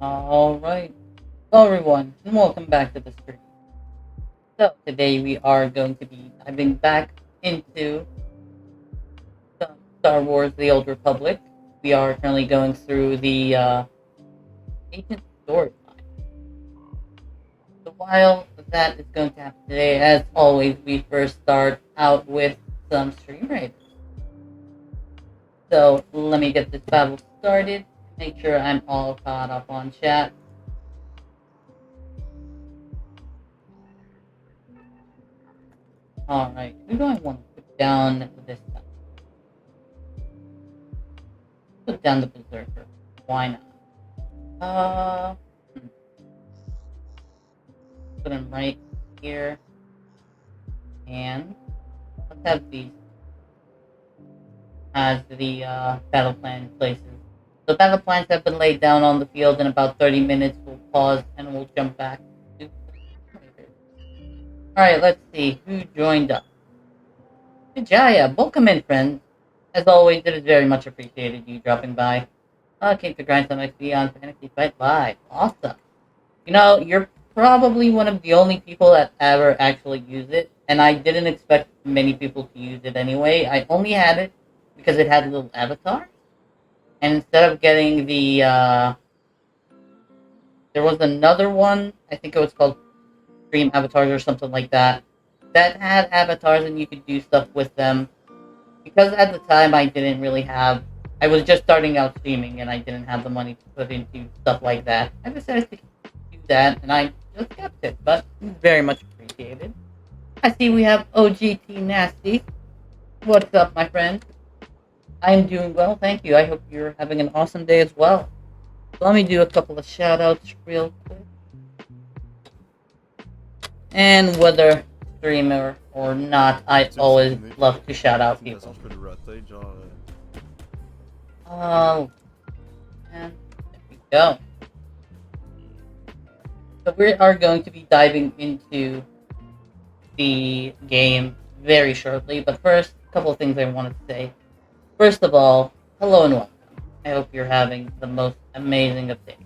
Alright. Hello everyone, and welcome back to the stream. So, today we are going to be diving back into Star Wars The Old Republic. We are currently going through the Agent storyline. So while that is going to happen today, as always, we first start out with some StreamRaiders. So, let me get this battle started. Make sure I'm all caught up on chat. Alright, who do I want to put down this time? Put down the Berserker. Why not? Put him right here. And let's have these as the battle plan places. The battle plans have been laid down on the field. In about 30 minutes, we'll pause and we'll jump back to Alright, let's see who joined us. Vijaya, welcome in, friends. As always, it is very much appreciated you dropping by. Came to grind some XP on Fantasy Fight Live. Awesome. You know, you're probably one of the only people that ever actually use it, and I didn't expect many people to use it anyway. I only had it because it had a little avatar, and instead of getting the, there was another one, I think it was called Stream Avatars or something like that, that had avatars and you could do stuff with them. Because at the time I didn't really have, I was just starting out streaming and I didn't have the money to put into stuff like that. I decided to do that and I just kept it, but it's very much appreciated. I see we have OGT Nasty. What's up, my friend? I'm doing well, thank you. I hope you're having an awesome day as well. So let me do a couple of shout outs real quick. And whether streamer or not, I always love to shout out people. Oh, and there we go. So we are going to be diving into the game very shortly, but first, a couple of things I wanted to say. First of all, hello and welcome. I hope you're having the most amazing of days.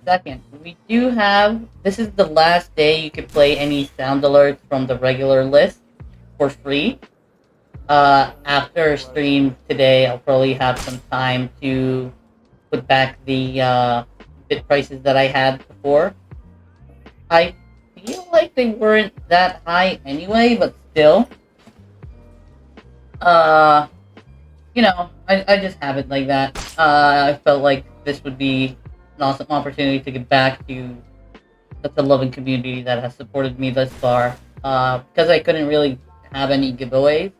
Second, we do have, this is the last day you can play any sound alerts from the regular list for free. After stream today, I'll probably have some time to put back the bit prices that I had before. I feel like they weren't that high anyway, but still. You know, I just have it like that. I felt like this would be an awesome opportunity to get back to such a loving community that has supported me thus far. Because I couldn't really have any giveaways.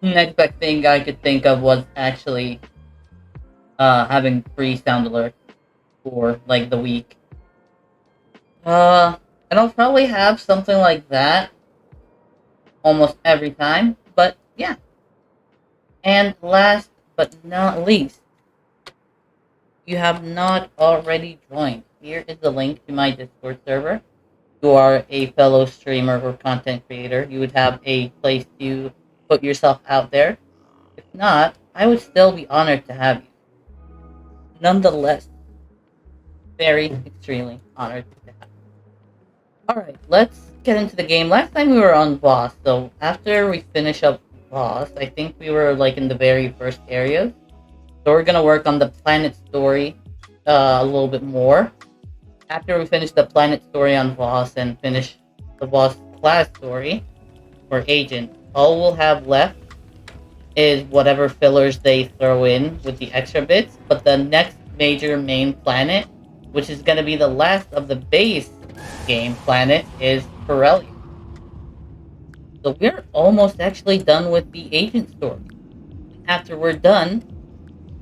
Next best thing I could think of was actually having free sound alert for like the week. And I'll probably have something like that almost every time, but yeah. And last but not least, you have not already joined. Here is the link to my Discord server. You are a fellow streamer or content creator. You would have a place to put yourself out there. If not, I would still be honored to have you. Nonetheless, very extremely honored to have you. Alright, let's get into the game. Last time we were on boss, so after we finish up boss, I think we were like in the very first areas. So we're gonna work on the planet story a little bit more. After we finish the planet story on boss and finish the boss class story or agent, all we'll have left is whatever fillers they throw in with the extra bits. But the next major main planet, which is gonna be the last of the base game planet, is Corellia. So we're almost actually done with the agent story. After we're done,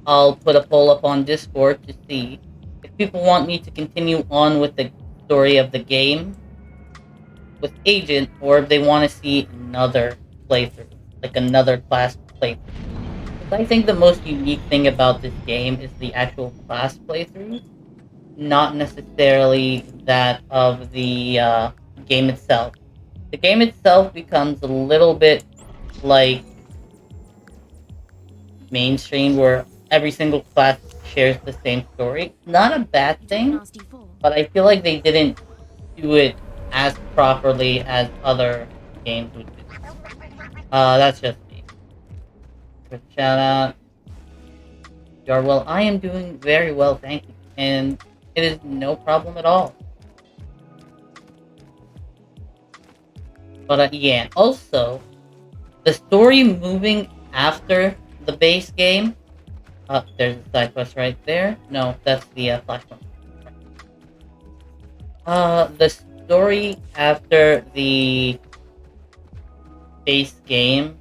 I'll put a poll up on Discord to see if people want me to continue on with the story of the game with Agent, or if they want to see another playthrough, like another class playthrough. Because I think the most unique thing about this game is the actual class playthrough, not necessarily that of the game itself. The game itself becomes a little bit like mainstream, where every single class shares the same story. Not a bad thing, but I feel like they didn't do it as properly as other games would do. That's just me. Quick shout out. You are well. I am doing very well, thank you. And it is no problem at all. But yeah, also, the story moving after the base game. There's a side quest right there. No, that's the flashpoint. The story after the base game.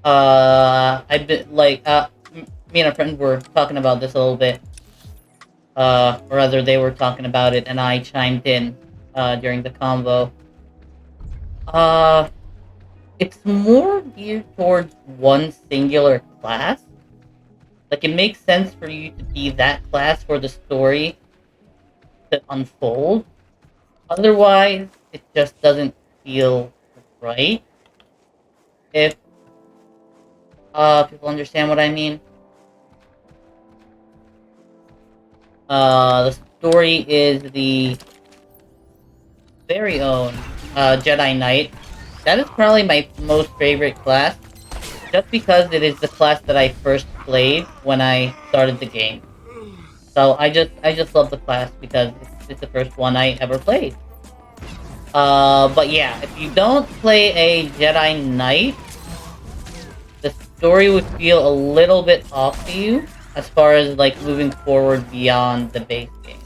I've been like, me and a friend were talking about this a little bit. Or rather, they were talking about it, and I chimed in during the convo. It's more geared towards one singular class. Like, it makes sense for you to be that class for the story to unfold. Otherwise, it just doesn't feel right. If people understand what I mean. The story is the very own Jedi Knight. That is probably my most favorite class, just because it is the class that I first played when I started the game. So I just love the class because it's the first one I ever played. But yeah, if you don't play a Jedi Knight, the story would feel a little bit off to you as far as like moving forward beyond the base game.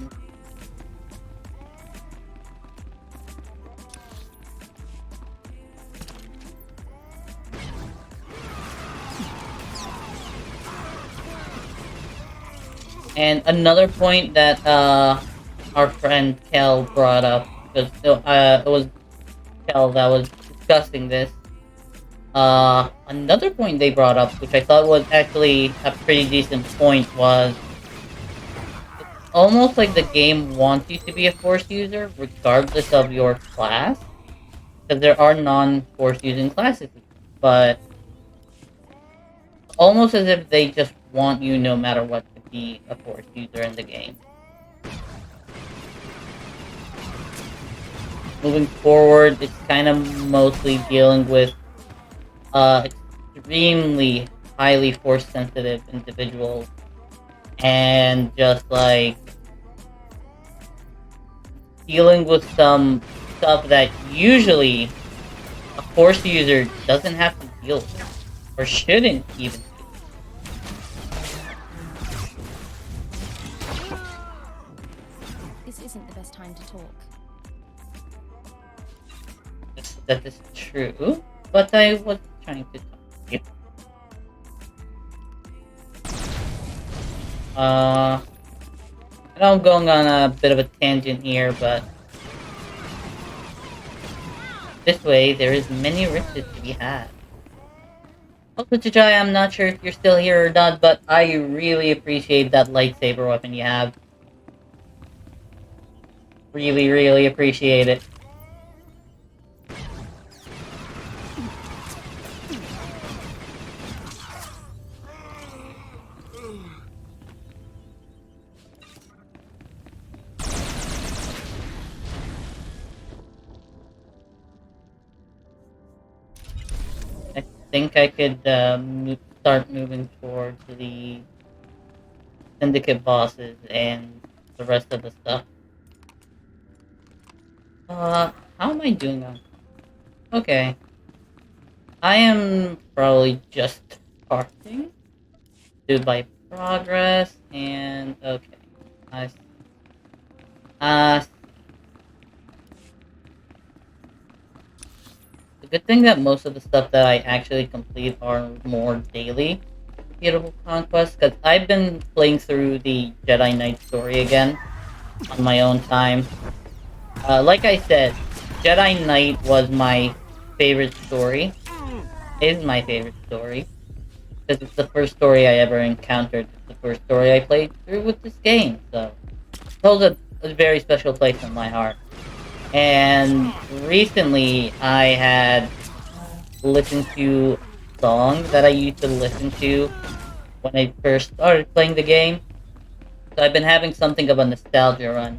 And another point that our friend Kel brought up, because it was Kel that was discussing this. Another point they brought up, which I thought was actually a pretty decent point, was it's almost like the game wants you to be a Force user regardless of your class, because there are non-Force using classes, but almost as if they just want you no matter what to be a Force user in the game. Moving forward, it's kind of mostly dealing with extremely highly Force sensitive individuals, and just like dealing with some stuff that usually a Force user doesn't have to deal with, or shouldn't even deal with. This isn't the best time to talk. That is true, but I was trying to talk to you. I know I'm going on a bit of a tangent here, but this way there is many riches to be had. Also, Chijai, I'm not sure if you're still here or not, but I really appreciate that lightsaber weapon you have. Really, really appreciate it. I think I could start moving towards the syndicate bosses and the rest of the stuff. How am I doing on? Okay. I am probably just starting. Do by progress, and okay. Nice. The good thing that most of the stuff that I actually complete are more daily repeatable conquests, because I've been playing through the Jedi Knight story again on my own time. Like I said, Jedi Knight was my favorite story. Is my favorite story. Because it's the first story I ever encountered. It's the first story I played through with this game. So it holds a very special place in my heart. And recently I had listened to songs that I used to listen to when I first started playing the game. So I've been having something of a nostalgia run,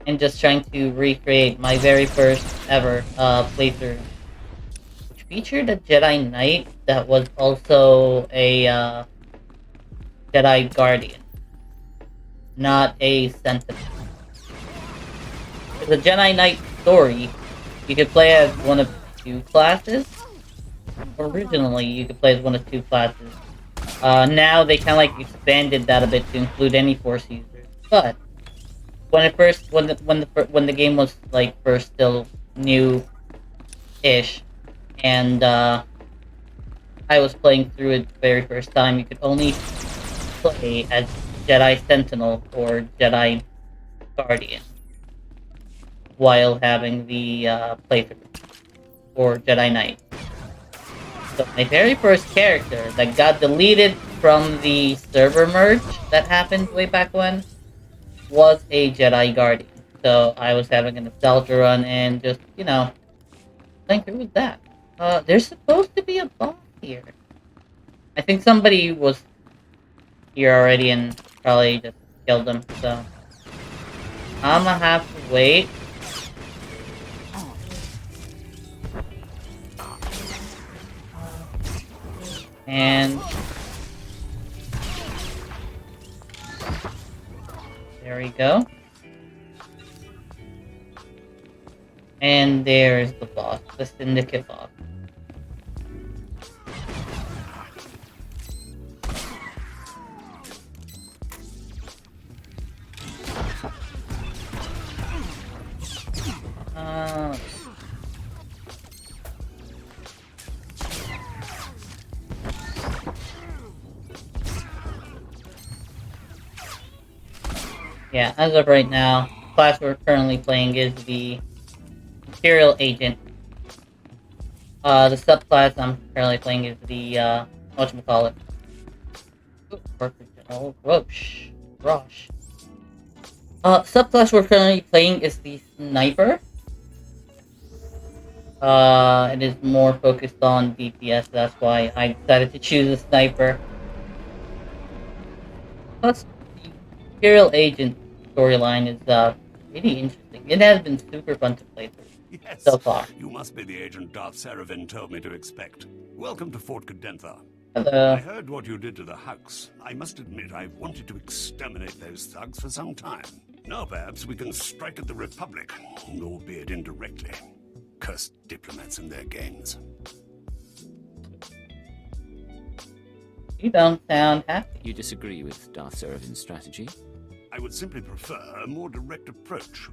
and just trying to recreate my very first ever playthrough, which featured a Jedi Knight that was also a Jedi Guardian, not a Sentinel. For the Jedi Knight story, you could play as one of two classes. Originally, you could play as one of two classes. Now they kind of like expanded that a bit to include any Force users. But when the game was like first still new-ish, and I was playing through it the very first time, you could only play as Jedi Sentinel or Jedi Guardian while having the playthrough, or Jedi Knight. So my very first character that got deleted from the server merge that happened way back when was a Jedi Guardian. So I was having a nostalgia run and just, playing through with that. There's supposed to be a boss here. I think somebody was here already and probably just killed them, so I'm gonna have to wait. And there we go. And there's the boss, the Syndicate boss. Yeah, as of right now, the class we're currently playing is the Imperial Agent. The subclass I'm currently playing is the, whatchamacallit. Oh, Roche. Roche. Subclass we're currently playing is the Sniper. It is more focused on DPS, that's why I decided to choose a Sniper. Plus, the Imperial Agent storyline is, really interesting. It has been super fun to play through. Yes, so far. You must be the agent Darth Saravin told me to expect. Welcome to Fort Cadentha. Hello. I heard what you did to the Hux. I must admit I've wanted to exterminate those thugs for some time. Now perhaps we can strike at the Republic, albeit indirectly. Cursed diplomats and their games. You don't sound happy. You disagree with Darth Saravin's strategy? I would simply prefer a more direct approach.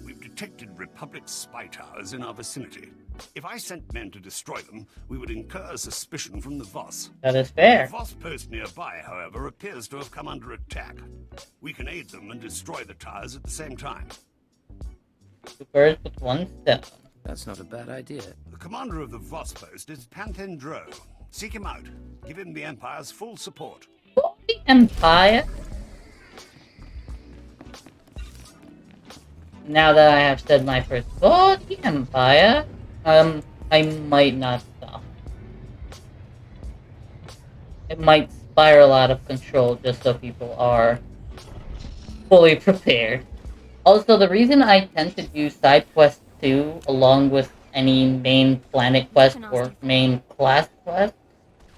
We've detected Republic spy towers in our vicinity. If I sent men to destroy them, we would incur suspicion from the Voss. That is fair. The Voss post nearby, however, appears to have come under attack. We can aid them and destroy the towers at the same time. Two birds with one stone. That's not a bad idea. The commander of the Voss post is Panthen Dro. Seek him out. Give him the Empire's full support. For the Empire? Now that I have said my first for the Empire, I might not stop. It might spiral out of control just so people are fully prepared. Also, the reason I tend to do side quests too, along with any main planet quest or main class quest,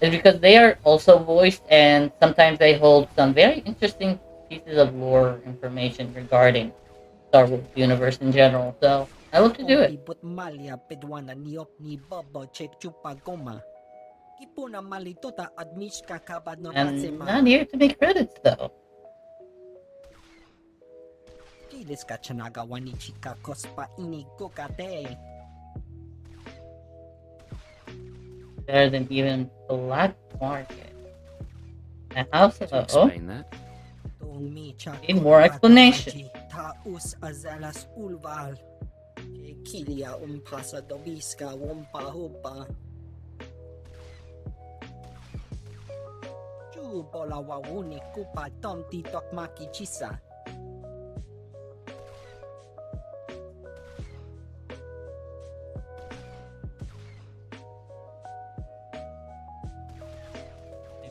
is because they are also voiced and sometimes they hold some very interesting pieces of lore information regarding Star Wars universe in general, so I love to do it. And not here to make credits though. Better than even Black Market. A house of Explain that. Need more explanation.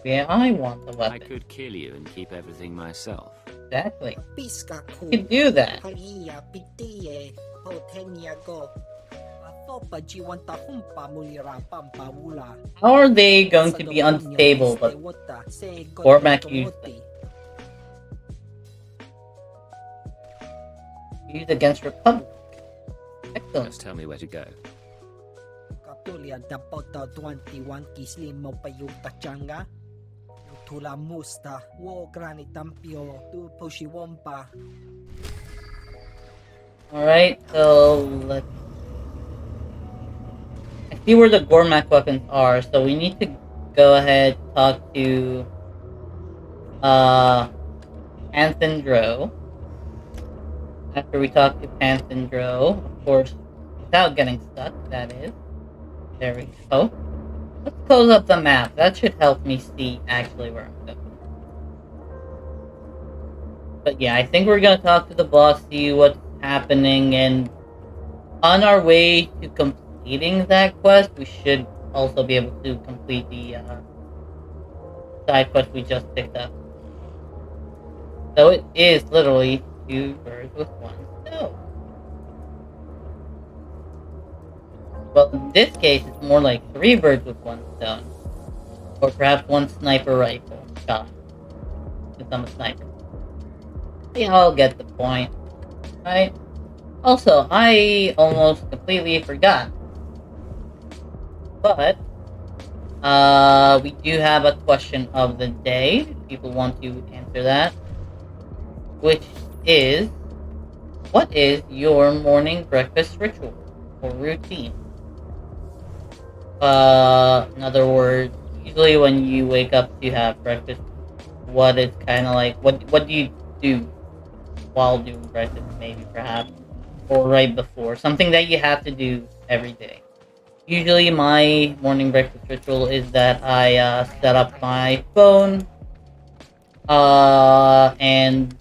Maybe I want the I weapon. could kill you and keep everything myself. Exactly. Piska You could do that. Halia pitiye potenya go. Afopa jiwanta humpa mulira pampa wula. How are they going to be unstable, but Cormac used them? Used against Republic. Excellent. Just tell me where to go. Katulia dapota 21 kisli mo payuta changa. Tula musta wo grani tampio tu poshiwompa. Alright, so let's... I see where the Gormak weapons are, so we need to go ahead and talk to Panthendro. After we talk to Panthendro, of course, without getting stuck, that is. There we go. Let's close up the map. That should help me see actually where I'm going. But yeah, I think we're gonna talk to the boss, see what's happening, and on our way to completing that quest, we should also be able to complete the side quest we just picked up. So it is literally 2 birds with 1 stone. Well, in this case, it's more like 3 birds with 1 stone. Or perhaps 1 sniper rifle shot. Since I'm a sniper. You all get the point, right? Also, I almost completely forgot. But, we do have a question of the day, if people want to answer that. Which is, what is your morning breakfast ritual or routine? In other words, usually when you wake up to have breakfast, what is kind of like, what do you do while doing breakfast, maybe, perhaps, or right before? Something that you have to do every day. Usually my morning breakfast ritual is that I set up my phone, and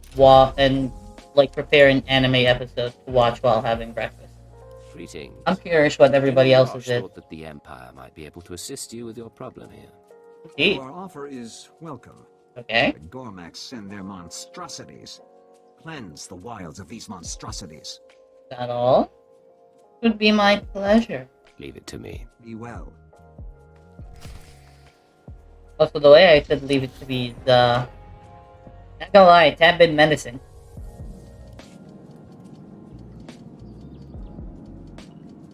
like prepare an anime episode to watch while having breakfast. Greetings. I'm curious what everybody else's is. Thought that the Empire might be able to assist you with your problem here. Indeed. Our offer is welcome. Okay. The Gormaks send their monstrosities. Cleanse the wilds of these monstrosities. Is that all? It would be my pleasure. Leave it to me. Be well. Also, the way I said leave it to be is, not gonna lie, it's a bit menacing.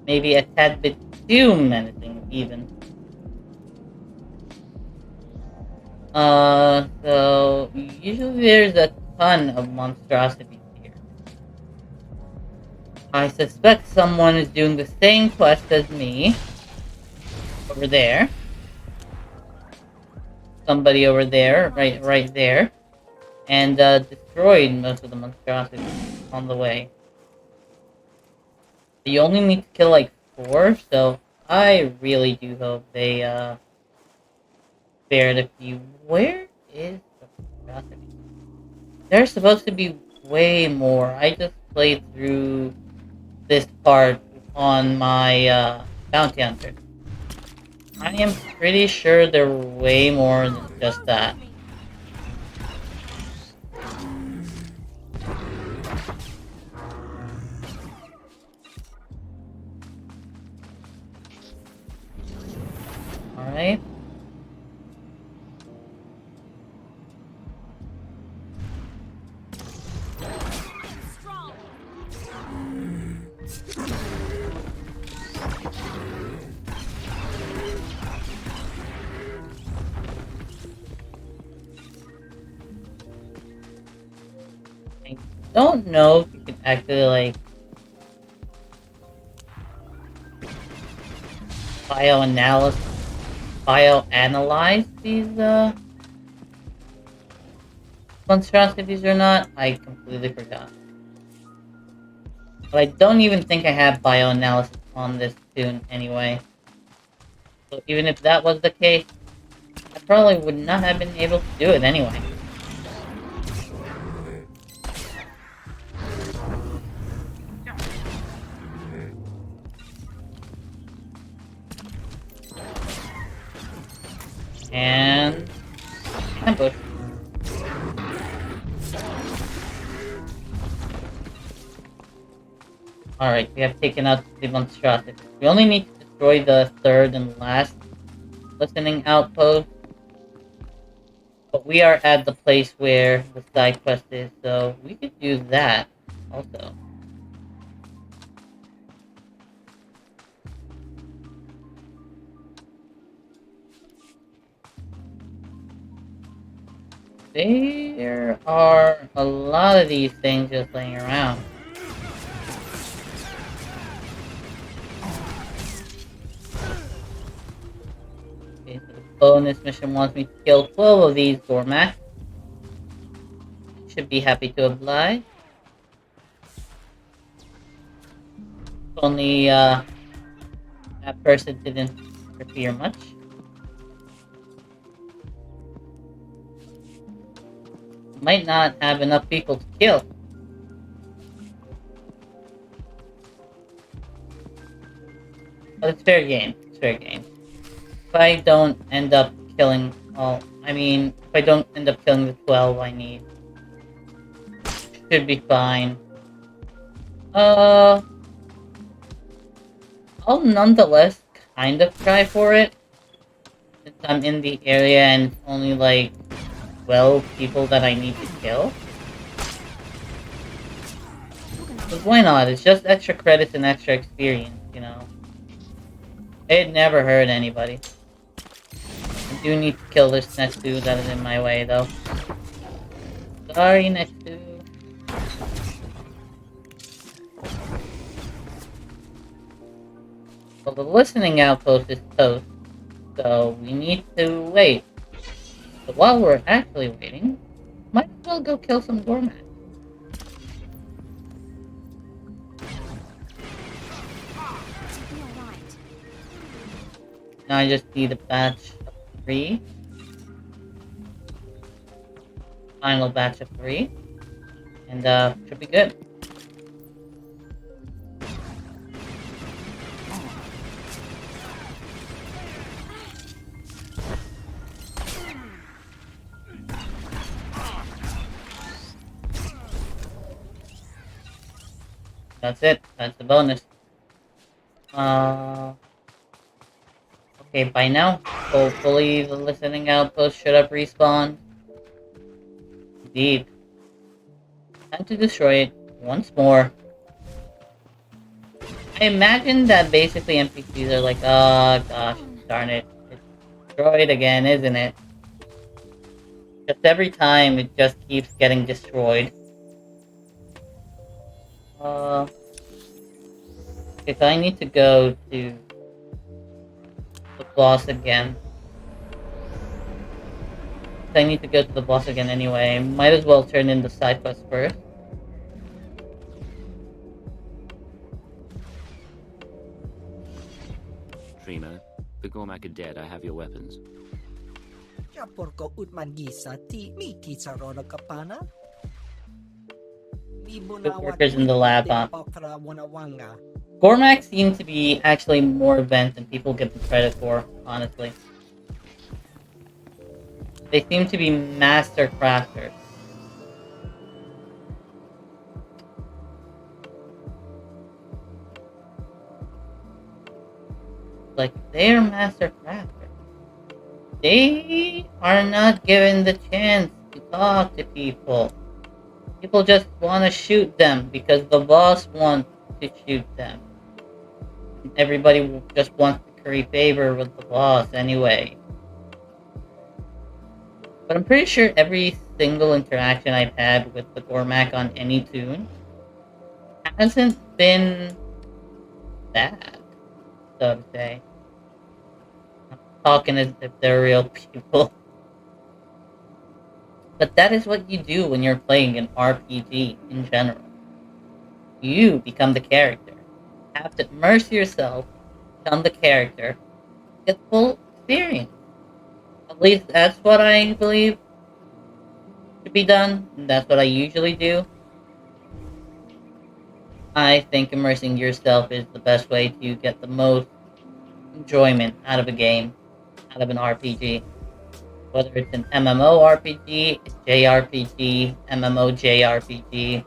Maybe a tad bit too menacing, even. So usually there's a ton of monstrosities here. I suspect someone is doing the same quest as me. Over there. Somebody over there, right there. And destroyed most of the monstrosities on the way. You only need to kill like 4, so I really do hope they spared a few. Where is the monstrosity? There's supposed to be way more. I just played through this part on my bounty hunter. I am pretty sure there were way more than just that. Alright. I don't know if you can actually like bioanalyze these monstrosities or not. I completely forgot. But I don't even think I have bioanalysis on this tune anyway. So even if that was the case, I probably would not have been able to do it anyway. And Alright, we have taken out the monstrosity. We only need to destroy the third and last listening outpost. But we are at the place where the side quest is, so we could do that also. There are a lot of these things just laying around. Okay, so the bonus mission wants me to kill 12 of these Gormak. Should be happy to oblige. Only that person didn't interfere much. Might not have enough people to kill. But it's fair game. It's fair game. If I don't end up killing if I don't end up killing the 12 I need, should be fine. I'll nonetheless kind of try for it, since I'm in the area and it's only like 12 people that I need to kill. But why not? It's just extra credits and extra experience, you know. It never hurt anybody. I do need to kill this next dude that is in my way, though. Sorry, next dude. Well, the listening outpost is toast, so we need to wait. But while we're actually waiting, might as well go kill some Gormak. Now I just need a batch of 3. Final batch of 3. And should be good. That's it. That's the bonus. Okay, by now, hopefully the listening outpost should have respawned. Indeed. Time to destroy it once more. I imagine that basically NPCs are like, oh gosh, darn it. It's destroyed again, isn't it? Just every time it just keeps getting destroyed. If I need to go to the boss again. If I need to go to the boss again anyway, might as well turn in the side quest first. Dreamer, the Gormak are dead. I have your weapons. Porco utman gisa ti mi tizarona kapana. Good workers in the lab, huh? Gormak seem to be actually more advanced than people give them credit for, honestly. They seem to be master crafters. Like, they're master crafters. They are not given the chance to talk to people. People just want to shoot them because the boss wants to shoot them. Everybody just wants to curry favor with the boss anyway. But I'm pretty sure every single interaction I've had with the Gormak on any tune hasn't been bad, so to say. I'm talking as if they're real people. But that is what you do when you're playing an RPG in general. You become the character. You have to immerse yourself, become the character, get full experience. At least that's what I believe should be done. And that's what I usually do. I think immersing yourself is the best way to get the most enjoyment out of a game, out of an RPG. Whether it's an MMORPG, a JRPG, MMOJRPG.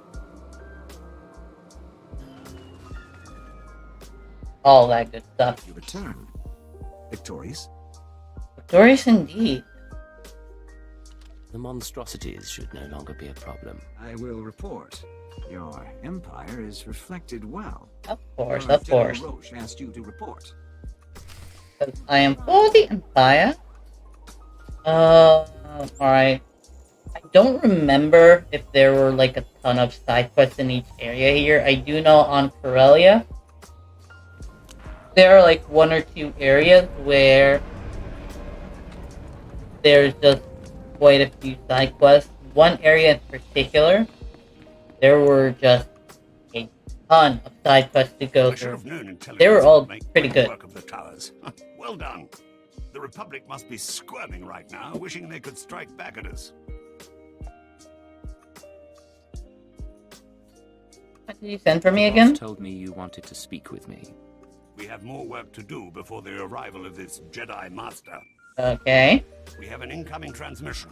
all that good stuff. You return. Victorious? Victorious indeed. The monstrosities should no longer be a problem. I will report. Your empire is reflected well. Of course, Your of course. General Roche asked you to report. 'Cause I am for the Empire. Alright. I don't remember if there were like a ton of side quests in each area here. I do know on Corellia, there are like 1 or 2 areas where there's just quite a few side quests. One area in particular, there were just a ton of side quests to go I should through. have known intelligence They were all would make pretty quick good. work of the towers. Well done. The Republic must be squirming right now, wishing they could strike back at us. What did you send for me The boss again? told me you wanted to speak with me. We have more work to do before the arrival of this Jedi Master. Okay. We have an incoming transmission.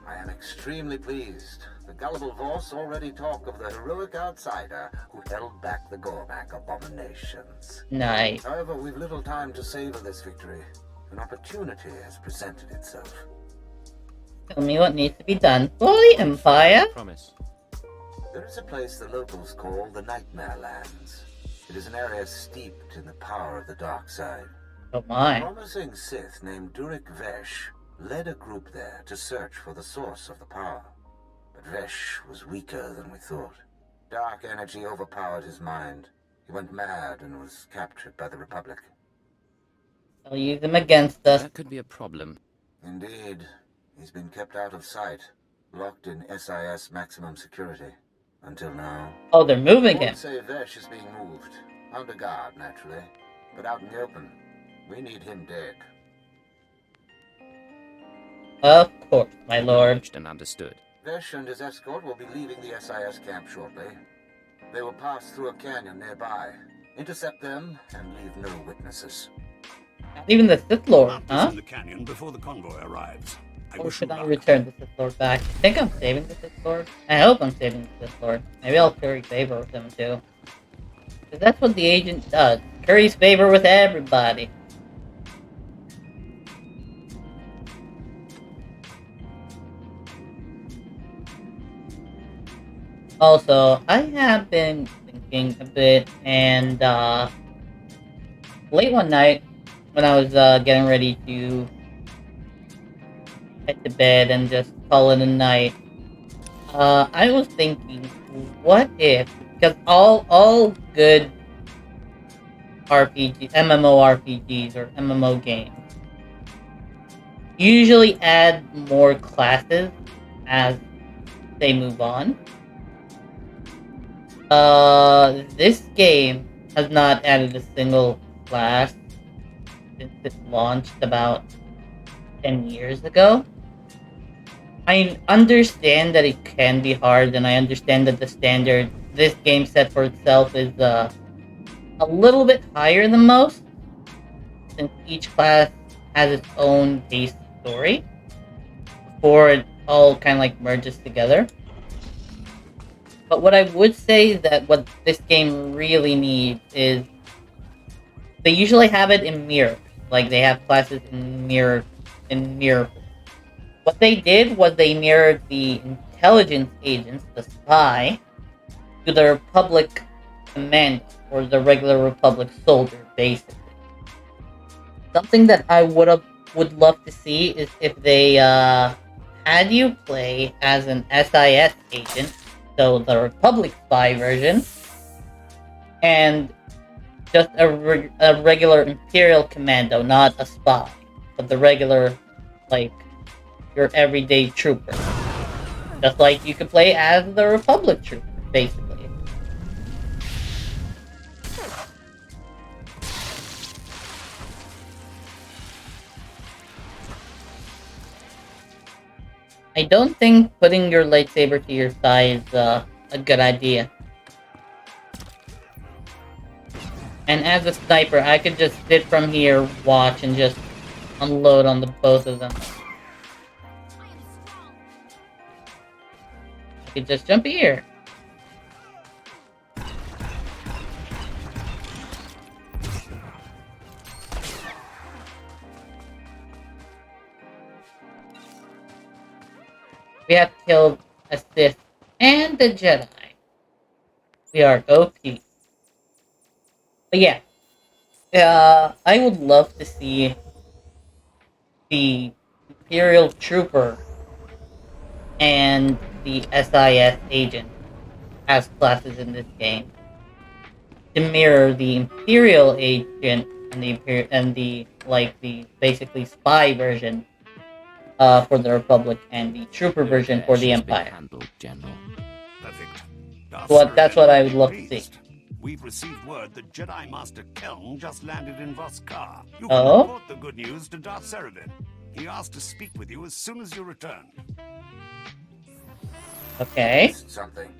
I am extremely pleased. The gullible Vorse already talk of the heroic outsider who held back the Gormak abominations. Nice. However, we've little time to savor this victory. An opportunity has presented itself. Tell me what needs to be done for the Empire. Promise. There is a place the locals call the Nightmare Lands. It is an area steeped in the power of the dark side. Oh A my. promising Sith named Durik Vesh led a group there to search for the source of the power. But Vesh was weaker than we thought. Dark energy overpowered his mind. He went mad and was captured by the Republic. I'll use them against us. That could be a problem. Indeed, he's been kept out of sight, locked in SIS maximum security. Until now. Oh, they're moving I him. won't say Vesh is being moved. Under guard, naturally. But out in the open, we need him dead. Of course, my lord. Acknowledged and understood. Vesh and his escort will be leaving the SIS camp shortly. They will pass through a canyon nearby. Intercept them and leave no witnesses. Not even the Sith Lord, Mount huh? us in the canyon before the convoy arrives. I Or wish should you I luck. return the Sith Lord back? I think I'm saving the Sith Lord. I hope I'm saving the Sith Lord. Maybe I'll curry favor with him too. Because that's what the agent does. Curries favor with everybody. Also, I have been thinking a bit, and late one night, when I was getting ready to head to bed and just call it a night, I was thinking, what if, because all good MMORPGs or MMO games usually add more classes as they move on. This game has not added a single class since it launched about 10 years ago. I understand that it can be hard, and I understand that the standard this game set for itself is a little bit higher than most, since each class has its own base story before it all kind of like merges together. But what I would say is that what this game really needs is they usually have it in mirrors, like they have classes in mirror. What they did was they mirrored the intelligence agents, the spy, to the Republic commando, or the regular Republic soldier, basically. Something that I would love to see is if they had you play as an SIS agent, so the Republic spy version, and just a regular Imperial commando, not a spy, but the regular, like, your everyday trooper. Just like you could play as the Republic trooper, basically. I don't think putting your lightsaber to your side is a good idea. And as a sniper, I could just sit from here, watch, and just unload on the both of them. I could just jump here. We have killed a Sith and a Jedi. We are OP. But yeah, I would love to see the Imperial Trooper and the SIS agent as classes in this game to mirror the Imperial agent and the like the basically spy version for the Republic and the Trooper version for the Has been Empire. handled, General. Perfect. That's what I would love to see. Pleased. We've received word that Jedi Master Keln just landed in Voskar. You can Oh? report the good news to Darth Saradin. He asked to speak with you as soon as you return. Okay. Missed something.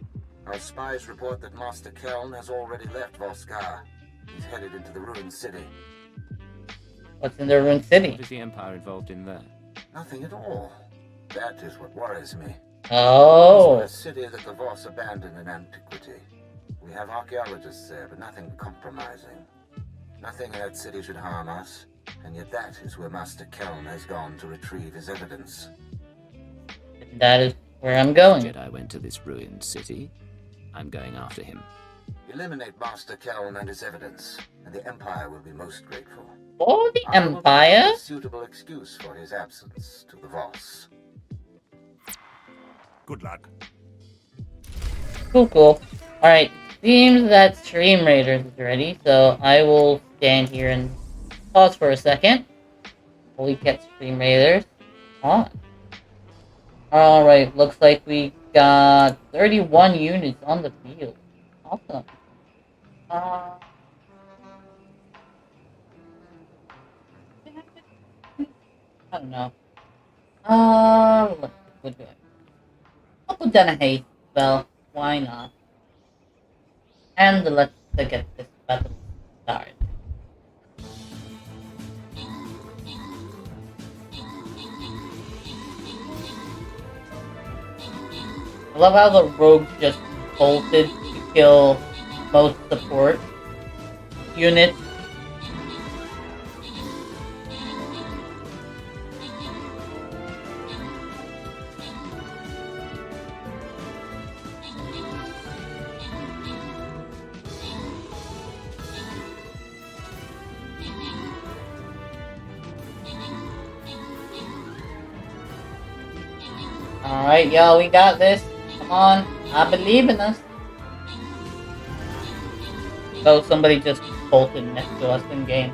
Our spies report that Master Keln has already left Voskar. He's headed into the ruined city. What's in the ruined city? What is the Empire involved in there? Nothing at all. That is what worries me. Oh. It's a city that the Voss abandoned in antiquity. We have archaeologists there, but nothing compromising. Nothing in that city should harm us, and yet that is where Master Keln has gone to retrieve his evidence. That is where I'm going. Jedi went to this ruined city. I'm going after him. Eliminate Master Keln and his evidence, and the Empire will be most grateful. For the I will Empire? provide a suitable excuse for his absence to the Voss. Good luck. Cool. Alright, seems that StreamRaiders is ready, so I will stand here and pause for a second. While we get StreamRaiders on. Alright, looks like we got 31 units on the field. Awesome. I don't know. What do I? I'll put down a haste spell. Why not? And let's get this battle started. I love how the rogue just bolted to kill most support units. Alright, yo, we got this. Come on, I believe in us. Oh, somebody just bolted next to us in game.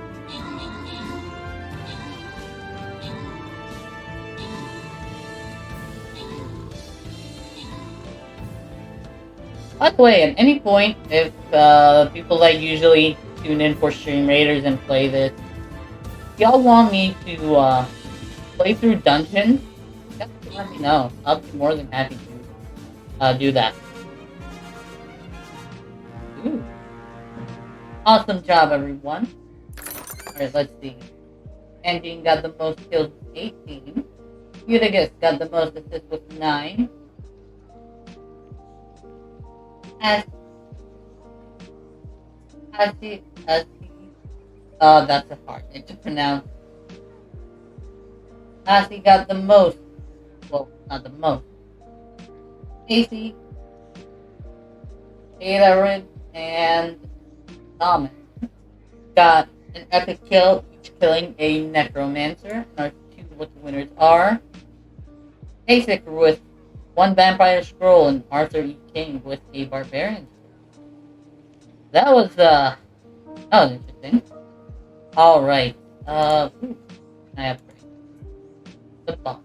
By the way, at any point, if people that usually tune in for StreamRaiders and play this, if y'all want me to play through dungeons, just let me know. I'll be more than happy to do that. Ooh. Awesome job, everyone. Alright, let's see. Engine got the most kills with 18. Eutychus got the most assists with 9. That's a hard name to pronounce. Cassie got the most. Well, not the most. Casey, Adarid, and Thomas got an epic kill, each killing a necromancer. And our two lucky winners are Kasich with 1 vampire scroll and Arthur E. King with a barbarian. That was interesting. Alright. I upgrade. The bomb.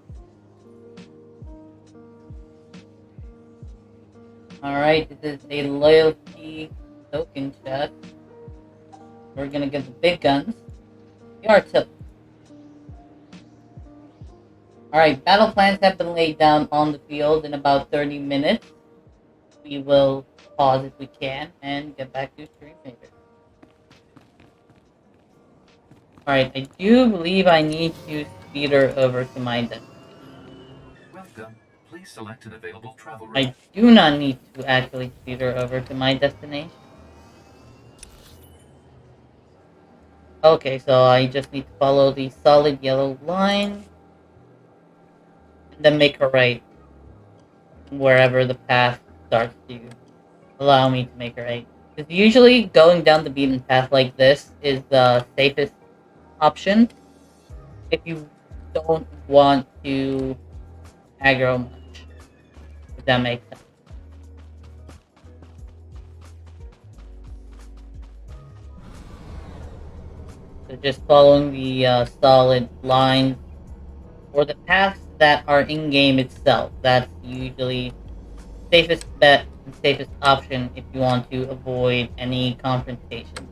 Alright, this is a loyalty token chest. We're gonna get the big guns. The artillery. Alright, battle plans have been laid down on the field in about 30 minutes. We will pause if we can and get back to StreamRaiders. Alright, I do believe I need to speed her over to my destination. Welcome. Please select an available travel route. I do not need to actually speed her over to my destination. Okay, so I just need to follow the solid yellow line and then make a right. wherever the path starts to allow me to make a right. Because usually going down the beaten path like this is the safest option if you don't want to aggro much. If that makes sense. So just following the solid lines or the paths that are in game itself. That's usually safest bet and safest option if you want to avoid any confrontation.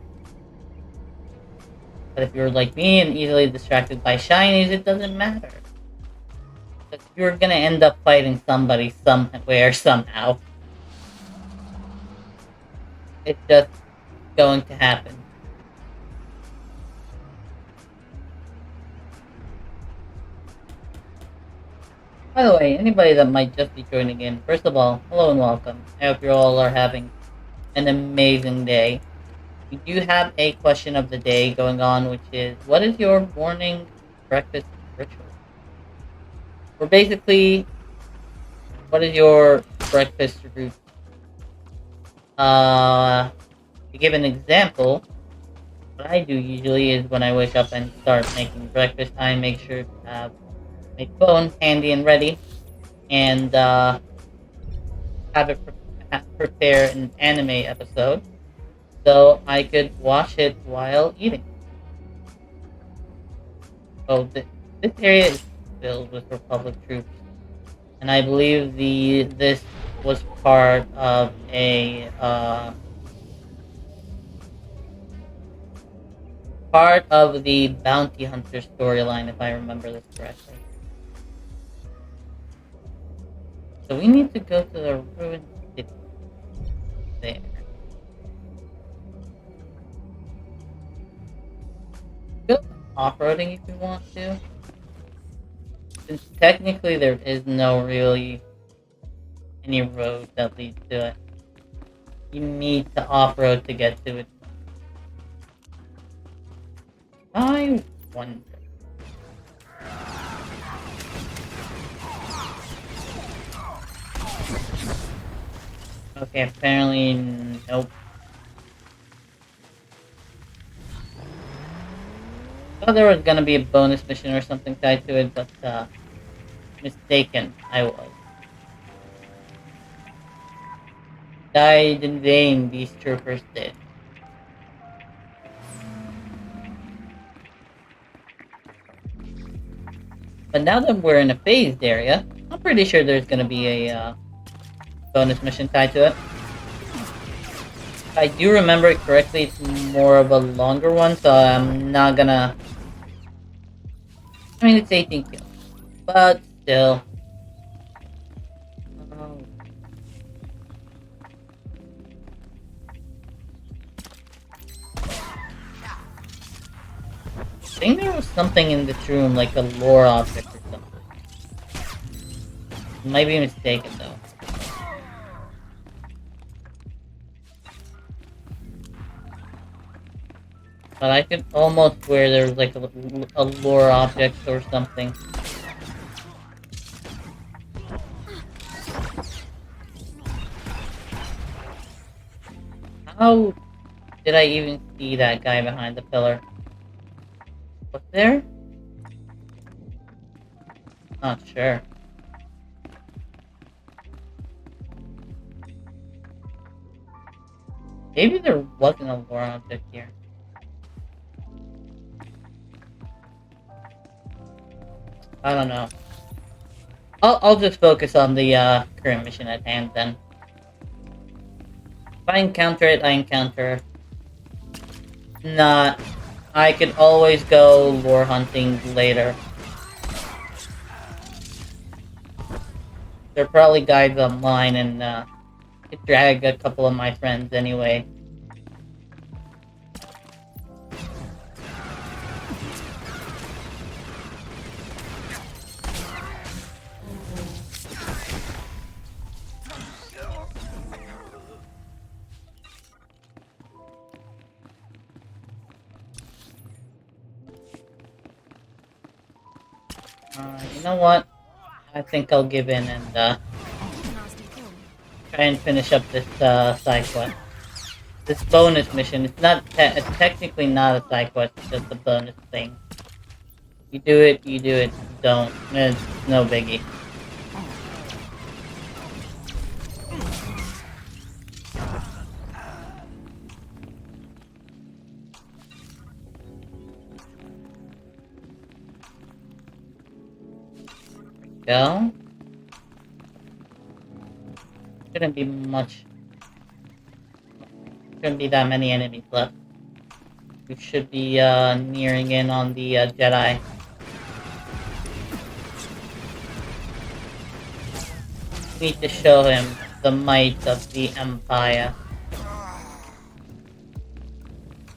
But if you're like me and easily distracted by shinies, it doesn't matter. Because you're gonna end up fighting somebody somewhere, somehow. It's just going to happen. By the way, anybody that might just be joining in, first of all, hello and welcome. I hope you all are having an amazing day. We do have a question of the day going on, which is, what is your morning breakfast ritual? Or basically, what is your breakfast routine? To give an example, what I do usually is when I wake up and start making breakfast, I make sure to have my phone handy and ready, and have it prepare an anime episode so I could watch it while eating. So this area is filled with Republic troops, and I believe this was part of the bounty hunter storyline, if I remember this correctly. So we need to go to the ruined city there. Go off-roading if you want to. Since technically there is no really any road that leads to it. You need to off-road to get to it. I wonder. Okay, apparently nope. I thought there was gonna be a bonus mission or something tied to it, but mistaken I was. Died in vain, these troopers did. But now that we're in a phased area, I'm pretty sure there's gonna be a bonus mission tied to it. If I do remember it correctly, it's more of a longer one, so I'm not gonna... I mean, it's 18 kills, but still. I think there was something in this room, like a lore object or something. Might be mistaken though. But I could almost swear there was like a lore object or something. How did I even see that guy behind the pillar? Was there? Not sure. Maybe there wasn't a lore object here. I don't know. I'll just focus on the current mission at hand then. If I encounter it, I encounter. Not. I could always go lore hunting later. There are probably guides online, and I could drag a couple of my friends anyway. You know what? I think I'll give in and try and finish up this side quest. This bonus mission. It's not. It's technically not a side quest. It's just a bonus thing. You do it. You do it. You don't. It's no biggie. Go. Shouldn't be much. Shouldn't be that many enemies left. We should be nearing in on the Jedi. We need to show him the might of the Empire.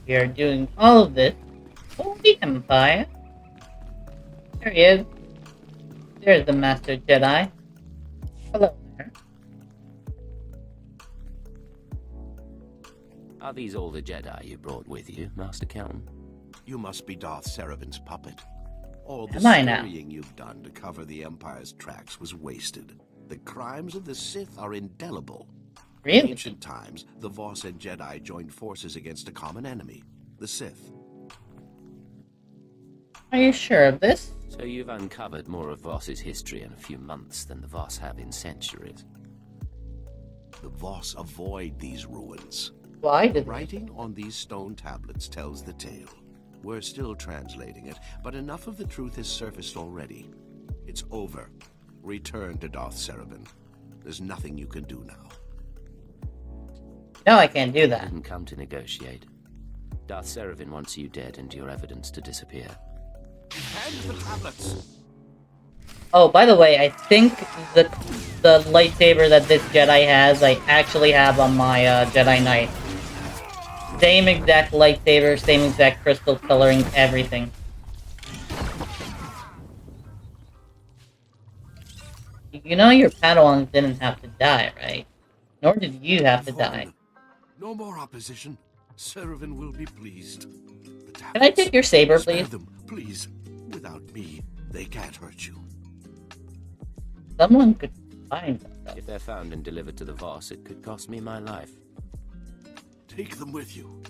We are doing all of this for the Empire. There he is. There's the Master Jedi. Hello there. Are these all the Jedi you brought with you, Master Kelm? You must be Darth Saravin's puppet. All the Am I now? scurrying you've done to cover the Empire's tracks was wasted. The crimes of the Sith are indelible. In Really? ancient times, the Voss and Jedi joined forces against a common enemy, the Sith. Are you sure of this? So you've uncovered more of Voss's history in a few months than the Voss have in centuries. The Voss avoid these ruins. Why did they? Writing on these stone tablets tells the tale. We're still translating it, but enough of the truth has surfaced already. It's over. Return to Darth Saravin. There's nothing you can do now. No, I can't do I that. didn't come to negotiate. Darth Saravin wants you dead and your evidence to disappear. Hand the tablets! Oh, by the way, I think the lightsaber that this Jedi has, I actually have on my Jedi Knight. Same exact lightsaber, same exact crystal coloring, everything. You know your Padawans didn't have to die, right? Nor did you have to die. No more opposition. Saravin will be pleased. The Can I take your saber, Spare please? them, please. Without me, they can't hurt you. Someone could find them. If they're found and delivered to the Voss, it could cost me my life. Take them with you.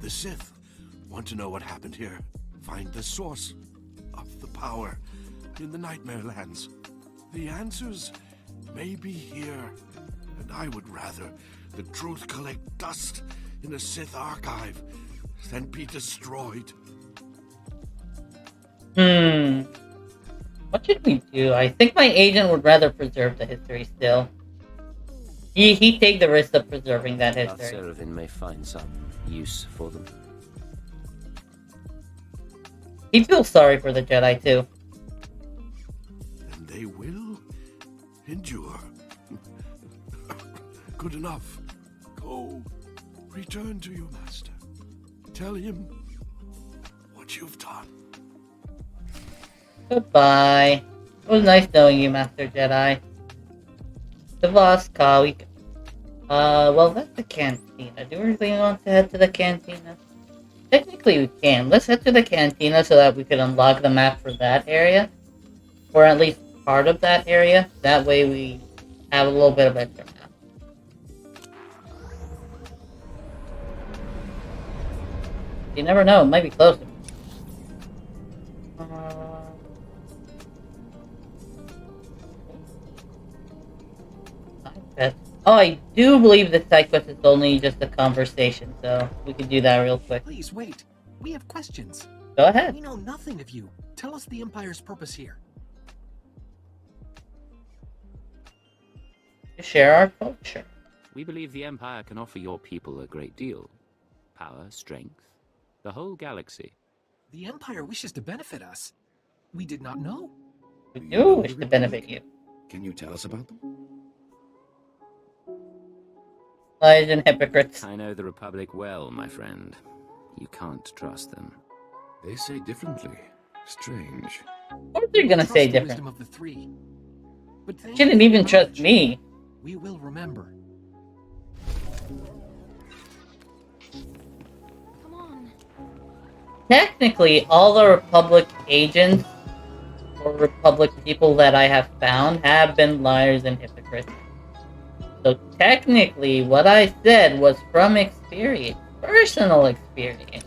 The Sith want to know what happened here. Find the source of the power in the Nightmare Lands. The answers may be here, and I would rather the truth collect dust in a Sith archive than be destroyed. What should we do? I think my agent would rather preserve the history still. He'd take the risk of preserving that Darth history. Saravin may find some use for them. He'd feel sorry for the Jedi, too. And they will endure. Good enough. Go. Return to your master. Tell him what you've done. Goodbye. It was nice knowing you, Master Jedi. Devaska, well, that's the cantina. Do we really want to head to the cantina? Technically, we can. Let's head to the cantina so that we can unlock the map for that area. Or at least part of that area. That way we have a little bit of extra map. You never know, it might be closer. Oh, I do believe the side quest is only just a conversation, so we can do that real quick. Please wait. We have questions. Go ahead. We know nothing of you. Tell us the Empire's purpose here. To share our culture. We believe the Empire can offer your people a great deal. Power, strength, the whole galaxy. The Empire wishes to benefit us. We did not know. We do wish to benefit you. Can you tell us about them? Lies and hypocrites. I know the Republic well, my friend. You can't trust them. They say differently. Strange. What are they gonna Trust say the different? wisdom of the three. But thank She didn't you for even your trust knowledge. me. We will remember. Come on. Technically, all the Republic agents or Republic people that I have found have been liars and hypocrites. So technically, what I said was from experience, personal experience.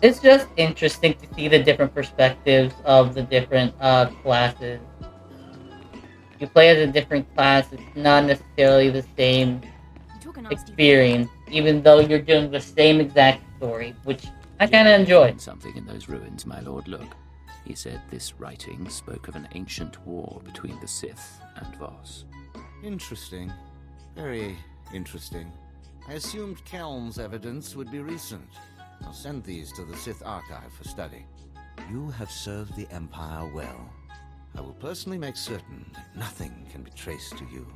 It's just interesting to see the different perspectives of the different classes. You play as a different class, it's not necessarily the same You talk a nasty experience, even though you're doing the same exact story, which I kind of Jeremy enjoy. found something in those ruins, my lord. Look. He said this writing spoke of an ancient war between the Sith and Voss. Interesting. Very interesting. I assumed Kelm's evidence would be recent. I'll send these to the Sith Archive for study. You have served the Empire well. I will personally make certain that nothing can be traced to you.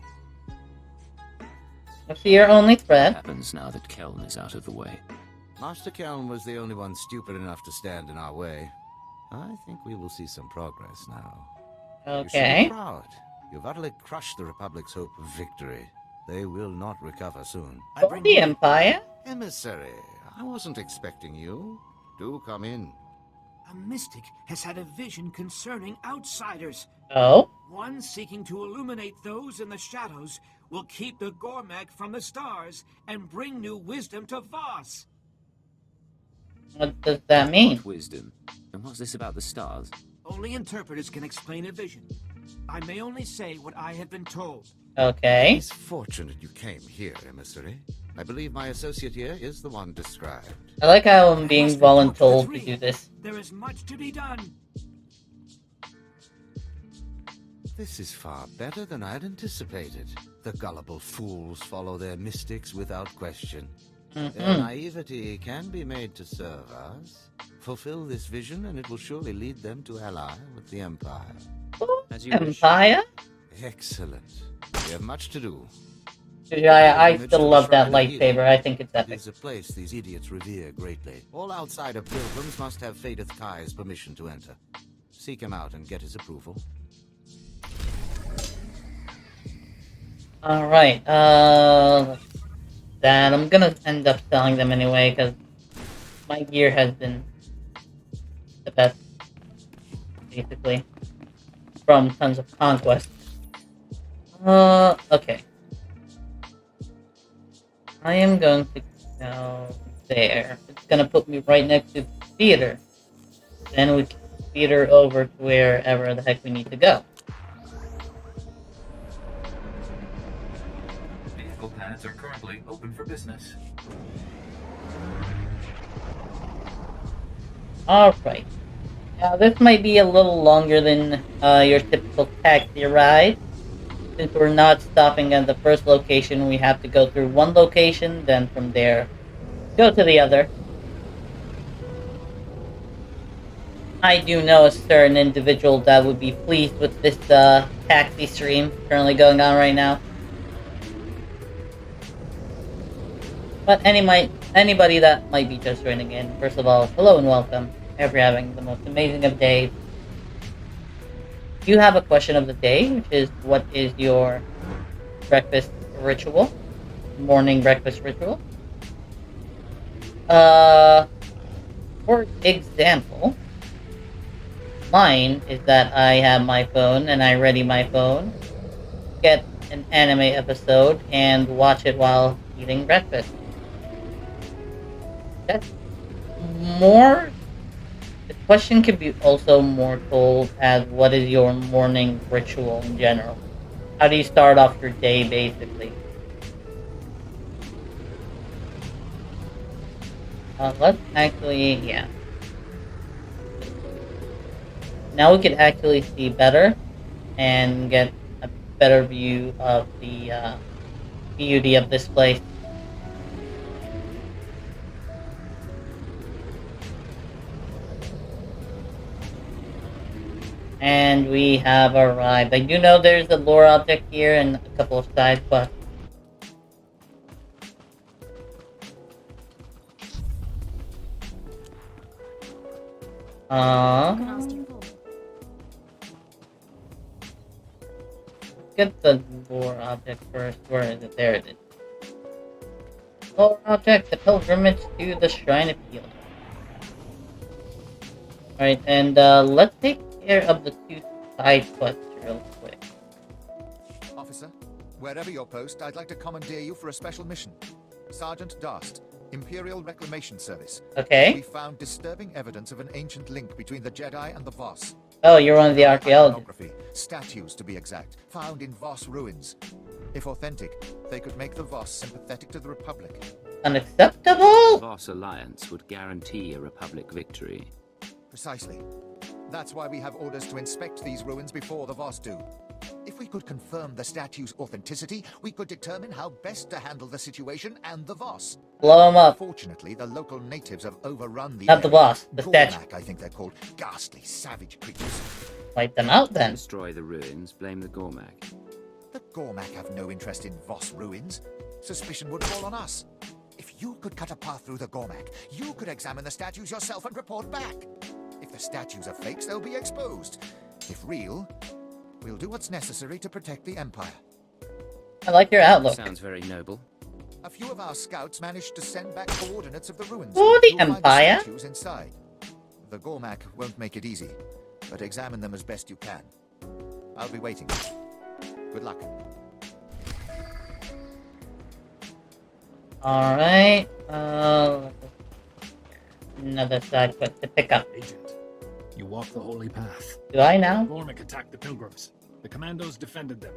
What's your only What threat? happens now that Kelm is out of the way? Master Kelm was the only one stupid enough to stand in our way. I think we will see some progress now. You should Okay. be proud. You've utterly crushed the Republic's hope of victory. They will not recover soon. For the Empire? Emissary, I wasn't expecting you. Do come in. A mystic has had a vision concerning outsiders. Oh? One seeking to illuminate those in the shadows will keep the Gormak from the stars and bring new wisdom to Voss. What does that mean? What wisdom? And what's this about the stars? Only interpreters can explain a vision. I may only say what I have been told. Okay. It's fortunate you came here, Emissary. I believe my associate here is the one described. I like how I'm being voluntold to do this. There is much to be done. This is far better than I'd anticipated. The gullible fools follow their mystics without question. Their naivety can be made to serve us. Fulfill this vision and it will surely lead them to ally with the Empire. As you wish. Empire? Excellent. We have much to do. I still love that lightsaber. I think it's It epic. is a place these idiots revere greatly. All outsider pilgrims must have Fadeth Kai's permission to enter. Seek him out and get his approval. Alright, that I'm gonna end up selling them anyway, because my gear has been the best, basically, from tons of conquest. Okay. I am going to go there. It's gonna put me right next to the theater. Then we can theater over to wherever the heck we need to go. Vehicle pads are currently open for business. Alright. Now this might be a little longer than your typical taxi ride. Since we're not stopping at the first location, we have to go through one location, then from there, go to the other. I do know a certain individual that would be pleased with this taxi stream currently going on right now. But anybody that might be just joining in, first of all, hello and welcome. I hope you're having the most amazing of days. You have a question of the day, which is, what is your breakfast ritual? Morning breakfast ritual? For example, mine is that I have my phone and I ready my phone, get an anime episode, and watch it while eating breakfast. That's more... The question could be also more told as, what is your morning ritual in general? How do you start off your day, basically? Let's actually, yeah. Now we can actually see better and get a better view of the beauty of this place. And we have arrived. I do know there's a lore object here and a couple of side quests. Get the lore object first. Where is it? There it is. Lore object, the pilgrimage to the Shrine of Healing. Alright, and let's take care of the two side quest real quick. Officer, wherever your post, I'd like to commandeer you for a special mission. Sergeant Darst, Imperial Reclamation Service. Okay. We found disturbing evidence of an ancient link between the Jedi and the Voss. Oh, you're one of the archaeologists. Statues, to be exact, found in Voss ruins. If authentic, they could make the Voss sympathetic to the Republic. Unacceptable? The Voss alliance would guarantee a Republic victory. Precisely. That's why we have orders to inspect these ruins before the Voss do. If we could confirm the statue's authenticity, we could determine how best to handle the situation and the Voss. Blow them up. Fortunately, the local natives have overrun the Not the Voss, the statue. Gormak, I think they're called. Ghastly, savage creatures. Wipe them out then. Destroy the ruins, blame the Gormak. The Gormak have no interest in Voss ruins. Suspicion would fall on us. If you could cut a path through the Gormak, you could examine the statues yourself and report back. If the statues are fakes, they'll be exposed. If real, we'll do what's necessary to protect the Empire. I like your outlook. Sounds very noble. A few of our scouts managed to send back coordinates of the ruins. Oh, the You'll find Empire? statues inside. The Gormak won't make it easy, but examine them as best you can. I'll be waiting. Good luck. Alright, another side quest to pick up. Agent, you walk the holy path. Do I now? Gormak attacked the pilgrims. The commandos defended them.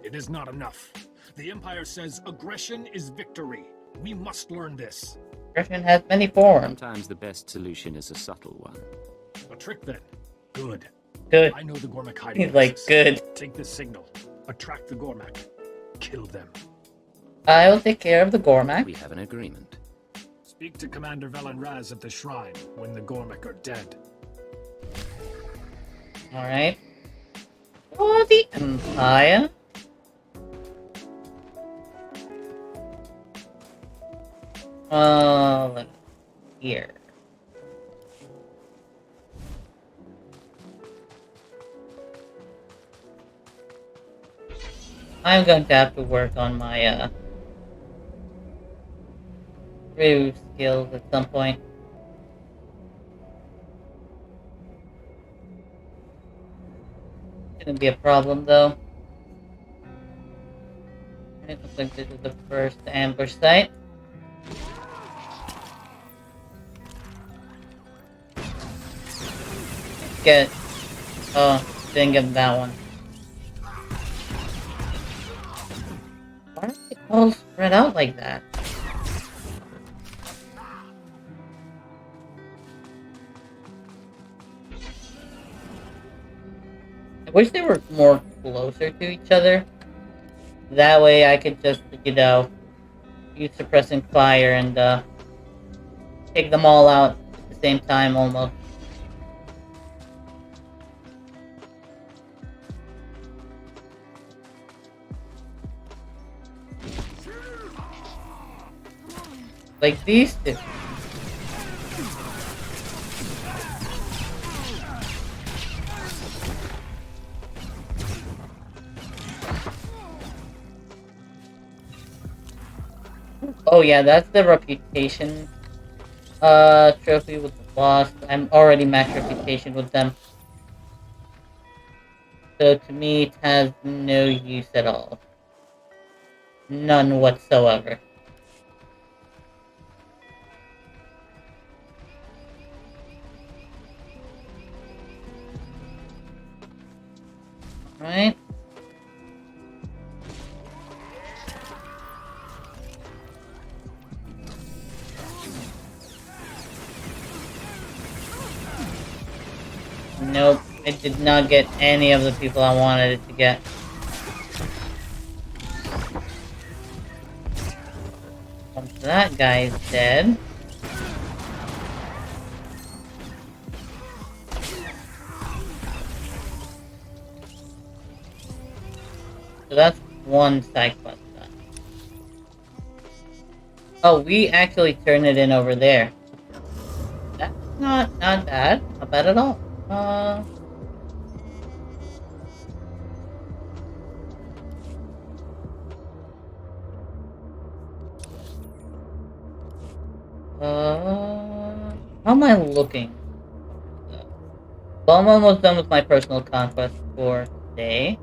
It is not enough. The Empire says aggression is victory. We must learn this. Aggression has many forms. Sometimes the best solution is a subtle one. A trick then. Good. Good. I know the Gormak hiding He's like, places. good. Take this signal. Attract the Gormak. Kill them. I will take care of the Gormak. We have an agreement. Speak to Commander Valenraz at the shrine when the Gormak are dead. Alright. For the Empire. Let's here. I'm going to have to work on my remove skills at some point. Shouldn't be a problem though. It looks like this is the first ambush site. Get didn't get that one. Why are they all spread out like that? I wish they were more closer to each other. That way I could just, you know, use suppressing fire and take them all out at the same time almost. Like these two. Oh yeah, that's the reputation trophy with the boss. I'm already max reputation with them. So to me it has no use at all. None whatsoever. Right? Nope, it did not get any of the people I wanted it to get. Once that guy's dead. So that's one side quest done. Oh, we actually turned it in over there. That's not bad. Not bad at all. How am I looking? Well, I'm almost done with my personal conquest for today.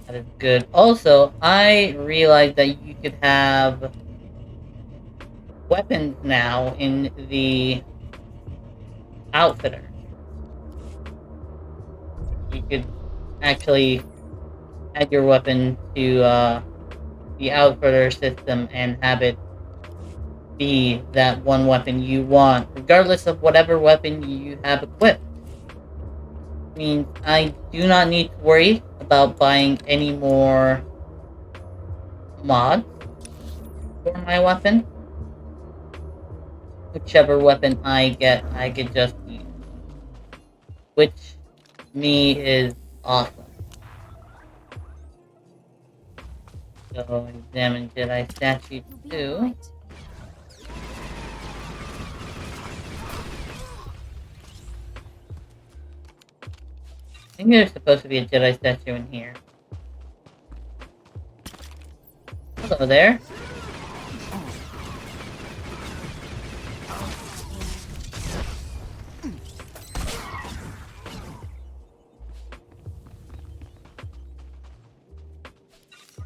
That is good. Also, I realized that you could have weapons now in the outfitter. You could actually add your weapon to the outfitter system and have it be that one weapon you want, regardless of whatever weapon you have equipped. Means I do not need to worry about buying any more mods for my weapon. Whichever weapon I get, I can just use. Which, me, is awesome. So, examine Jedi statue 2. I think there's supposed to be a Jedi statue in here. Hello there.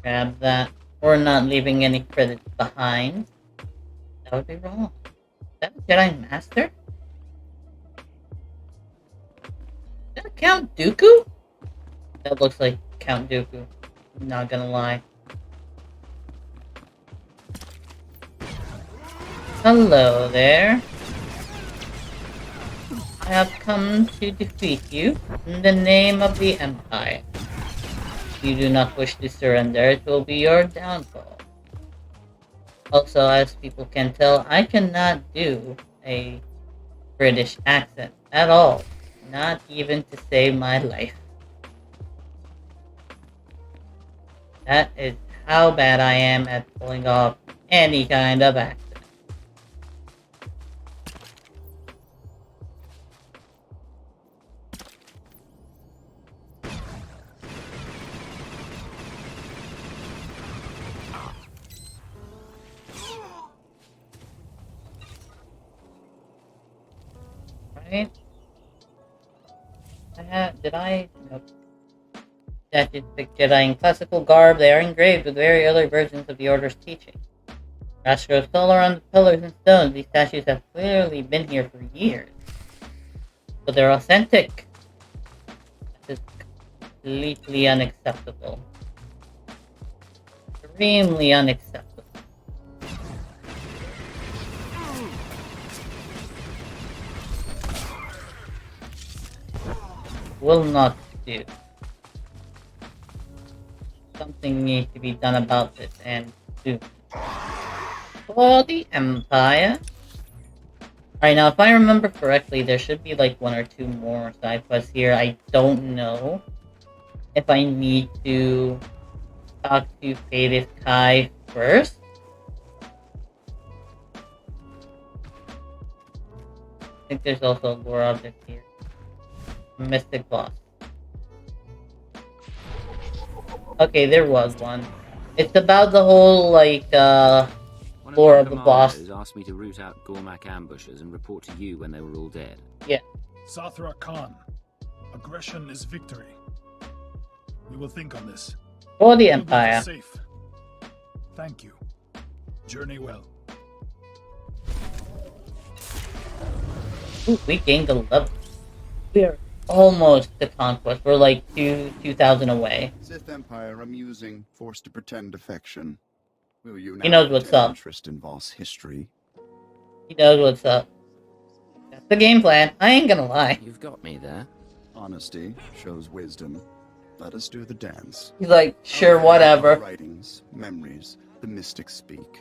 Grab that. We're not leaving any credits behind. That would be wrong. Is that a Jedi Master? Is that Count Dooku? That looks like Count Dooku. I'm not gonna lie. Hello there. I have come to defeat you in the name of the Empire. If you do not wish to surrender, it will be your downfall. Also, as people can tell, I cannot do a British accent at all. Not even to save my life. That is how bad I am at pulling off any kind of accent. Right? Nope. Statues depict Jedi in classical garb. They are engraved with very early versions of the Order's teaching. Rastros all around the pillars and stones. These statues have clearly been here for years. But they're authentic. This is completely unacceptable. Extremely unacceptable. Will not do. Something needs to be done about this, and soon. For the Empire. Alright, now if I remember correctly, there should be like 1 or 2 more side quests here. I don't know if I need to talk to Fadis Kai first. I think there's also a lore object here. Mystic boss. Okay, there was one. It's about the whole, like, lore of the boss. Asked me to root out Gormak ambushes and report to you when they were all dead. Yeah. Sathra Khan, aggression is victory. We will think on this. For the Empire. Safe. Thank you. Journey well. Ooh, we gained a level. We are almost to conquest. We're like 2,000 away. Sith Empire amusing, forced to pretend affection. Will you now He knows what's up. interest in Voss history? He knows what's up. That's the game plan. I ain't gonna lie. You've got me there. Honesty shows wisdom. Let us do the dance. He's like, sure, whatever. Writings, memories, the mystics speak.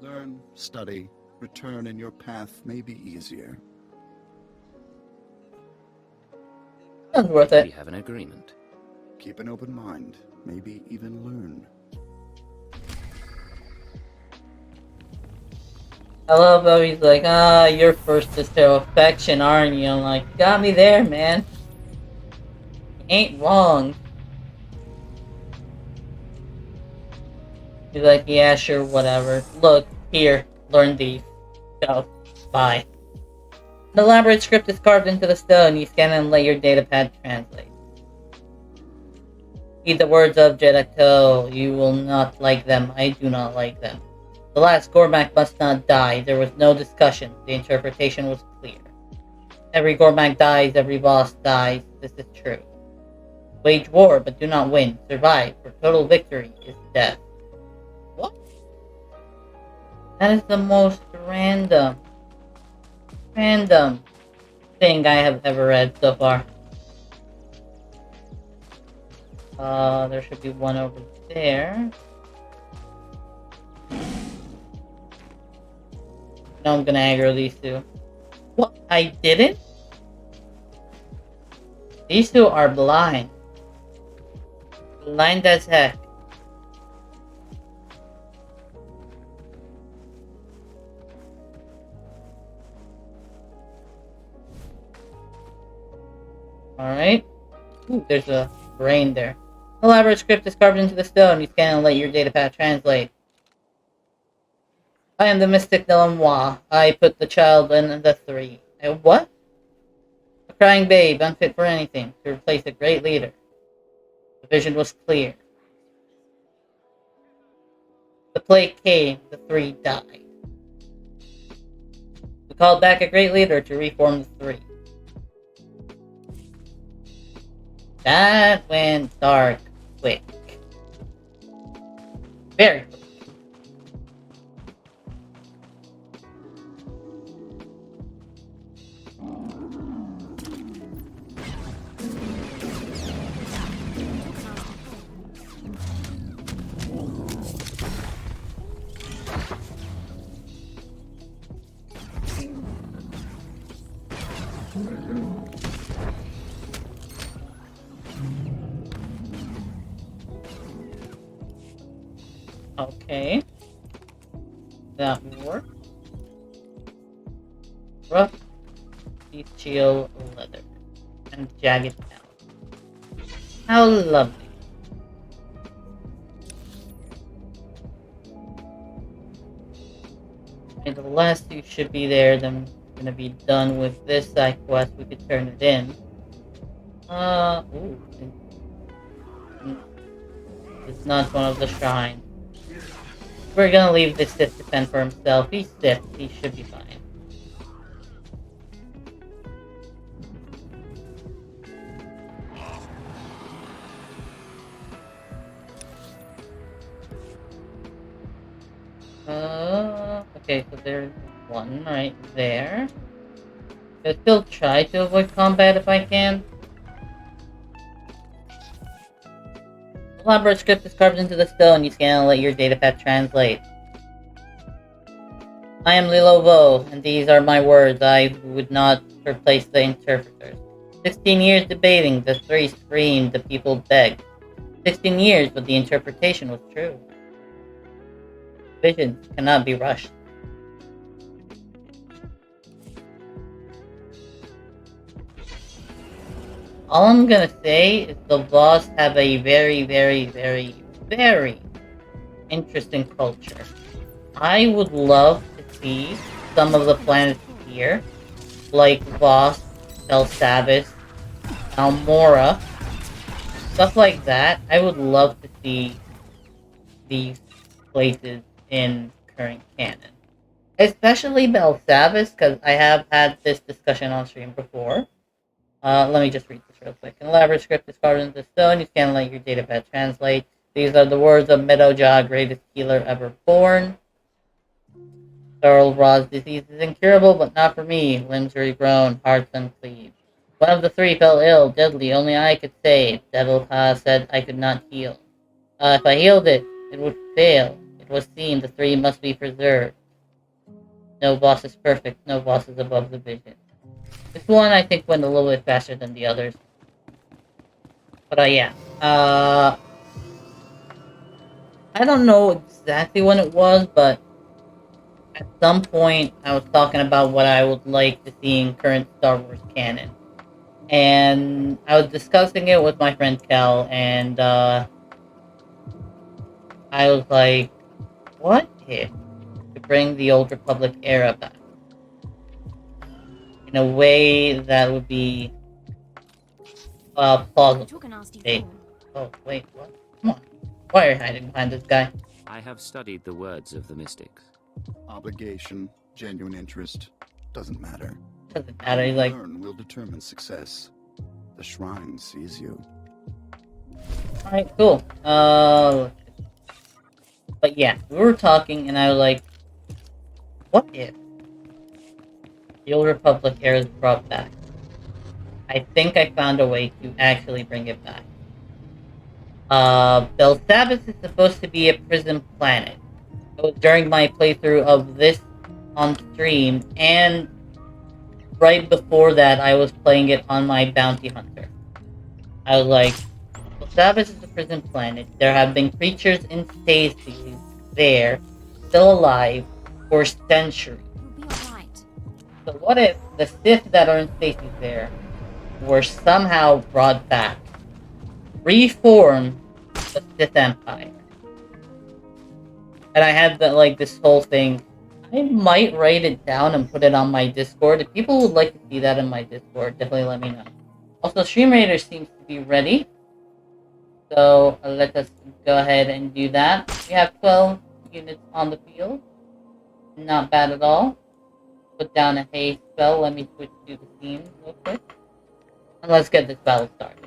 Learn, study, return, and your path may be easier. That's worth it. We have an agreement. Keep an open mind. Maybe even learn. I love how he's like, you're first to show affection, aren't you? I'm like, got me there, man. Ain't wrong. He's like, yeah, sure, whatever. Look, here, learn these. Go. Bye. An elaborate script is carved into the stone. You scan and let your datapad translate. Heed the words of Jedacto. You will not like them. I do not like them. The last Gormak must not die. There was no discussion. The interpretation was clear. Every Gormak dies, every boss dies. This is true. Wage war, but do not win. Survive, for total victory is death. What? That is the most random thing I have ever read so far. There should be one over there. Now I'm gonna aggro these two. What? I didn't? These two are blind. Blind as heck. Alright. Ooh, there's a brain there. Elaborate script is carved into the stone. You scan and let your datapad translate. I am the mystic Nelamois. I put the child in the three. What? A crying babe, unfit for anything, to replace a great leader. The vision was clear. The plague came, the three died. We called back a great leader to reform the three. That went dark quick. Very quick. Okay. That works. Rough steel leather and jagged metal. How lovely. Okay, the last two should be there, then I'm gonna be done with this side quest. We could turn it in. Ooh. It's not one of the shrines. We're gonna leave this Sith to fend for himself. He's Sith. He should be fine. Okay, so there's one right there. I'll still try to avoid combat if I can. Elaborate script is carved into the stone. You scan and let your datapad translate. I am Lilovo, and these are my words. I would not replace the interpreters. 16 years debating, the three screamed, the people begged. 16 years, but the interpretation was true. Visions cannot be rushed. All I'm gonna say is the Voss have a very, very, very, very interesting culture. I would love to see some of the planets here, like Voss, Belsavis, Almora, stuff like that. I would love to see these places in current canon. Especially Belsavis, because I have had this discussion on stream before. Let me just read this real quick. An elaborate script is carved into stone. You can let your datapad translate. These are the words of Meadowjaw, greatest healer ever born. Thurl Ra's disease is incurable, but not for me. Limbs regrown, hearts uncleaved. One of the three fell ill, deadly, only I could save. Devil Ha said I could not heal. If I healed it, it would fail. It was seen the three must be preserved. No boss is perfect, no boss is above the vision. This one I think went a little bit faster than the others. But yeah. I don't know exactly when it was, but at some point I was talking about what I would like to see in current Star Wars canon. And I was discussing it with my friend Kel, and I was like, what if to bring the Old Republic era back? in a way that would be plausible. Took a nasty Hey. fall. Oh, wait, what? Come on. Why are you hiding behind this guy? I have studied the words of the mystics. Obligation, genuine interest, doesn't matter. Doesn't matter, he's like... Learn will determine success. The shrine sees you. Alright, cool. But yeah, we were talking and I was like, what if the Old Republic era is brought back? I think I found a way to actually bring it back. Belsavis is supposed to be a prison planet. It was during my playthrough of this on stream, and right before that I was playing it on my bounty hunter. I was like, Belsavis is a prison planet. There have been creatures in stasis there, still alive, for centuries. You'll be alright. So what if the Sith that are in stasis there were somehow brought back, reformed the Sith Empire? And I had this whole thing. I might write it down and put it on my Discord. If people would like to see that in my Discord, definitely let me know. Also, StreamRaiders seems to be ready. So let us go ahead and do that. We have 12 units on the field. Not bad at all. Put down a haste spell. Let me switch to the theme real quick. And let's get this battle started.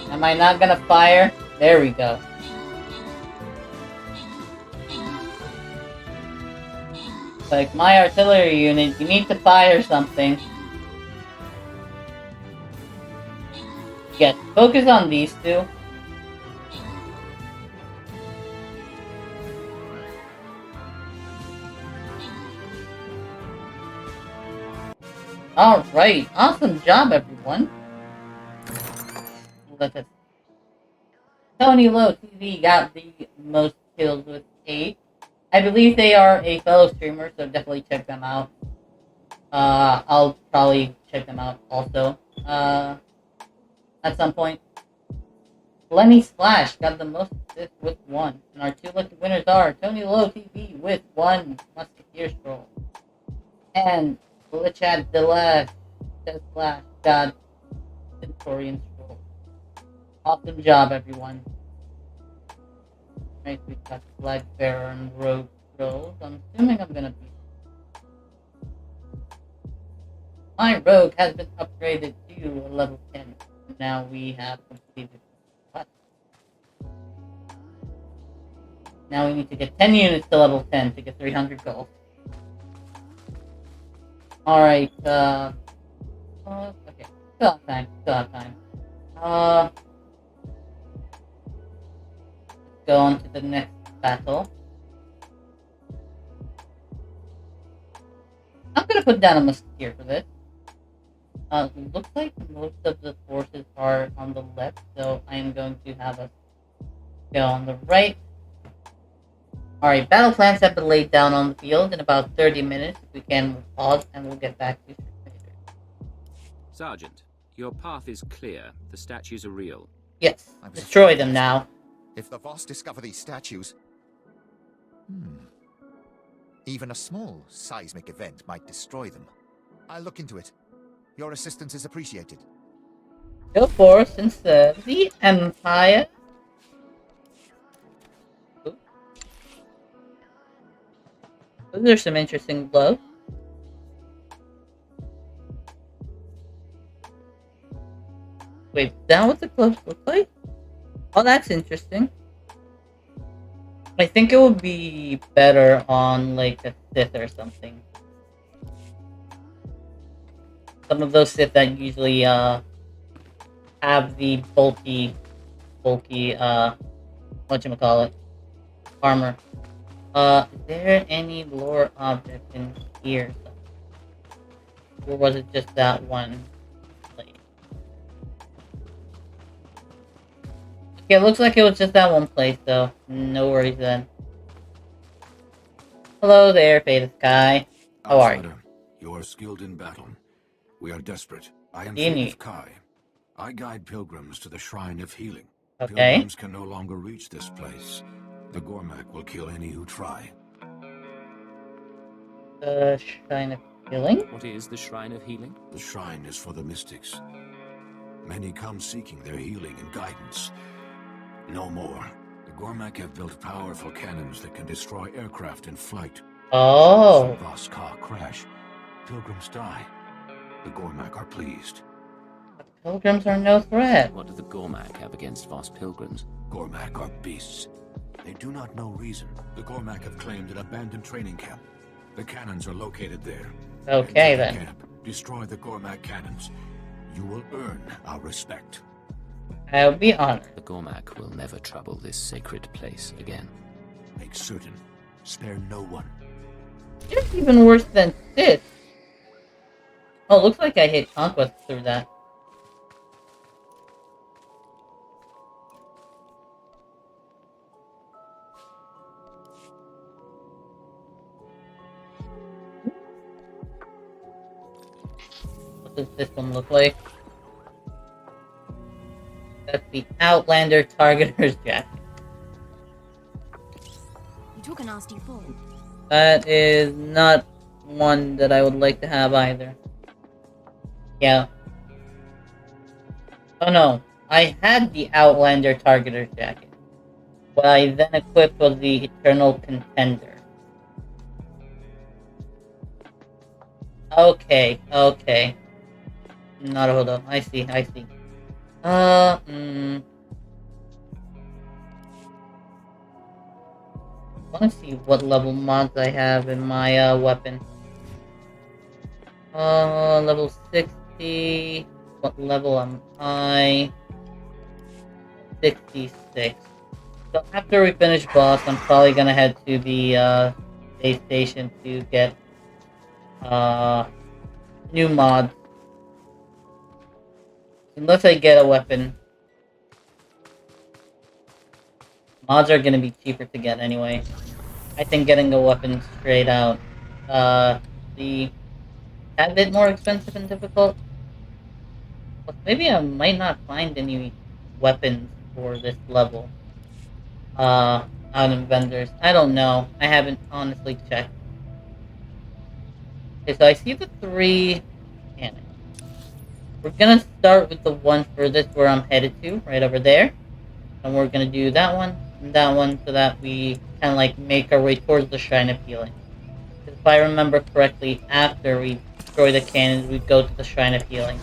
Am I not gonna fire? There we go. Like, my artillery unit, you need to fire something. Yes, focus on these two. Alright, awesome job everyone. Let us... Tony Low TV got the most kills with 8. I believe they are a fellow streamer, so definitely check them out. I'll probably check them out also. At some point. Lenny Splash got the most assists with 1. And our 2 lucky winners are Tony Low TV with 1 Musketeer Scroll. And Glitchad Delect Splash got Centurion Scroll. Awesome job, everyone. Right, we've got Flag Bearer and Rogue Scrolls. I'm assuming I'm gonna be... My Rogue has been upgraded to a level 10. Now we have completed what? Now we need to get 10 units to level 10 to get 300 gold. Alright, okay. Still have time, Let's go on to the next battle. I'm gonna put down a musketeer for this. Looks like most of the forces are on the left, so I am going to have us go on the right. Alright, battle plans have been laid down on the field. In about 30 minutes, if we can, we'll pause and we'll get back to you. Sergeant, your path is clear. The statues are real. Yes, destroy them now. If the Voss discover these statues... Even a small seismic event might destroy them. I'll look into it. Your assistance is appreciated. Go forth and serve the Empire. Ooh. Those are some interesting blows. Wait, is that what the gloves look like? Oh, that's interesting. I think it would be better on, like, a Sith or something. Some of those Sith that usually, have the bulky, whatchamacallit, armor. Is there any lore object in here? Or was it just that one? Yeah, it looks like it was just that one place, though. No worries then. Hello there, Faded Sky. How are you? Outsider, you are skilled in battle. We are desperate. I am You Fate need- of Kai. I guide pilgrims to the Shrine of Healing. Okay. Pilgrims can no longer reach this place. The Gormak will kill any who try. The Shrine of Healing? What is the Shrine of Healing? The shrine is for the mystics. Many come seeking their healing and guidance. No more. The Gormak have built powerful cannons that can destroy aircraft in flight. Oh. Should Voss car crash, pilgrims die. The Gormak are pleased. Pilgrims are no threat. What do the Gormak have against Voss pilgrims? Gormak are beasts. They do not know reason. The Gormak have claimed an abandoned training camp. The cannons are located there. Okay, Enter the then. camp. Destroy the Gormak cannons. You will earn our respect. I'll be honored. The Gormak will never trouble this sacred place again. Make certain. Spare no one. It's even worse than this. Oh, looks like I hit Conquest through that. What does this one look like? That's the Outlander Targeter's Jacket. You took a nasty fall. That is not one that I would like to have either. Yeah. Oh no, I had the Outlander Targeter's Jacket. What I then equipped was the Eternal Contender. Okay, okay. Naruhodo, I see. I want to see what level mods I have in my weapon. Level 60. What level am I? 66. So after we finish boss, I'm probably gonna head to the space station to get new mods. Unless I get a weapon. Mods are gonna be cheaper to get anyway. I think getting a weapon straight out, the a bit more expensive and difficult. But maybe I might not find any weapons for this level. Out in vendors. I don't know. I haven't honestly checked. Okay, so I see the 3 cannons. We're gonna start with the one furthest where I'm headed to, right over there. And we're gonna do that one and that one so that we kind of like make our way towards the Shrine of Healing. If I remember correctly, after we destroy the cannons, we go to the Shrine of Healing.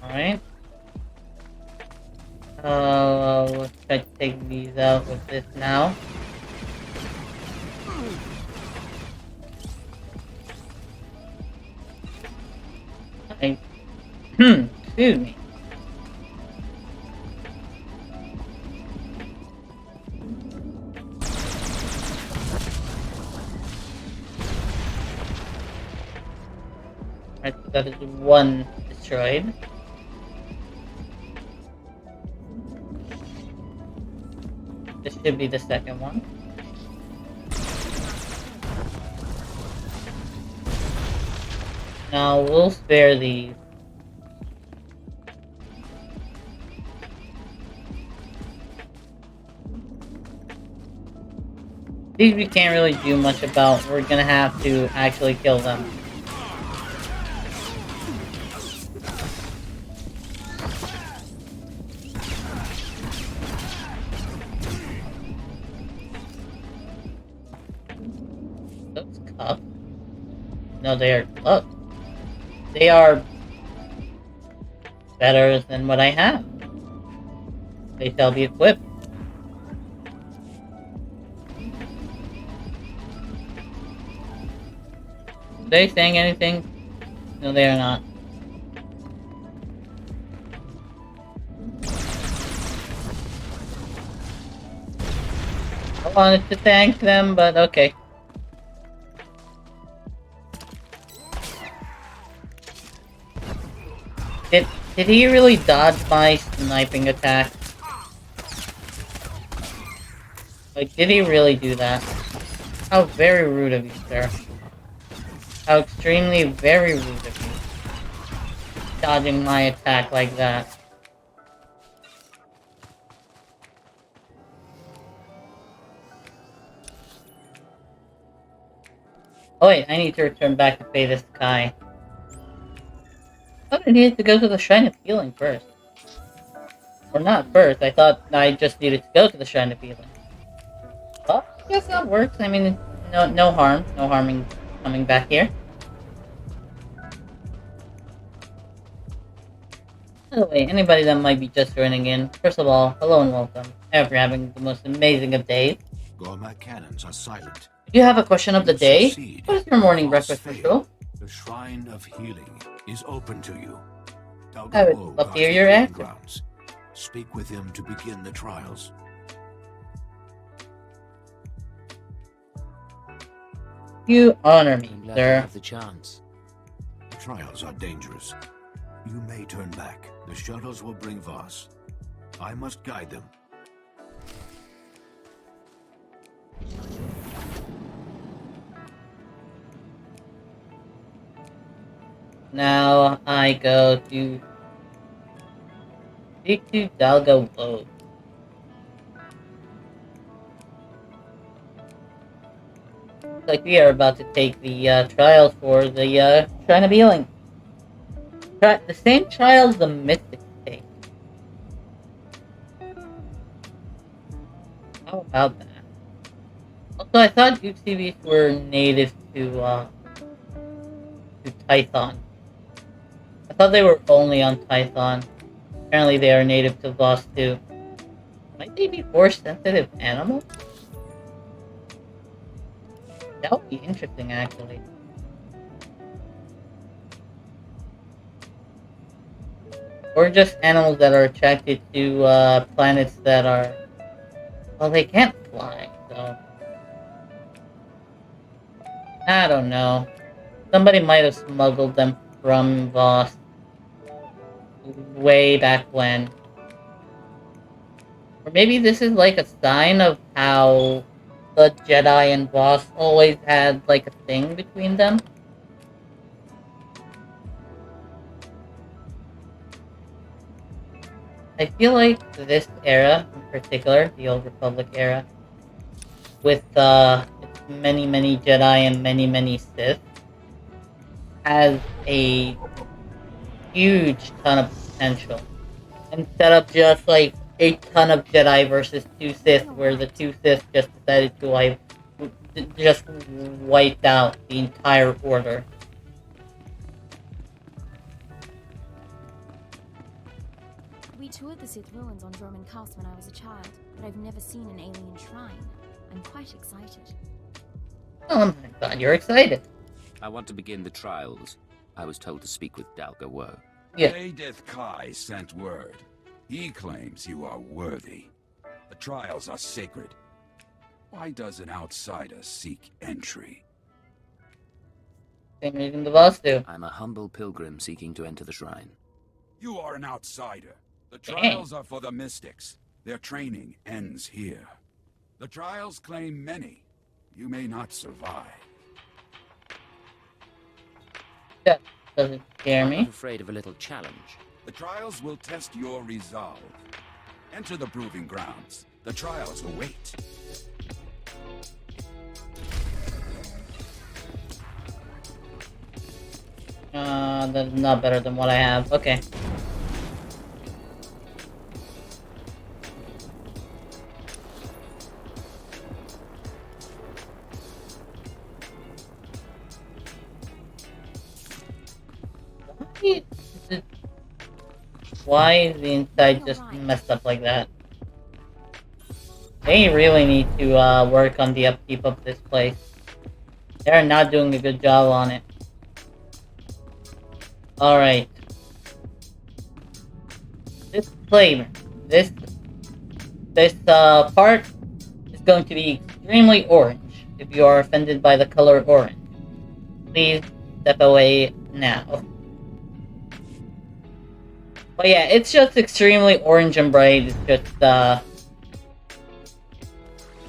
Alright. Let's try to take these out with this now. Excuse me. Alright, so that is one destroyed. This should be the second one. Now we'll spare these. These we can't really do much about. We're gonna have to actually kill them. Those cups? No, they are close. They are better than what I have. They shall be equipped. Are they saying anything? No, they are not. I wanted to thank them, but okay. Did he really dodge my sniping attack? Like, did he really do that? How very rude of you, sir. How extremely very rude of you. Dodging my attack like that. Oh wait, I need to return back to pay this Kai. I thought I needed to go to the Shrine of Healing first. Or not first, I thought I just needed to go to the Shrine of Healing. Well, I guess that works. I mean, no harm. No harming coming back here. By the way, anybody that might be just joining in, first of all, hello and welcome. I hope you're having the most amazing of days. Gormak cannons are silent. Do you have a question of the day? What is your morning breakfast ritual? The Shrine of Healing is open to you. I would love to hear your answer. Speak with him to begin the trials. You honor me, I'm glad sir. to have the chance. The trials are dangerous. You may turn back. The shuttles will bring Voss. I must guide them. Now I go to speak to Dalga Woe. Like we are about to take the trials for the Shrine of Healing. The same trials the Mystics take. How about that? Also, I thought UCVs were native to Tython. I thought they were only on Tython. Apparently they are native to Voss too. Might they be force-sensitive animals? That would be interesting, actually. Or just animals that are attracted to planets that are... Well, they can't fly, so... I don't know. Somebody might have smuggled them from Voss way back when. Or maybe this is like a sign of how the Jedi and Voss always had like a thing between them. I feel like this era, in particular, the Old Republic era, with its many Jedi and many Sith, has a huge ton of potential. Instead of just like a ton of Jedi versus 2 Sith, where the 2 Sith just decided to just wiped out the entire order. We toured the Sith ruins on Droman Cast when I was a child, but I've never seen an alien shrine. I'm quite excited. Oh, I'm glad you're excited. I want to begin the trials. I was told to speak with Dalga Woe. Yeah. Edith Kai sent word. He claims you are worthy. The trials are sacred. Why does an outsider seek entry? Same reason the boss do. I'm a humble pilgrim seeking to enter the shrine. You are an outsider. The trials are for the mystics. Their training ends here. The trials claim many. You may not survive. Yeah, doesn't scare me. I'm not afraid of a little challenge. The trials will test your resolve. Enter the proving grounds. The trials await. That's not better than what I have. Okay. Why is the inside just messed up like that? They really need to work on the upkeep of this place. They're not doing a good job on it. Alright. Disclaimer. This part is going to be extremely orange. If you are offended by the color orange, please step away now. But yeah, it's just extremely orange and bright. It's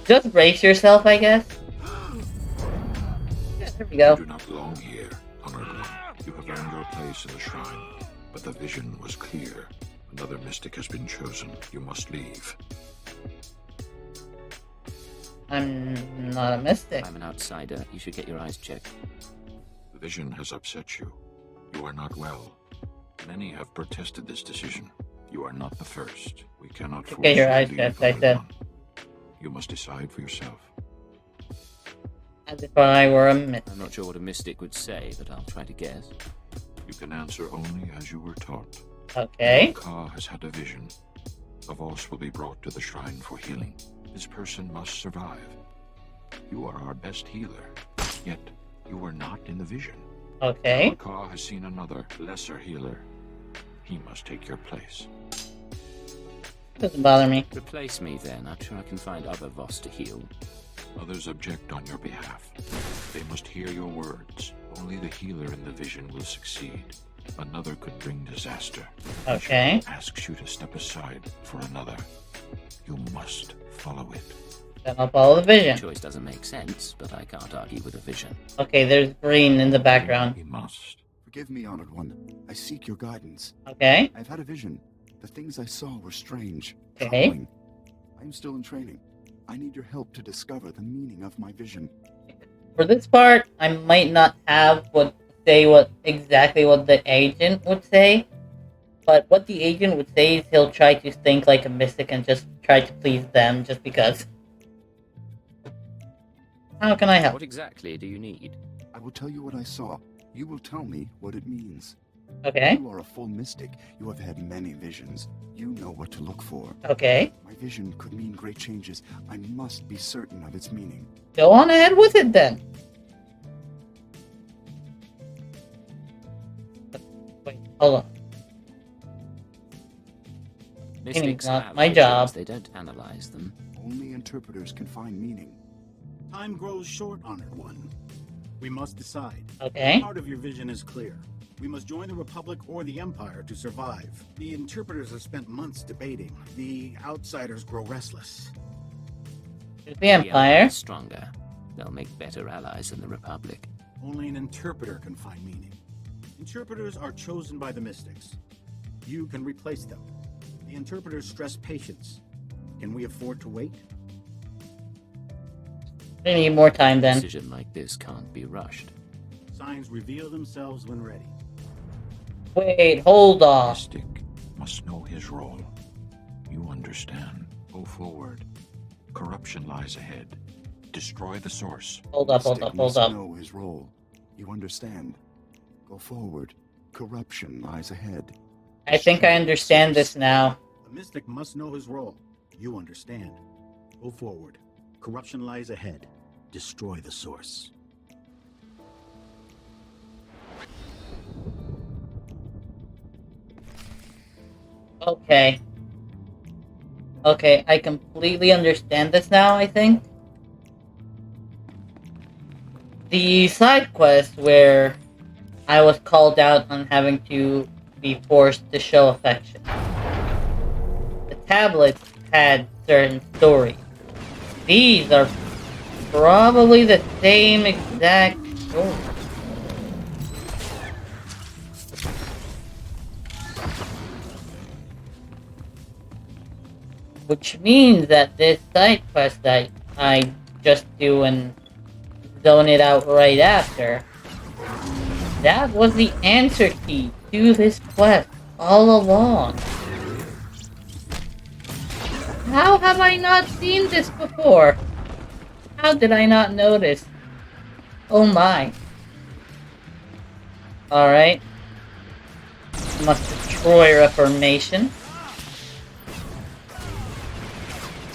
just brace yourself, I guess. Yeah, there we go. You do not belong here, honored one. You have earned your place in the shrine, but the vision was clear. Another mystic has been chosen. You must leave. I'm not a mystic. I'm an outsider. You should get your eyes checked. The vision has upset you. You are not well. Many have protested this decision. You are not the first. We cannot force Get your you to eyes leave, checked, I honored said. one. You must decide for yourself. As if I were a mystic. I'm not sure what a mystic would say, but I'll try to guess. You can answer only as you were taught. Okay. Ka has had a vision. A Voss will be brought to the shrine for healing. This person must survive. You are our best healer, yet you were not in the vision. Okay. Ka has seen another, lesser healer. He must take your place. Doesn't bother me. Replace me then. I'm sure I can find other Voss to heal. Others object on your behalf. They must hear your words. Only the healer in the vision will succeed. Another could bring disaster. Okay. Asks you to step aside for another. You must follow it. Then I'll follow the vision. The choice doesn't make sense, but I can't argue with a vision. Okay, there's green in the background. We must. Forgive me, Honored One. I seek your guidance. Okay. I've had a vision. The things I saw were strange. Okay. Troubling. I am still in training. I need your help to discover the meaning of my vision. For this part, I might not have exactly what the agent would say, but what the agent would say is he'll try to think like a mystic and just try to please them just because. How can I help? What exactly do you need? I will tell you what I saw. You will tell me what it means. Okay. You are a full mystic. You have had many visions. You know what to look for. Okay. My vision could mean great changes. I must be certain of its meaning. Go on ahead with it then. Wait, hold on. Mystics not have my visions, job. They don't analyze them. Only interpreters can find meaning. Time grows short, Honored One. We must decide. Okay. Part of your vision is clear. We must join the Republic or the Empire to survive. The interpreters have spent months debating. The outsiders grow restless. The Empire. is stronger. They'll make better allies than the Republic. Only an interpreter can find meaning. Interpreters are chosen by the mystics. You can replace them. The interpreters stress patience. Can we afford to wait? We need more time A then. decision like this can't be rushed. Signs reveal themselves when ready. Wait, hold on. Mystic must know his role. You understand. Go forward. Corruption lies ahead. Destroy the source. Hold up. Mystic must know his role. You understand. Go forward. Corruption lies ahead. I think I understand this now. The mystic must know his role. You understand. Go forward. Corruption lies ahead. Destroy the source. Okay. Okay, I completely understand this now, I think. The side quest where I was called out on having to be forced to show affection. The tablets had certain stories. These are probably the same exact story. Which means that this side quest that I just do and zone it out right after, that was the answer key to this quest all along. How have I not seen this before? How did I not notice? Oh my. Alright. Must destroy Reformation.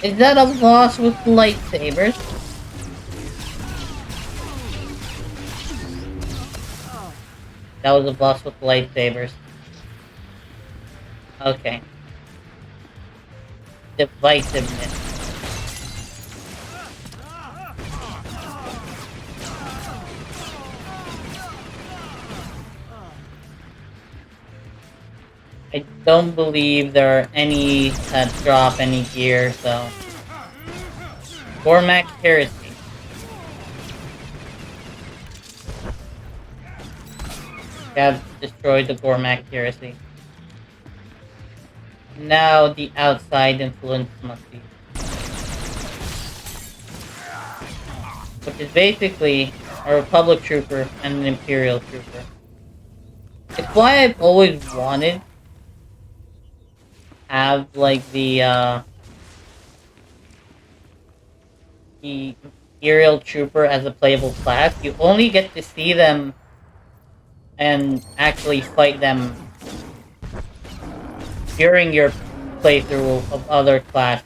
Is that a boss with lightsabers? That was a boss with lightsabers. Okay. Divisiveness. don't believe there are any that drop any gear, so... Gormak Heresy. Have destroyed the Gormak Heresy. Now the outside influence must be. Which is basically a Republic trooper and an Imperial trooper. It's why I've always wanted to have like the Imperial trooper as a playable class. You only get to see them and actually fight them during your playthrough of other classes.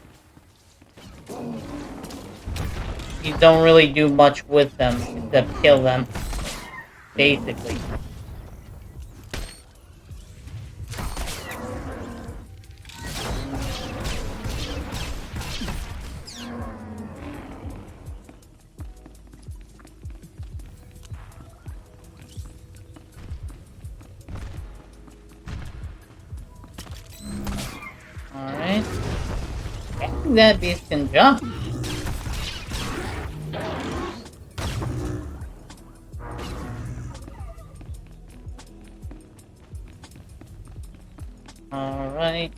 You don't really do much with them except kill them, basically. Alright. I think that beast can jump. Alright.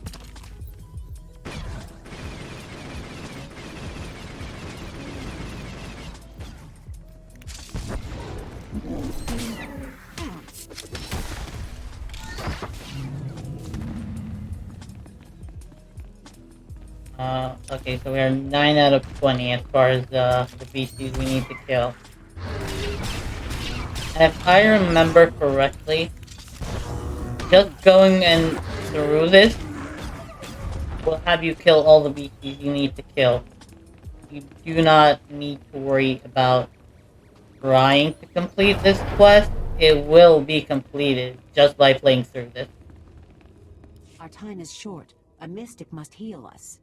Okay, so we are 9 out of 20 as far as the BCs we need to kill. And if I remember correctly, just going and through this will have you kill all the BCs you need to kill. You do not need to worry about trying to complete this quest. It will be completed just by playing through this. Our time is short. A mystic must heal us.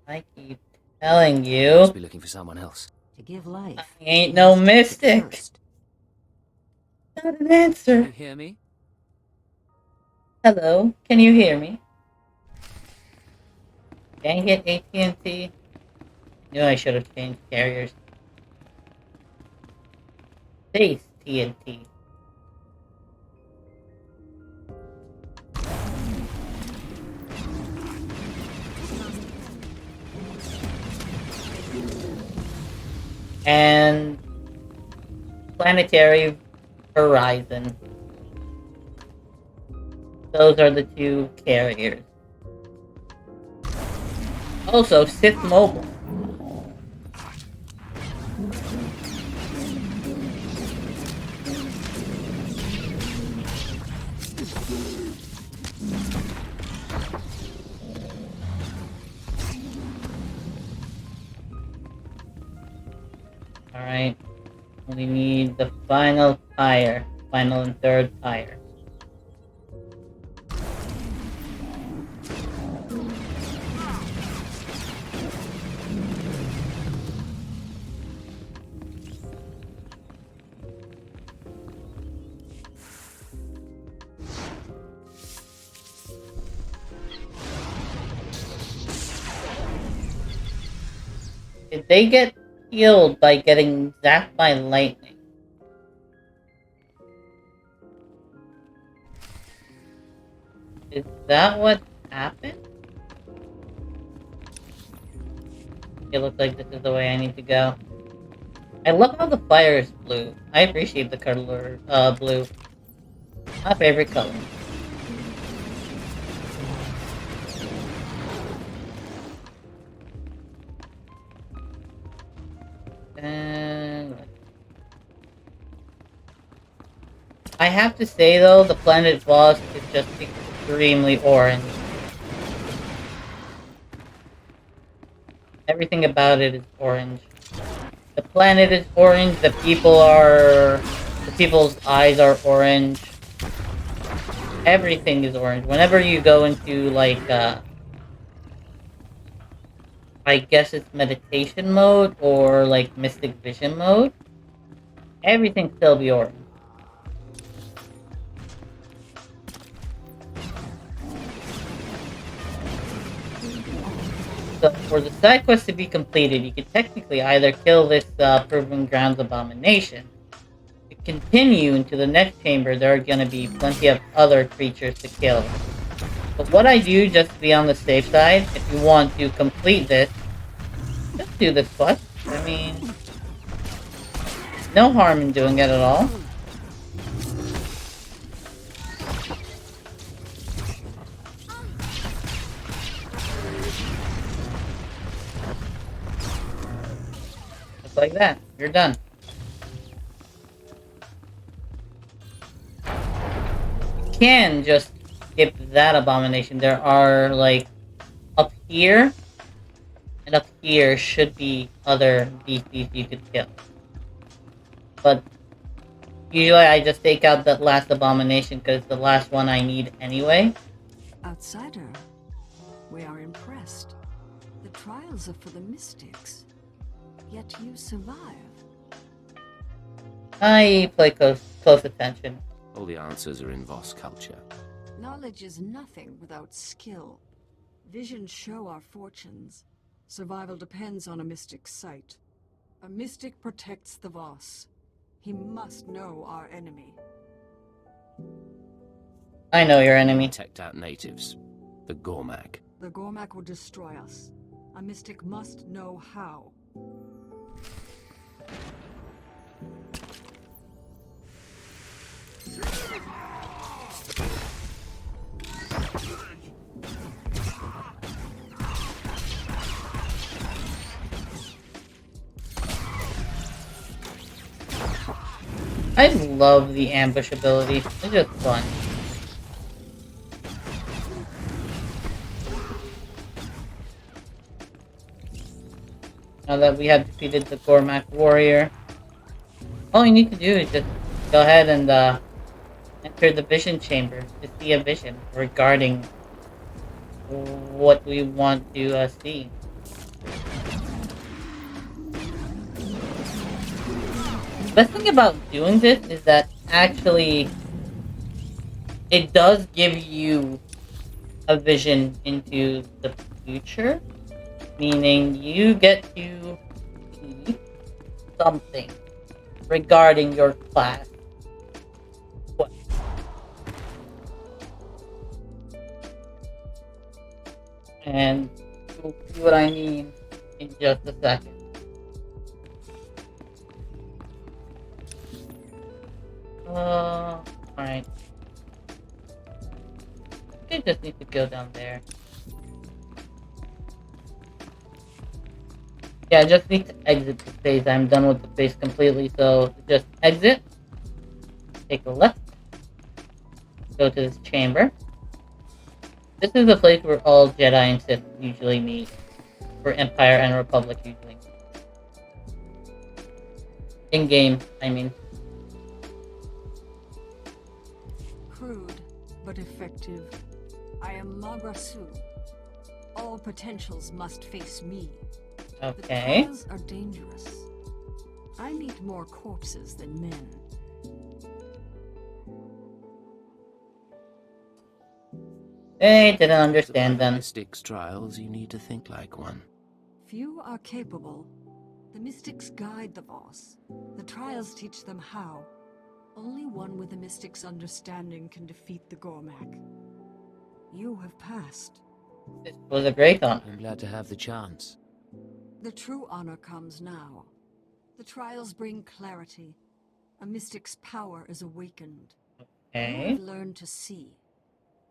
I keep telling you. Must be looking for someone else. To give life. I ain't no mystic. Not an answer. Can you hear me? Hello, can you hear me? Dang it, AT&T. Knew I should have changed carriers. Face TNT. And Planetary Horizon. Those are the two carriers. Also, Sith Mobile. Alright. We need the final tire. Final and third tire. Did they get healed by getting zapped by lightning? Is that what happened? It looks like this is the way I need to go. I love how the fire is blue. I appreciate the color blue. My favorite color. And I have to say though, the planet boss is just extremely orange. Everything about it is orange. The planet is orange, the people's eyes are orange. Everything is orange. Whenever you go into like I guess it's meditation mode or like mystic vision mode, everything still be orange. So for the side quest to be completed, you can technically either kill this Proving Grounds abomination. To continue into the next chamber, there are going to be plenty of other creatures to kill. But what I do, just to be on the safe side, if you want to complete this, just do this quest. I mean, no harm in doing it at all. Just like that, you're done. You can just skip that abomination. There are, like, up here and up here should be other beasties you could kill. But usually I just take out that last abomination because it's the last one I need anyway. Outsider, we are impressed. The trials are for the mystics, yet you survive. I play close attention. All the answers are in Voss culture. Knowledge is nothing without skill. Visions show our fortunes. Survival depends on a mystic's sight. A mystic protects the Voss. He must know our enemy. I know your enemy. Protect out natives. The Gormak. The Gormak will destroy us. A mystic must know how. I love the ambush ability. It's just fun. Now that we have defeated the Gormak warrior, all you need to do is just go ahead and enter the vision chamber to see a vision regarding what we want to see. The best thing about doing this is that actually it does give you a vision into the future, meaning you get to see something regarding your class. What? And you'll see what I mean in just a second. Alright. I just need to go down there. Yeah, I just need to exit the phase. I'm done with the phase completely, so just exit. Take a left. Go to this chamber. This is the place where all Jedi and Sith usually meet. For Empire and Republic usually. In-game, I mean. Crude, but effective. I am Magrasu. All potentials must face me. Okay. The trials are dangerous. I need more corpses than men. They didn't understand them. Mystics trials, you need to think like one. Few are capable. The mystics guide the Voss. The trials teach them how. Only one with the mystic's understanding can defeat the Gormak. You have passed. This was a great honor. I'm glad to have the chance. The true honor comes now. The trials bring clarity. A mystic's power is awakened. Okay. You have learned to see.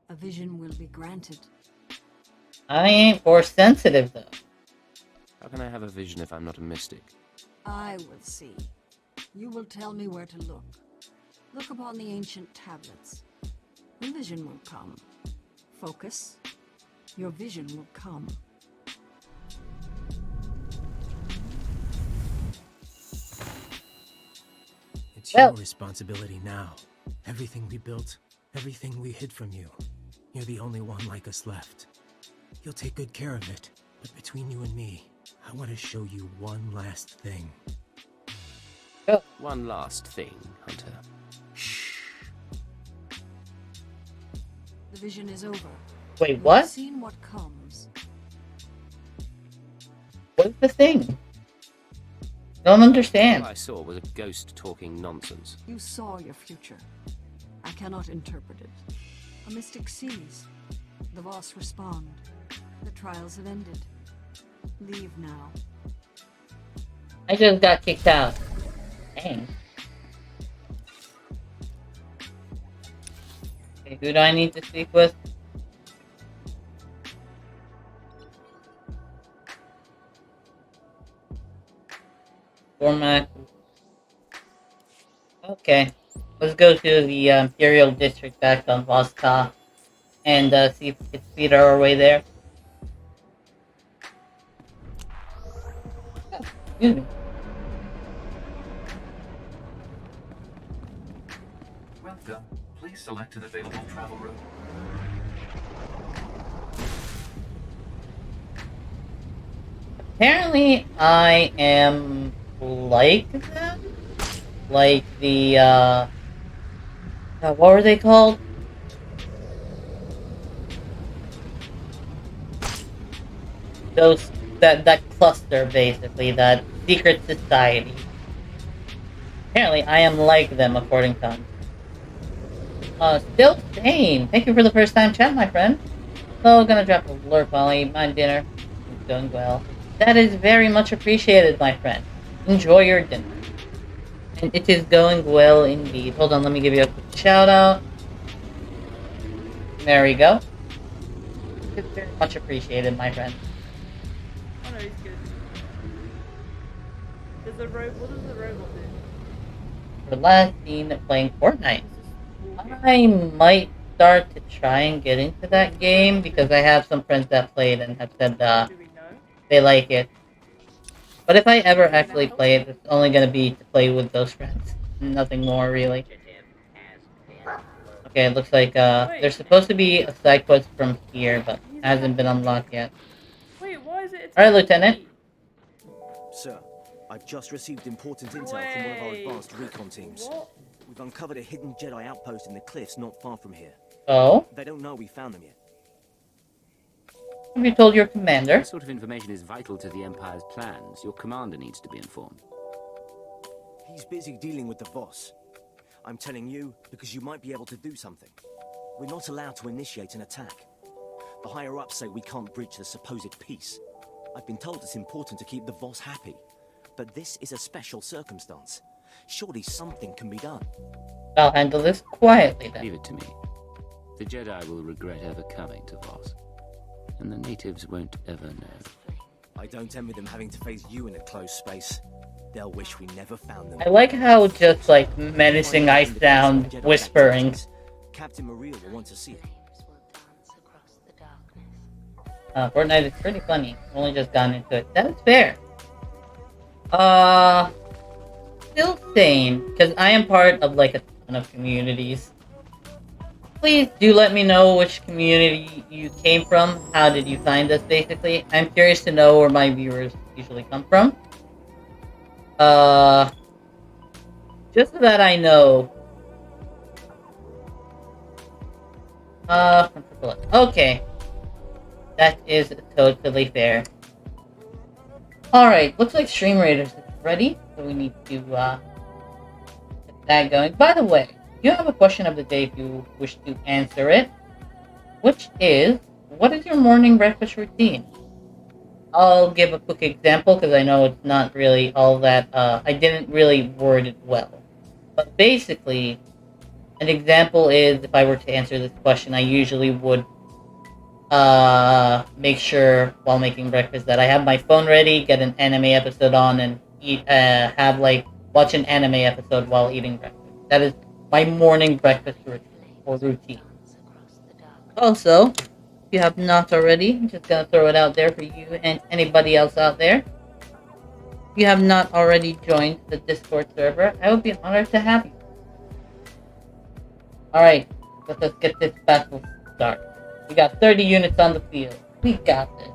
A vision will be granted. I ain't force sensitive though. How can I have a vision if I'm not a mystic? I will see. You will tell me where to look. Look upon the ancient tablets. A vision will come. Focus. Your vision will come. It's your responsibility now. Everything we built, everything we hid from you. You're the only one like us left. You'll take good care of it. But between you and me, I want to show you one last thing. One last thing, Hunter. The vision is over. Wait, We've what? seen what comes. What is the thing? Don't understand. All I saw was a ghost talking nonsense. You saw your future. I cannot interpret it. A mystic sees. The Voss respond. The trials have ended. Leave now. I just got kicked out. Dang. Okay, who do I need to speak with? Cormac. Okay. Let's go to the Imperial District back on Voska and see if we can speed our way there. Oh, excuse me. Welcome. Please select an available travel route. Apparently, I am like them? Like the, what were they called? Those, that cluster, basically, that secret society. Apparently, I am like them, according to them. Still same. Thank you for the first time chat, my friend. So, gonna drop a alert while I eat my dinner. It's going well. That is very much appreciated, my friend. Enjoy your dinner. And it is going well indeed. Hold on, let me give you a quick shout out. There we go. It's very much appreciated, my friend. Oh no, he's good. What does the robot do? For last seen playing Fortnite. I might start to try and get into that game because I have some friends that played and have said they like it. But if I ever actually play it, it's only going to be to play with those friends. Nothing more, really. Okay, it looks like there's supposed to be a side quest from here, but hasn't been unlocked yet. Wait, why is it? Alright, Lieutenant. Sir, I've just received important intel from one of our advanced recon teams. What? We've uncovered a hidden Jedi outpost in the cliffs not far from here. Oh? They don't know we found them yet. Have you told your commander? That sort of information is vital to the Empire's plans. Your commander needs to be informed. He's busy dealing with the Voss. I'm telling you because you might be able to do something. We're not allowed to initiate an attack. The higher-ups say we can't bridge the supposed peace. I've been told it's important to keep the Voss happy. But this is a special circumstance. Surely something can be done. I'll handle this quietly then. Leave it to me. The Jedi will regret ever coming to Voss. And the natives won't ever know. I don't envy them having to face you in a closed space. They'll wish we never found them. I like how just like menacing I sound whispering. Captain Maria will want to see it. Fortnite is pretty funny. Only just gotten into it. That is fair. Still sane, because I am part of like a ton of communities. Please do let me know which community you came from. How did you find us, basically? I'm curious to know where my viewers usually come from. Just so that I know. Okay. That is totally fair. Alright, looks like StreamRaiders is ready, so we need to, get that going. By the way, you have a question of the day if you wish to answer it, which is, what is your morning breakfast routine? I'll give a quick example, because I know it's not really all that, I didn't really word it well. But basically, an example is, if I were to answer this question, I usually would make sure while making breakfast that I have my phone ready, get an anime episode on, and eat, watch an anime episode while eating breakfast. That is my morning breakfast routine. Also, if you have not already, I'm just gonna throw it out there for you and anybody else out there. If you have not already joined the Discord server, I would be honored to have you. Alright, let's get this battle started. We got 30 units on the field. We got this.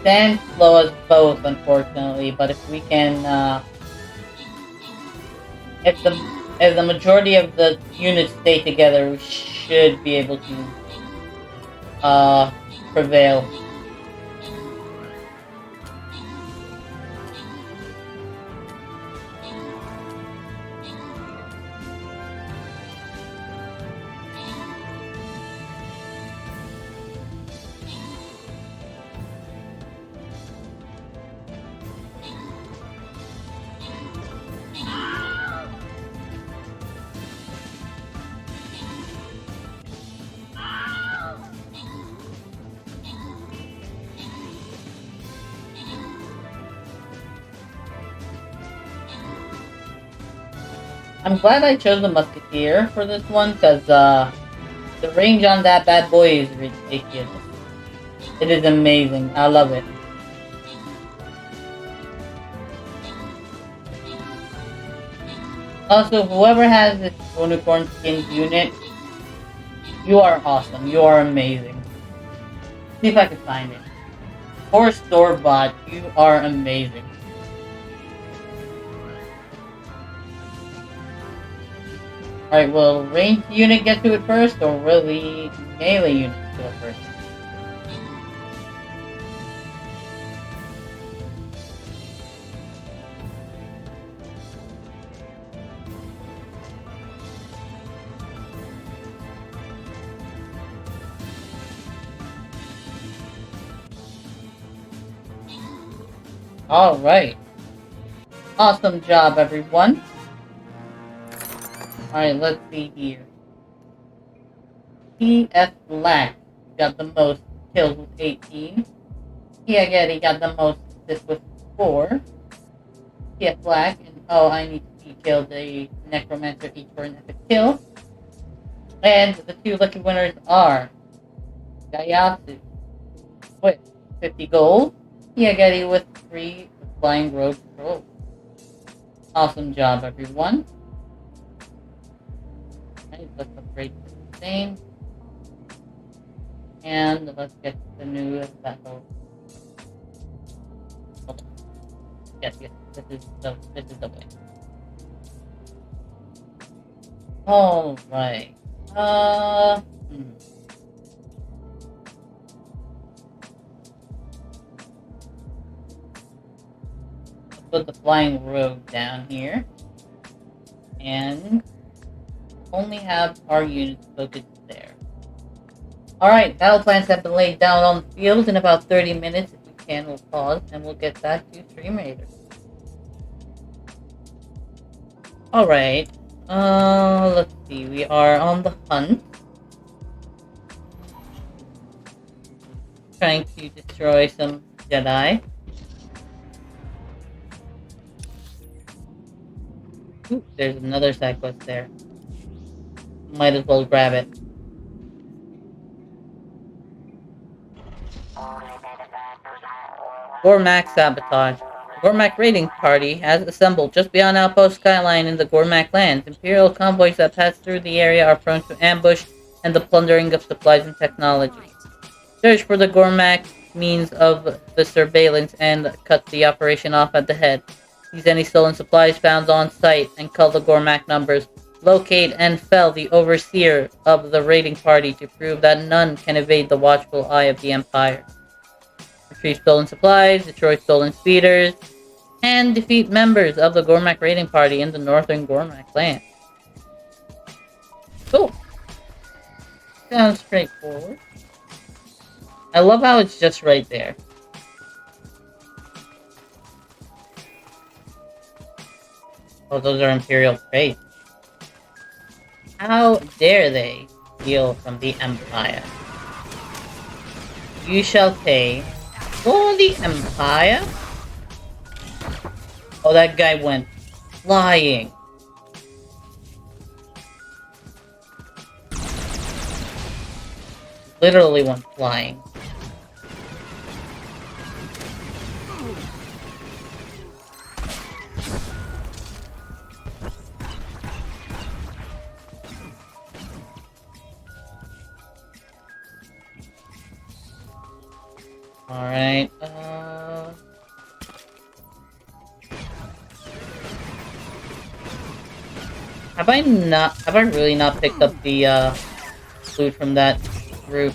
can slow us both, unfortunately. But if we can, if the majority of the units stay together, we should be able to prevail. I'm glad I chose the Musketeer for this one, because the range on that bad boy is ridiculous. It is amazing. I love it. Also, whoever has this unicorn skin unit, you are awesome. You are amazing. See if I can find it. For store-bought, you are amazing. Alright, will ranged unit get to it first, or will the melee unit do it first? Alright. Awesome job, everyone. Alright, let's see here. TF Black got the most kills with 18. He got the most assists with 4. TF Black, and oh, I need to kill the Necromancer each for an epic kill. And the 2 lucky winners are Gayatsu with 50 gold. Hiyagari with 3 Flying Rogue Scrolls. Awesome job, everyone. Alright, let's upgrade to the same. And let's get the new battle. Hold on. Yes, this is the way. Alright. Put the Flying Rogue down here. And only have our units focused there. Alright, battle plans have been laid down on the field. In about 30 minutes, if we can, we'll pause and we'll get back to StreamRaiders. Alright, let's see, we are on the hunt. Trying to destroy some Jedi. Ooh, there's another side quest there. Might as well grab it. Gormak sabotage. The Gormak raiding party has assembled just beyond Outpost Skyline in the Gormak lands. Imperial convoys that pass through the area are prone to ambush and the plundering of supplies and technology. Search for the Gormak means of the surveillance and cut the operation off at the head. Seize any stolen supplies found on site and call the Gormak numbers. Locate and fell the overseer of the raiding party to prove that none can evade the watchful eye of the Empire. Retrieve stolen supplies, destroy stolen speeders, and defeat members of the Gormak raiding party in the northern Gormak land. Cool. Sounds straightforward. I love how it's just right there. Oh, those are Imperial crates. How dare they steal from the Empire? You shall pay for the Empire? Oh, that guy went flying. Literally went flying. Alright, Have I really not picked up the, loot from that group?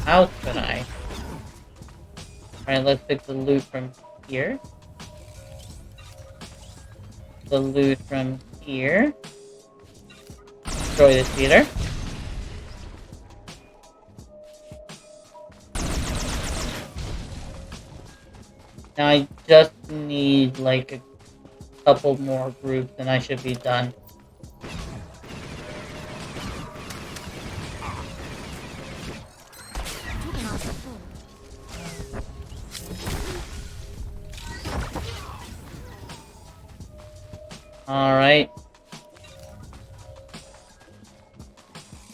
How could I? Alright, let's pick the loot from here. The loot from here. Destroy this theater. Now I just need like a couple more groups and I should be done. Alright.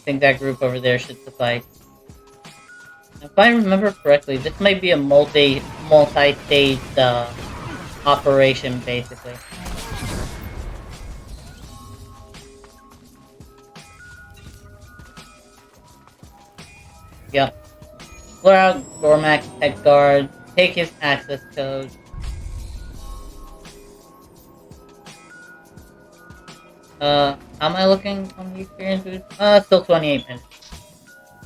I think that group over there should suffice. If I remember correctly, this might be a multi-stage operation, basically. Yep. Blur out Gormak's head guard, take his access code. How am I looking on the experience boost? Still 28 minutes.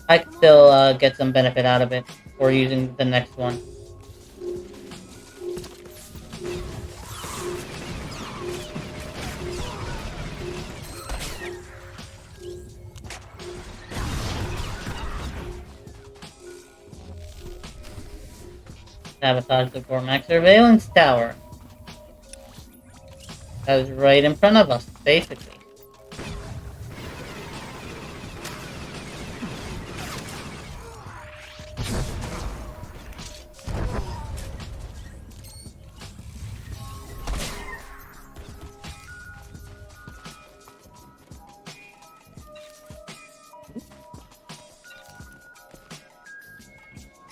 I could still, get some benefit out of it for using the next one. Sabotage the Gormak surveillance tower. That was right in front of us, basically.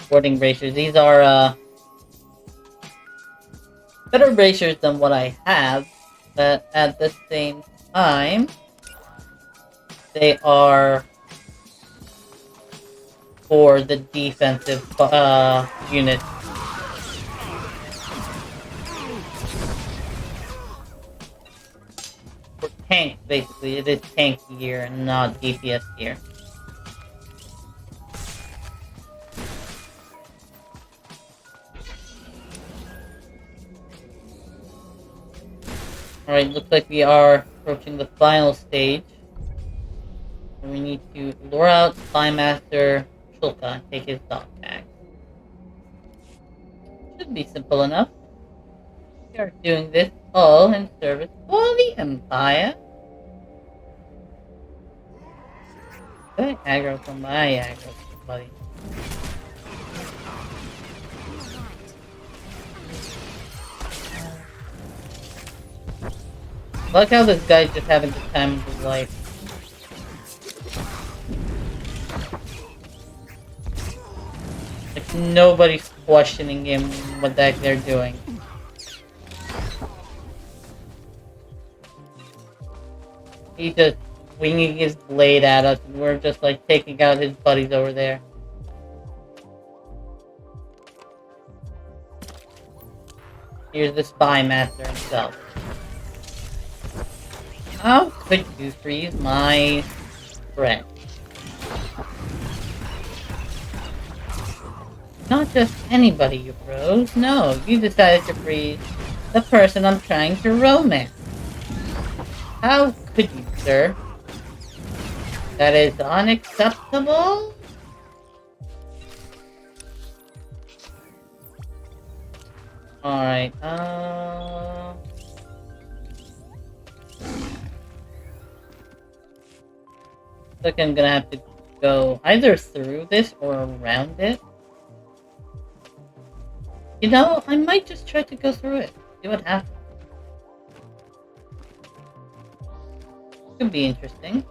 Boarding bracers. These are, better bracers than what I have, but at the same time, they are for the defensive, unit. For tank, basically. It is tank gear and not DPS gear. Alright, looks like we are approaching the final stage. And we need to lure out Spymaster Shulka and take his dog tag. Should be simple enough. We are doing this all in service for the Empire. Good aggro from my aggro, buddy. I like how this guy's just having the time of his life. Like, nobody's questioning him what the heck they're doing. He's just winging his blade at us, and we're just like taking out his buddies over there. Here's the Spy Master himself. How could you freeze my friend? Not just anybody you froze, no, you decided to freeze the person I'm trying to romance. How could you, sir? That is unacceptable? Alright, I think I'm gonna have to go either through this or around it. You know, I might just try to go through it. See what happens. Could be interesting.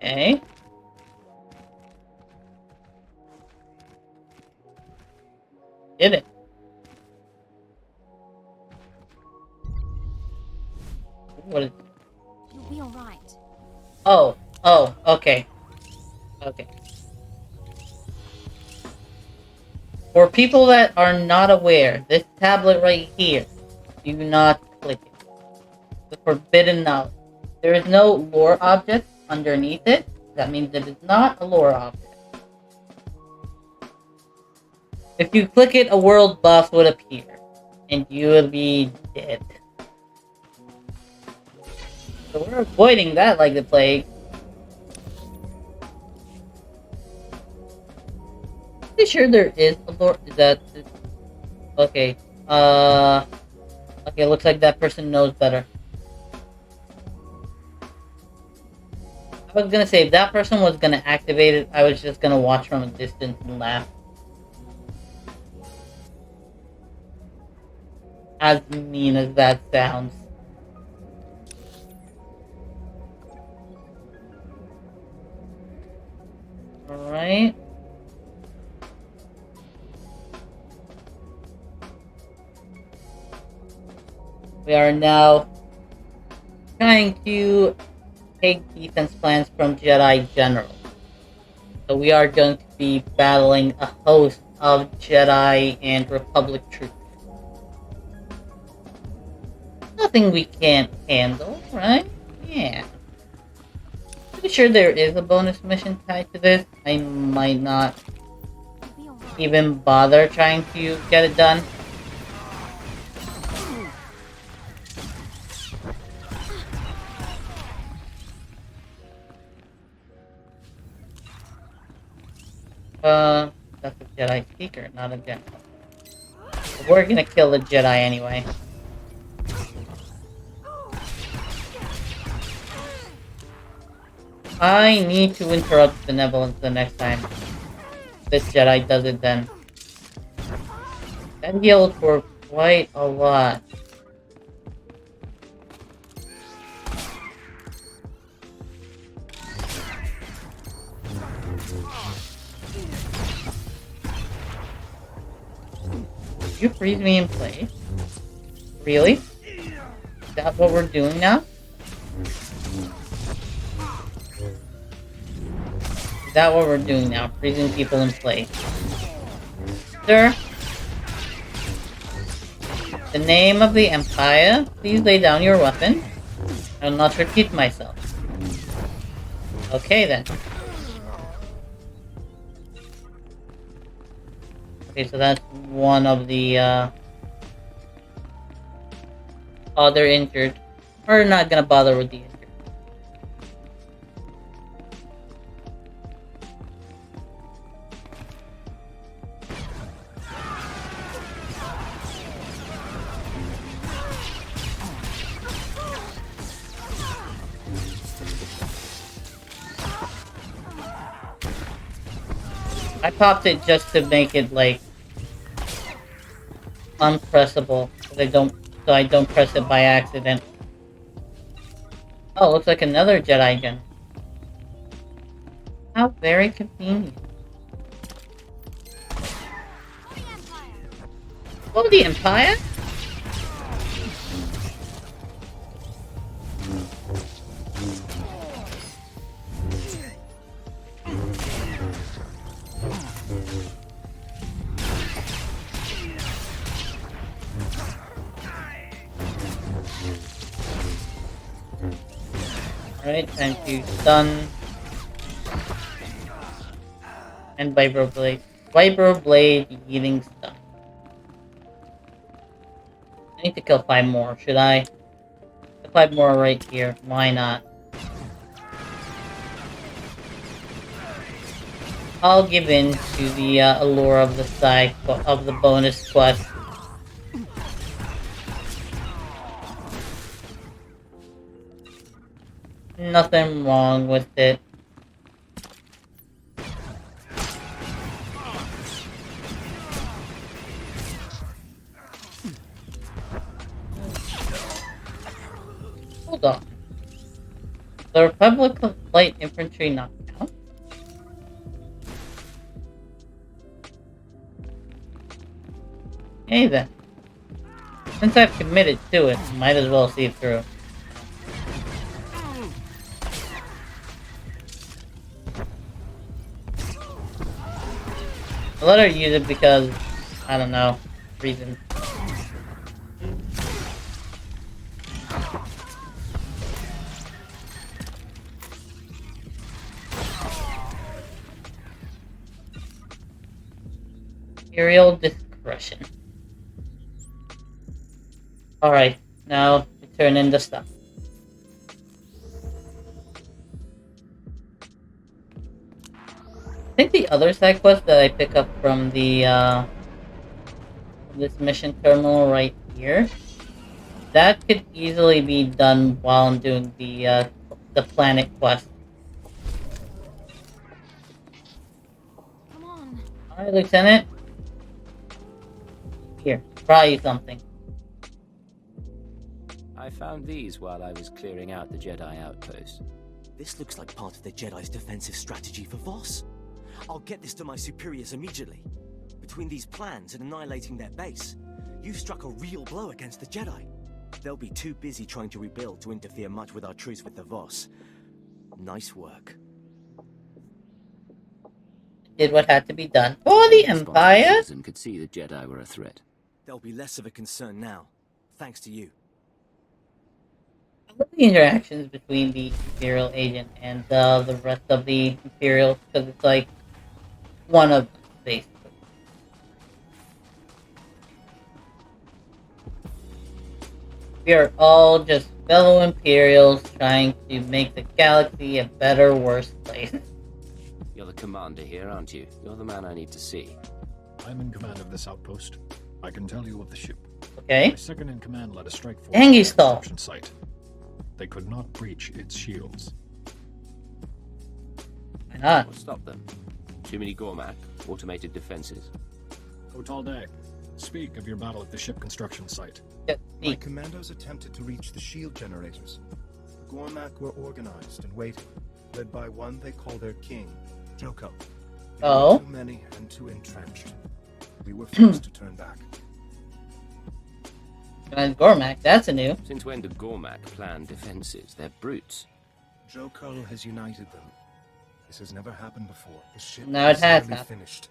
Okay. Did it. What is be alright. Oh, okay. Okay. For people that are not aware, this tablet right here, do not click it. The forbidden knowledge. There is no lore object underneath it. That means it is not a lore object. If you click it, a world boss would appear, and you will be dead. So we're avoiding that like the plague. Pretty sure there is a lore. Is that okay? Okay. Looks like that person knows better. I was gonna say if that person was gonna activate it, I was just gonna watch from a distance and laugh. As mean as that sounds. Alright. We are now trying to take defense plans from Jedi General. So we are going to be battling a host of Jedi and Republic troops. Nothing we can't handle, right? Yeah. Pretty sure there is a bonus mission tied to this. I might not even bother trying to get it done. That's a Jedi speaker, not a Jedi. We're gonna kill the Jedi anyway. I need to interrupt benevolence the next time this Jedi does it then. That healed for quite a lot. Did you freeze me in place? Really? Is that what we're doing now? Is that what we're doing now? Freezing people in place. Sir? In the name of the Empire, please lay down your weapon. I will not repeat myself. Okay then. Okay, so that's one of the other injured. We're not gonna bother with the injured. I popped it just to make it like unpressable, so I don't press it by accident. Oh, looks like another Jedi gun. How very convenient. Oh, the Empire? Alright, time to stun. And Vibroblade. Vibroblade healing stun. I need to kill 5 more, should I? 5 more right here, why not? I'll give in to the allure of the side of the bonus quest. Nothing wrong with it. Hold on. The Republic of Light Infantry knocked down? Hey then. Since I've committed to it, might as well see it through. I let her use it because, I don't know, reason. Imperial discretion. Alright, now we turn in the stuff. I think the other side quest that I pick up from the this mission terminal right here, that could easily be done while I'm doing the planet quest. Come on. Alright, Lieutenant. Here, try you something. I found these while I was clearing out the Jedi outpost. This looks like part of the Jedi's defensive strategy for Voss. I'll get this to my superiors immediately. Between these plans and annihilating their base, you've struck a real blow against the Jedi. They'll be too busy trying to rebuild to interfere much with our truce with the Voss. Nice work. Did what had to be done for the Empire. Citizen could see the Jedi were a threat. They'll be less of a concern now, thanks to you. I love the interactions between the Imperial agent and the rest of the Imperials, because it's like one of them, basically. We are all just fellow Imperials trying to make the galaxy a better, worse place. You're the commander here, aren't you? You're the man I need to see. I'm in command of this outpost. I can tell you of the ship. Okay. My second in command led a strike force Dang, you to the stall. construction site. They could not breach its shields. Why not? What stopped them? Too many Gormak, automated defenses. Kotal, speak of your battle at the ship construction site. My commandos attempted to reach the shield generators. The Gormak were organized and waiting, led by one they call their king, Joko. They were too many and too entrenched. We were forced to turn back. And Gormak, that's a new. Since when do Gormak plan defenses? They're brutes. Joko has united them. This has never happened before. The ship Now it is has nearly happened. finished.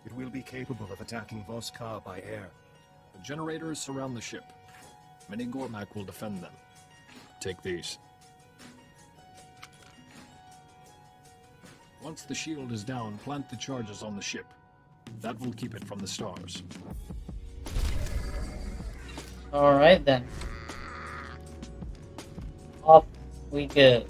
It will be capable of attacking Voskar by air. The generators surround the ship. Many Gormak will defend them. Take these. Once the shield is down, plant the charges on the ship. That will keep it from the stars. Alright then. Off we go.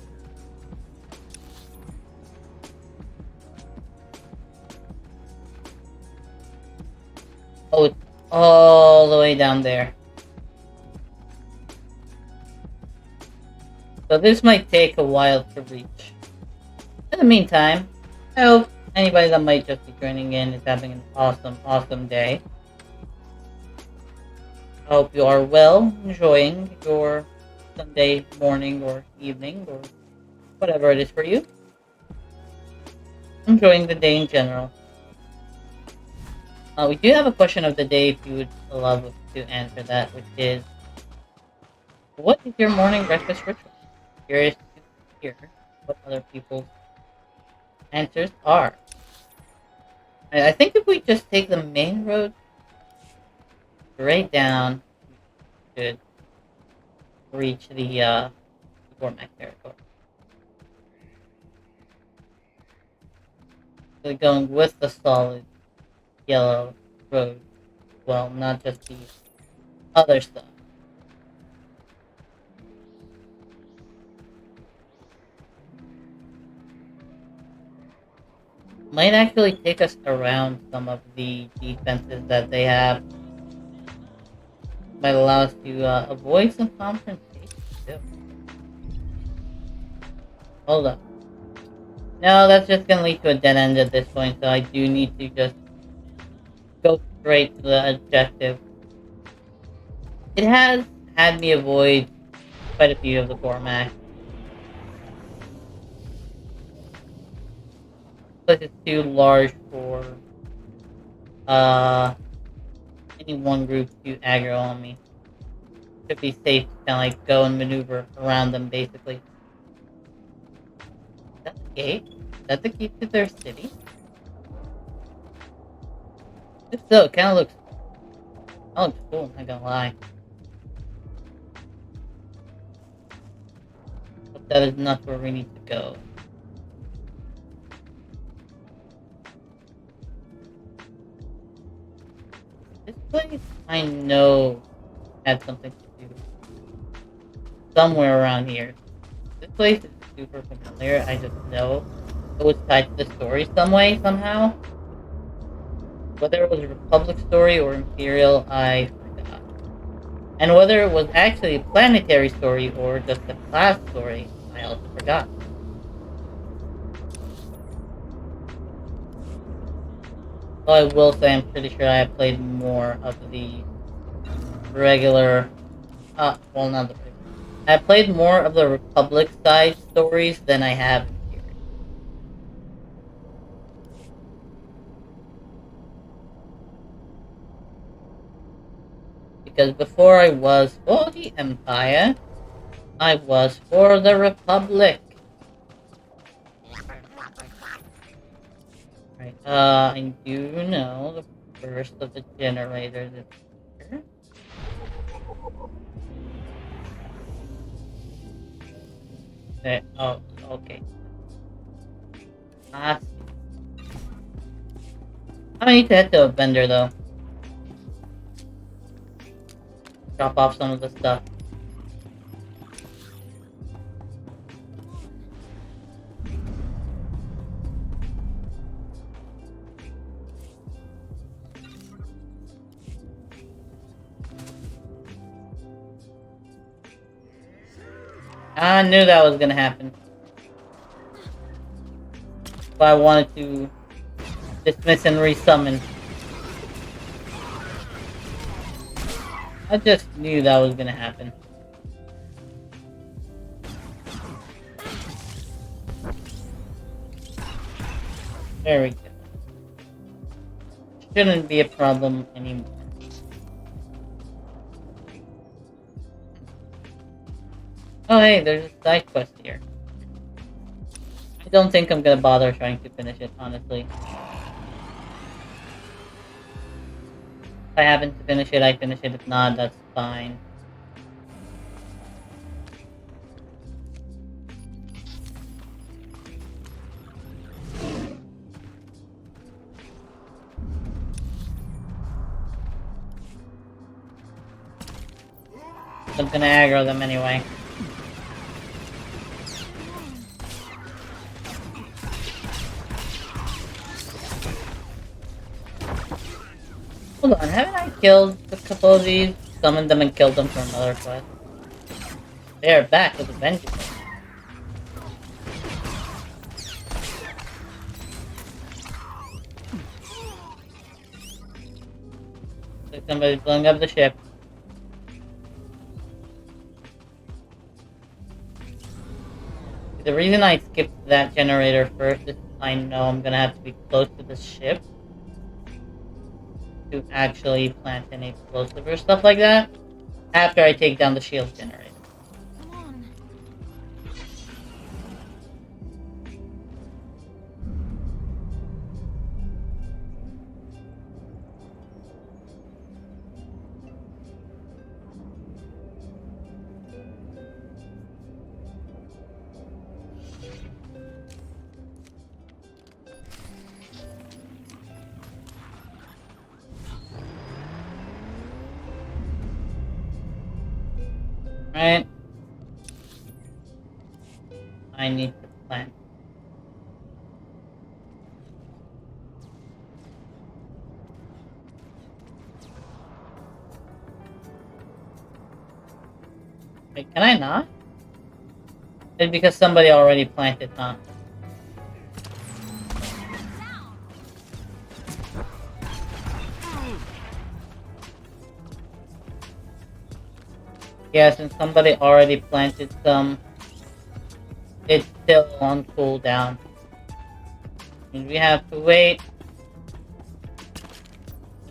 Oh, it's all the way down there. So this might take a while to reach. In the meantime, I hope anybody that might just be joining in is having an awesome, awesome day. I hope you are well, enjoying your Sunday morning or evening or whatever it is for you. Enjoying the day in general. We do have a question of the day if you would allow us to answer that, which is, what is your morning breakfast ritual? Curious to hear what other people's answers are. I think if we just take the main road straight down, we should reach the Gormak territory. So going with the solid yellow road, well, not just the other stuff. Might actually take us around some of the defenses that they have. Might allow us to avoid some confrontation too. Hold up. No, that's just gonna lead to a dead end at this point, so I do need to just go straight to the objective. It has had me avoid quite a few of the Gormak. But it's too large for any one group to aggro on me. Should be safe to kind of like go and maneuver around them basically. Is that the gate? Is that the key to their city? This still kind of looks cool, I'm not gonna lie. But that is not where we need to go. This place, I know, had something to do somewhere around here. This place is super familiar, I just know it was tied to the story some way, somehow. Whether it was a Republic story or Imperial, I forgot. And whether it was actually a planetary story or just a class story, I also forgot. So I will say I'm pretty sure I have played more of the regular... well, not the regular. I played more of the Republic side stories than I have Imperial. Because before I was for the Empire, I was for the Republic. Right, I do know the first of the generators is here. Okay, oh, okay. I need to head to a vendor though. Drop off some of the stuff. I knew that was gonna happen. But I wanted to dismiss and resummon. I just knew that was gonna happen. There we go. Shouldn't be a problem anymore. Oh hey, there's a side quest here. I don't think I'm gonna bother trying to finish it, honestly. If I happen to finish it, I finish it. If not, that's fine. I'm gonna aggro them anyway. Hold on, haven't I killed a couple of these? Summoned them and killed them for another quest. They are back with a vengeance. Like somebody's blowing up the ship. The reason I skipped that generator first is I know I'm gonna have to be close to the ship to actually plant an explosive or stuff like that after I take down the shield generator. Right? I need to plant. Wait, can I not? It's because somebody already planted, huh? Yeah, since somebody already planted some, it's still on cooldown. And we have to wait.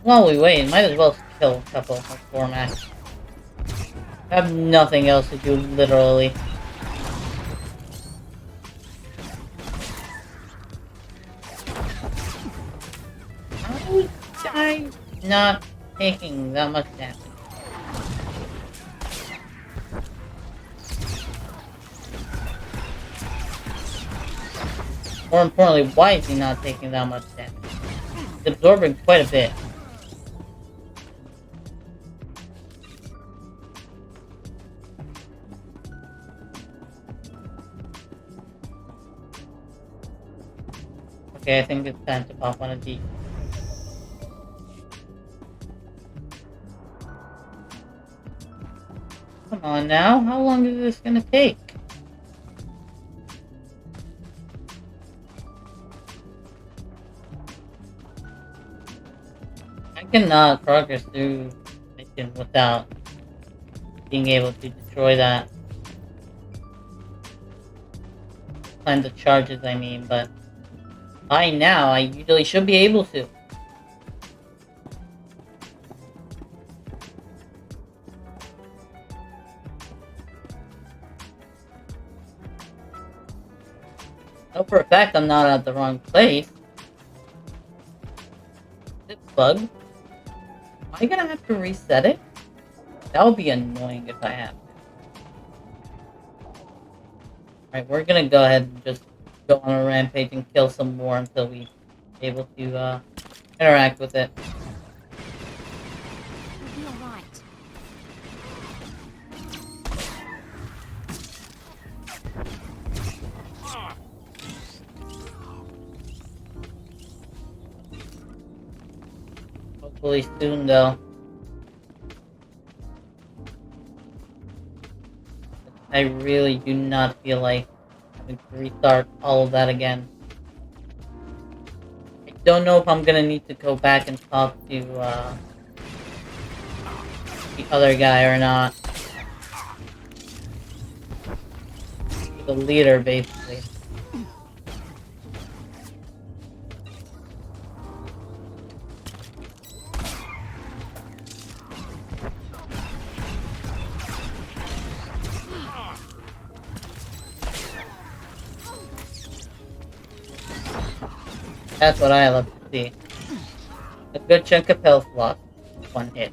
While we wait, might as well kill a couple of formats. I have nothing else to do, literally. How did I not taking that much damage? More importantly, why is he not taking that much damage? He's absorbing quite a bit. Okay, I think it's time to pop one of these. Come on now, how long is this gonna take? I cannot progress through mission without being able to destroy that. Plan the charges, I mean, but by now, I usually should be able to. No, for a fact, I'm not at the wrong place. Is it bugged? Am I gonna have to reset it? That would be annoying if I have to. Alright, we're gonna go ahead and just go on a rampage and kill some more until we're able to interact with it. We'll be alright. Hopefully soon, though. I really do not feel like having to restart all of that again. I don't know if I'm gonna need to go back and talk to the other guy or not. The leader, basically. That's what I love to see. A good chunk of health loss. One hit.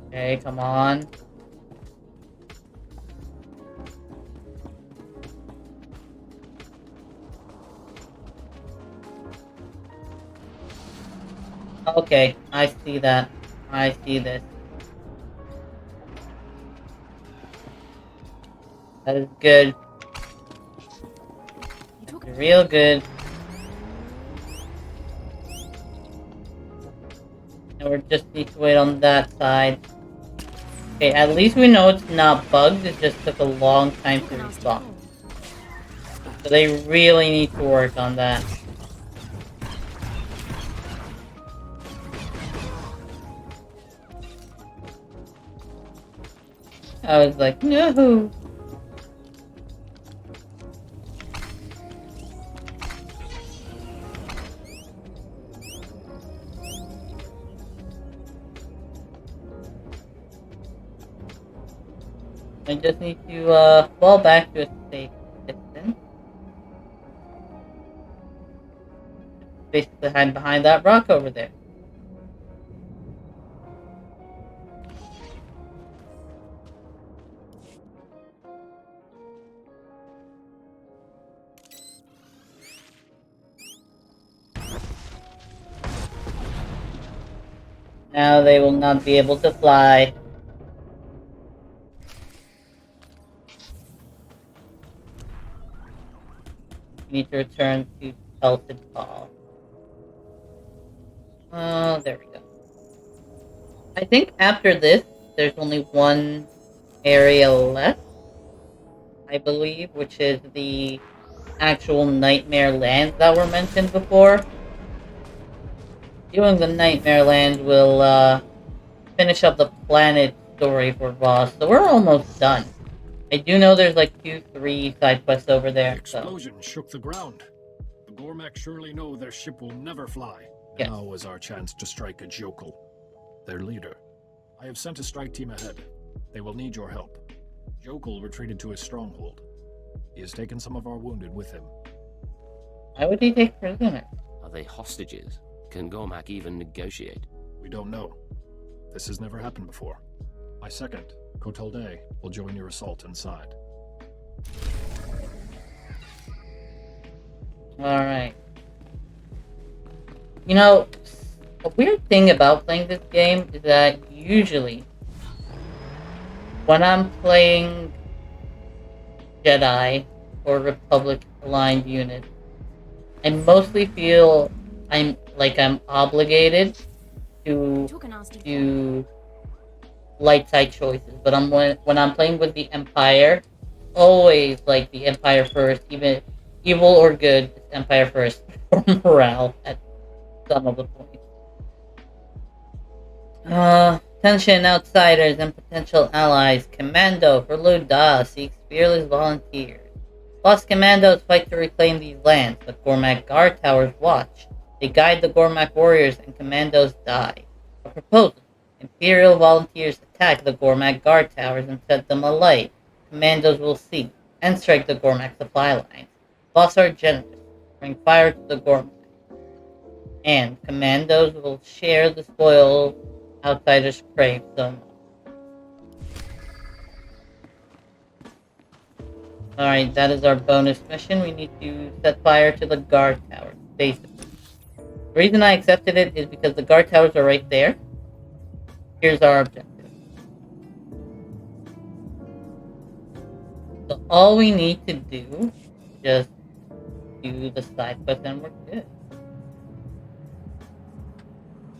Okay, come on. Okay, I see that. I see this. That is good. Real good. And we just need to wait on that side. Okay, at least we know it's not bugged, it just took a long time to respawn. So they really need to work on that. I was like, no! I just need to fall back to a safe distance. Basically hide behind that rock over there. Now they will not be able to fly. We need to return to Pelted Ball. Oh, there we go. I think after this, there's only one area left, I believe, which is the actual Nightmare Lands that were mentioned before. Doing the Nightmare Lands will finish up the planet story for Voss, so we're almost done. I do know there's like 2-3 side quests over there. The explosion shook the ground. The Gormak surely know their ship will never fly. Yes. Now is our chance to strike a Jokul, their leader. I have sent a strike team ahead. They will need your help. Jokul retreated to his stronghold. He has taken some of our wounded with him. Why would he take prisoners? Are they hostages? Can Gormak even negotiate? We don't know. This has never happened before. My second, Kotalde, will join your assault inside. Alright. You know, a weird thing about playing this game is that usually when I'm playing Jedi or Republic aligned units, I mostly feel I'm obligated to do light side choices. But when I'm playing with the Empire, always like the Empire first, even evil or good, it's Empire first for morale at some of the points. Tension outsiders and potential allies. Commando for Luda seeks fearless volunteers. Lost commandos fight to reclaim these lands. The Gormak guard towers watch. They guide the Gormak warriors and commandos die. A proposal. Imperial volunteers attack the Gormak guard towers and set them alight. Commandos will see and strike the Gormak supply lines. Boss are generous. Bring fire to the Gormak. And commandos will share the spoil outsiders crave so much. Alright, that is our bonus mission. We need to set fire to the guard towers, basically. The reason I accepted it is because the guard towers are right there. Here's our objective. So all we need to do is just do the side quest and we're good.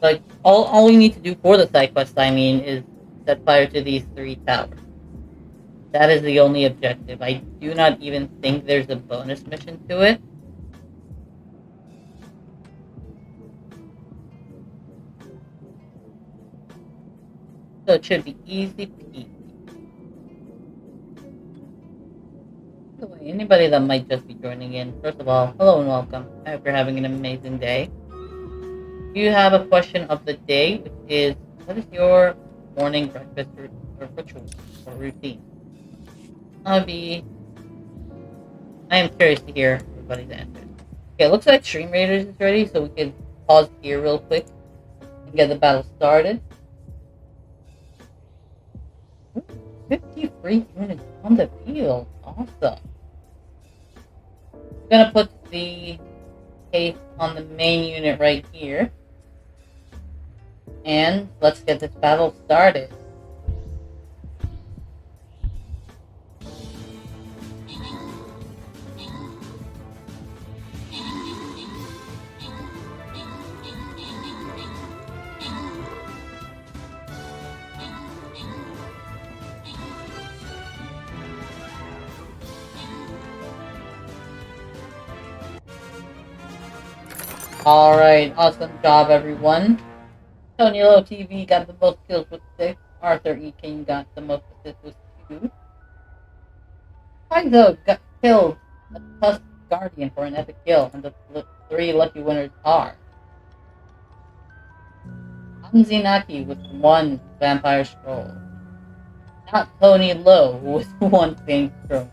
Like, all we need to do for the side quest, I mean, is set fire to these 3 towers. That is the only objective. I do not even think there's a bonus mission to it. So it should be easy peasy. By the way, anybody that might just be joining in, first of all, hello and welcome. I hope you're having an amazing day. You have a question of the day, which is, what is your morning breakfast ritual or routine? I am curious to hear everybody's answers. Okay, it looks like StreamRaiders is ready, so we can pause here real quick and get the battle started. 53 units on the field. Awesome. I'm gonna put the case on the main unit right here. And let's get this battle started. Alright, awesome job everyone. Tony Low TV got the most kills with 6. Arthur E. King got the most assists with 2. Kaizo got killed a Tusk Guardian for an epic kill, and the 3 lucky winners are Anzinaki with 1 Vampire Scroll. Not Tony Low with 1 Saint Scroll.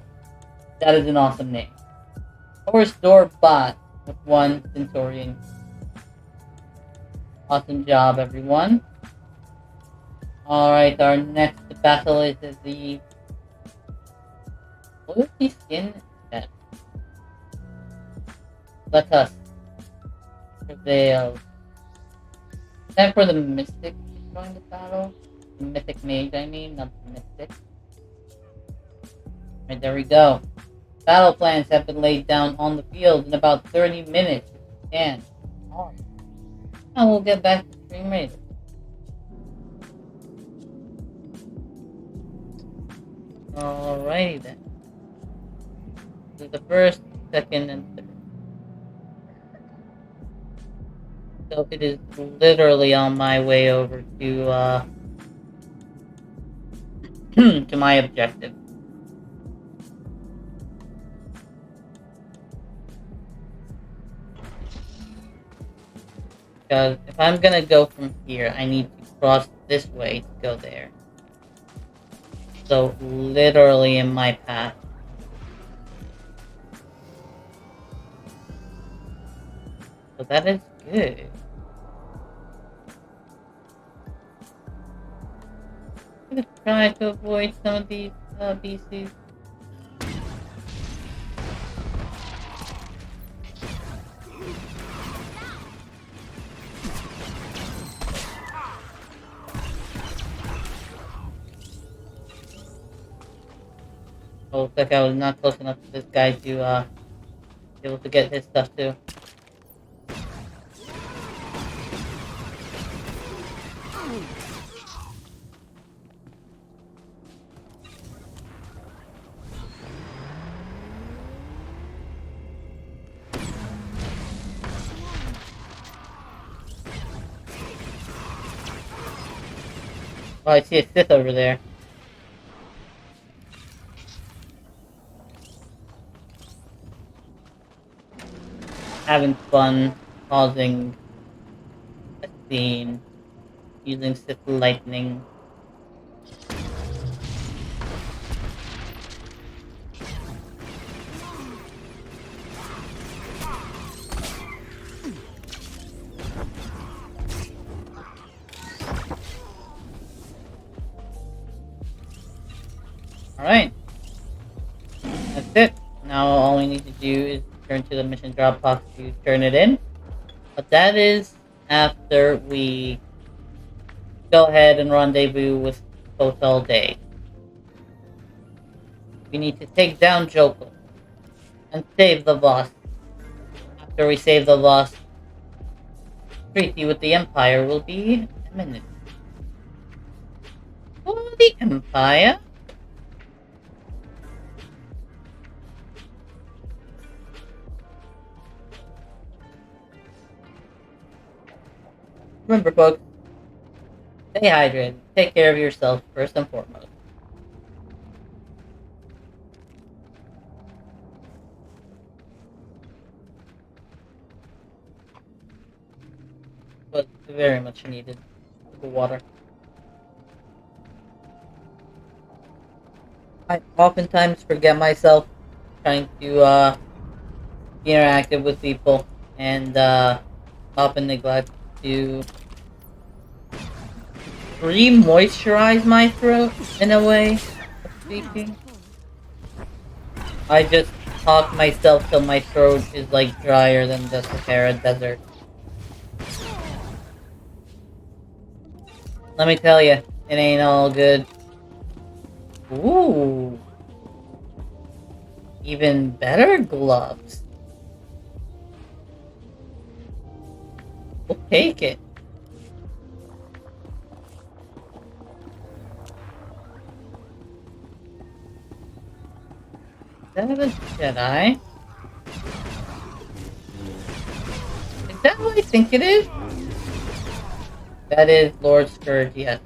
That is an awesome name. Horse Door Bot with 1 Centaurian. Awesome job, everyone. Alright, our next battle is the Loyalty Skin set. Let us prevail. Time for the Mystic to join the battle. The Mythic Mage, I mean, not the Mystic. Alright, there we go. Battle plans have been laid down on the field in about 30 minutes. And now we'll get back to StreamRaiders. Alrighty then. So the first, second, and third. So it is literally on my way over to to my objective. Because if I'm gonna go from here, I need to cross this way to go there. So, literally in my path. So that is good. I'm gonna try to avoid some of these BCs. Oh, looks like I was not close enough to this guy to be able to get his stuff too. Oh, I see a Sith over there. Having fun causing a scene using Sith lightning. Alright. That's it. Now all we need to do is turn to the mission drop box to turn it in. But that is after we go ahead and rendezvous with Hotel Day. We need to take down Joko and save the boss. After we save the boss, treaty with the Empire will be imminent. For the Empire? Remember, folks, stay hydrated. Take care of yourself first and foremost. But very much needed. The water. I oftentimes forget myself trying to be interactive with people and often neglect to re-moisturize my throat in a way of speaking. I just talk myself till my throat is like drier than the Sahara Desert. Let me tell you, it ain't all good. Ooh. Even better gloves. We'll take it. Is that a Jedi? Is that what I think it is? That is Lord Scourge, yes.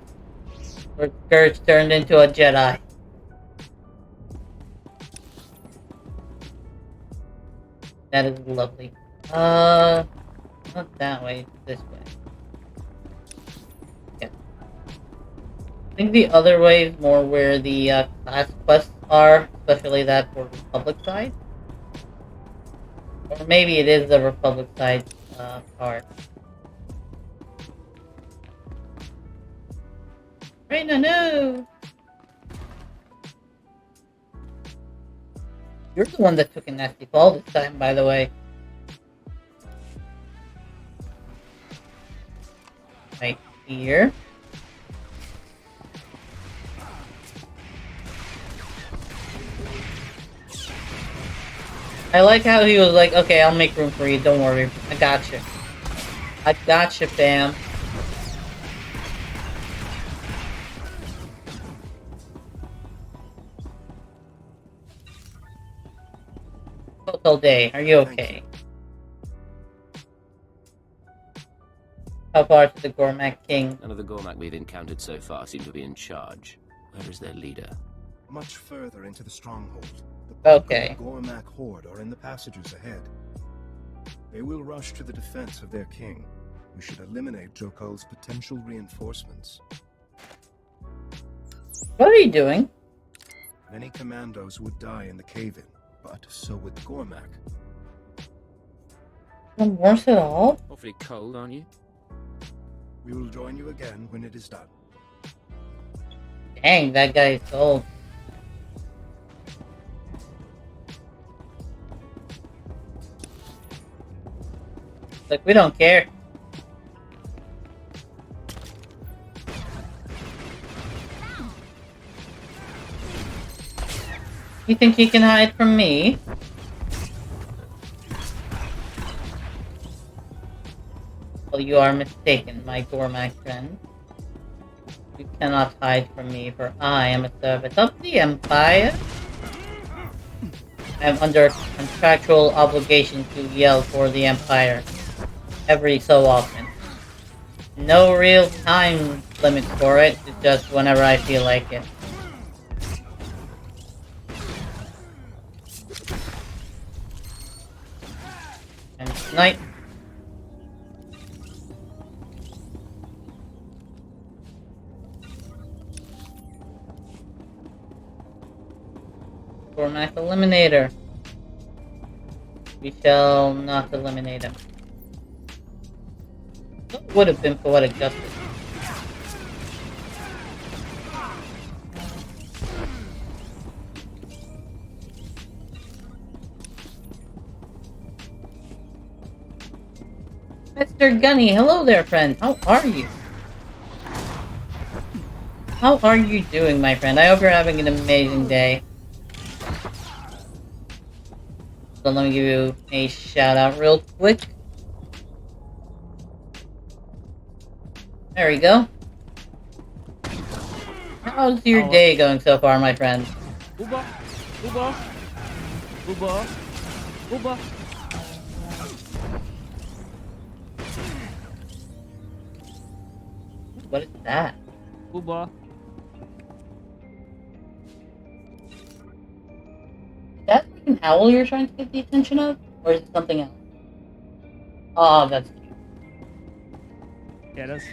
Lord Scourge turned into a Jedi. That is lovely. Not that way, this way. Yeah. I think the other way is more where the class quests are, especially that for Republic side. Or maybe it is the Republic side part. Right, no! You're the one that took a nasty fall this time, by the way. Right here. I like how he was like, okay, I'll make room for you, don't worry. I gotcha. I gotcha, fam. Hotel Day, are you okay? How far to the Gormak King? None of the Gormak we've encountered so far seem to be in charge. Where is their leader? Much further into the stronghold. Okay. The Gormak horde are in the passages ahead. They will rush to the defense of their king. We should eliminate Joko's potential reinforcements. What are you doing? Many commandos would die in the cave-in, but so would Gormak. Not worse at all? Awfully cold, aren't you? We will join you again when it is done. Dang, that guy is old. Like, we don't care. You think you can hide from me? Well, you are mistaken, my Gormak friend. You cannot hide from me, for I am a servant of the Empire. I am under contractual obligation to yell for the Empire every so often. No real time limit for it, it's just whenever I feel like it. And tonight, Gormak Eliminator. We shall not eliminate him. What would have been poetic justice? Mr. Gunny, hello there, friend. How are you? How are you doing, my friend? I hope you're having an amazing day. So let me give you a shout out real quick. There we go. How's your day going so far, my friend? Uba! Uba! Uba! Uba! What is that? Uba! Is that like an owl you're trying to get the attention of? Or is it something else? Oh, that's cute. Yeah, that's...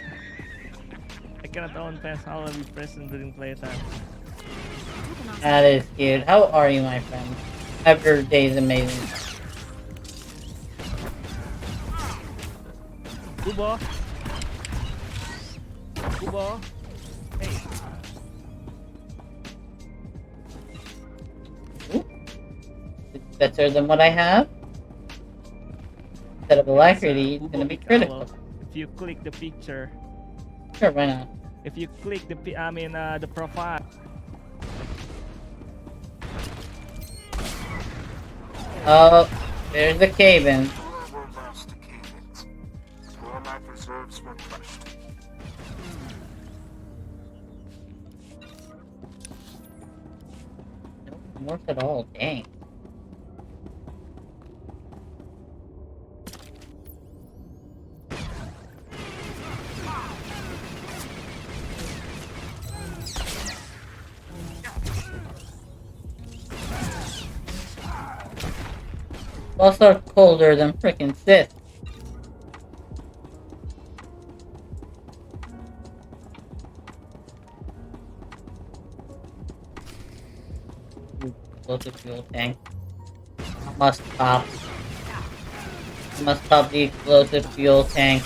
I cannot own pets, how will be present during playtime. That is cute. How are you, my friend? Hope your day is amazing. Uba! Uba! Hey! Ooh. It's better than what I have. Instead of alacrity, it's gonna be critical. If you click the picture. Sure, why not? If you click the the profile. Oh, there's the cave-in. Reserves were crushed. No worth at all, dang. Boss are colder than frickin' Sith. Explosive fuel tank. Must pop. Must pop the explosive fuel tank.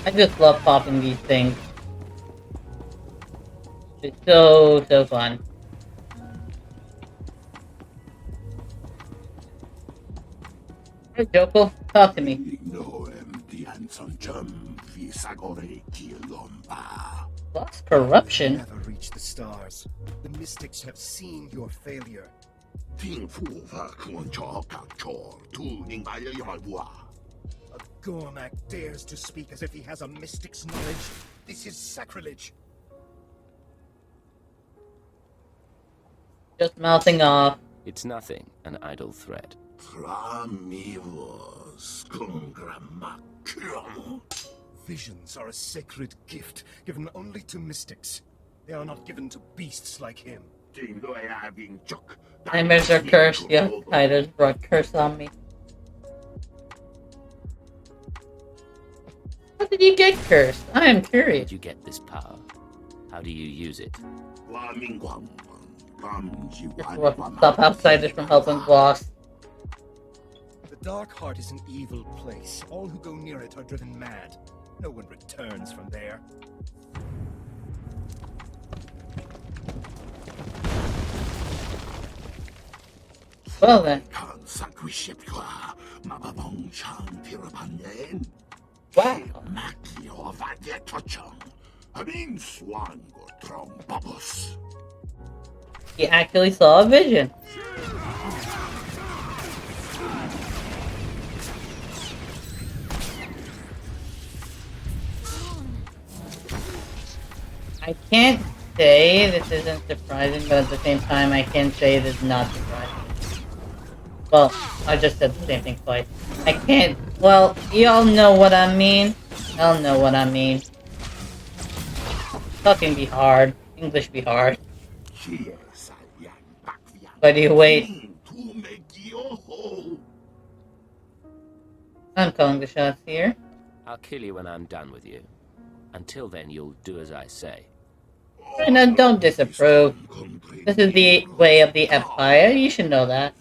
I just love popping these things. It's so fun. Hey, Joko, talk to me. Lost corruption? Never reach the stars. The mystics have seen your failure. A Gormak dares to speak as if he has a mystic's knowledge. This is sacrilege. Just mouthing off. It's nothing, an idle threat. Visions are a sacred gift given only to mystics. They are not given to beasts like him. Nightmares are cursed. Yeah, Tiders brought curse on me. How did you get cursed? I am How curious. did you get this power? How do you use it? Stop outsiders from helping boss. The Dark Heart is an evil place. All who go near it are driven mad. No one returns from there. Well then. Wow. He actually saw a vision. I can't say this isn't surprising, but at the same time, I can say it is not surprising. Well, I just said the same thing twice. I can't. Well, y'all know what I mean. Y'all know what I mean. Talking be hard. English be hard. But you wait. I'm calling the shots here. I'll kill you when I'm done with you. Until then, you'll do as I say. No, don't disapprove. This is the way of the Empire. You should know that.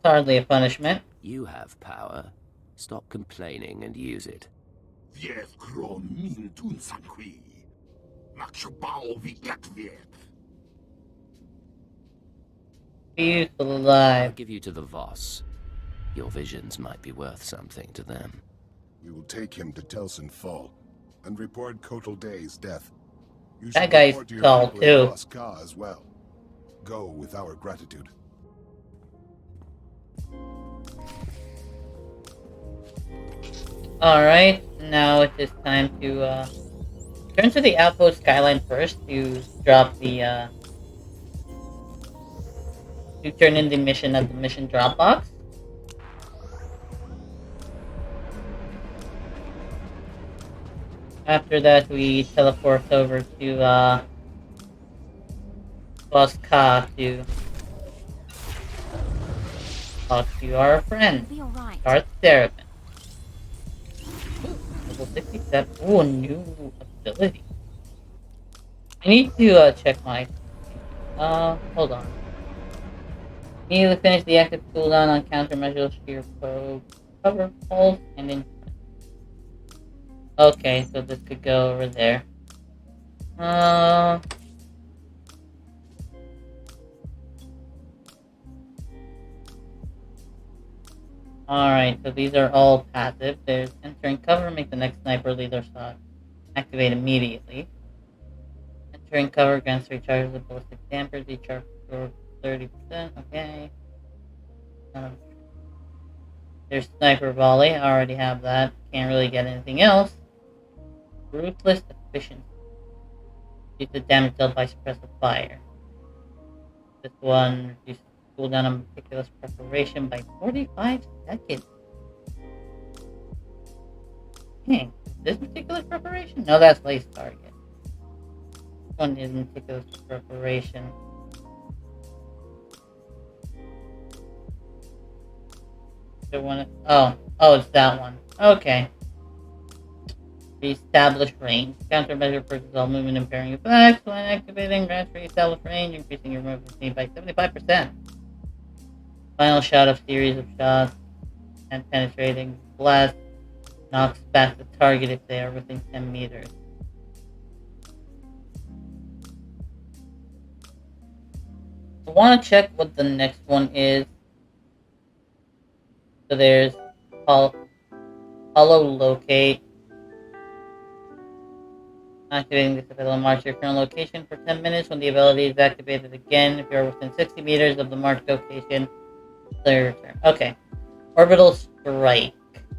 Hardly a punishment. You have power. Stop complaining and use it. Beautiful alive. I'll give you to the Voss. Your visions might be worth something to them. We will take him to Telson Fall and report Kotal Day's death. You That should guy's report to your tall people in too. Voss-Ka as well. Go with our gratitude. Alright, now it is time to turn to the outpost skyline first to drop the to turn in the mission at the mission drop box. After that, we teleport over to Voss-Ka to talk to our friend, Darth Seraphim. Level 67. Ooh, a new ability. I need to check my. Hold on. Immediately finish the active cooldown on countermeasures for your cover, hold, and then. Okay, so this could go over there. Alright, so these are all passive. There's entering cover, make the next sniper leader shot activate immediately. Entering cover grants recharges the ballistic dampers, recharge for 30%. Okay. There's sniper volley. I already have that. Can't really get anything else. Ruthless efficiency. Reduce the damage dealt by suppressive fire. This one reduces cooldown on meticulous preparation by 45 seconds. Dang, this meticulous preparation? No, that's lace target. This one is meticulous preparation. The one. Oh, it's that one. Okay. Reestablish range. Countermeasure purchase all movement impairing effects. When activating, grants reestablish range, increasing your movement speed by 75%. Final shot of series of shots and penetrating blast knocks back the target if they are within 10 meters. I want to check what the next one is. So there's Hollow Locate. Activating this ability, mark your current location for 10 minutes. When the ability is activated again, if you're within 60 meters of the marked location, clear return. Okay. Orbital Strike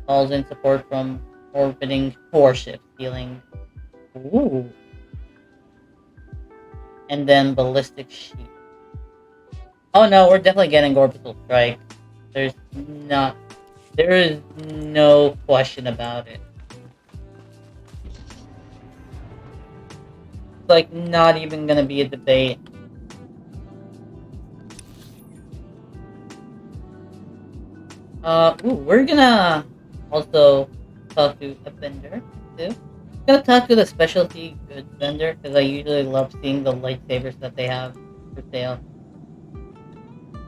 calls in support from orbiting warships, dealing. Ooh. And then Ballistic Sheet. Oh no, we're definitely getting Orbital Strike. There is no question about it. It's like not even gonna be a debate. We're gonna also talk to a vendor too. Gonna talk to the specialty goods vendor because I usually love seeing the lightsabers that they have for sale.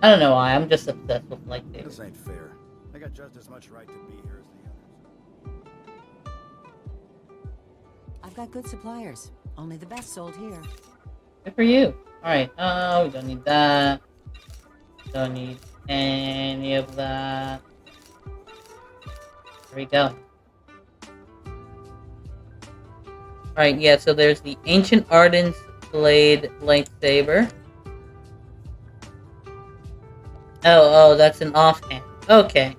I don't know why, I'm just obsessed with lightsabers. This ain't fair. I got just as much right to be here as the others. I've got good suppliers. Only the best sold here. Good for you. Alright, we don't need that. Don't need any of that. There we go. Alright, yeah, so there's the Ancient Ardent's Blade lightsaber. Oh, that's an offhand. Okay.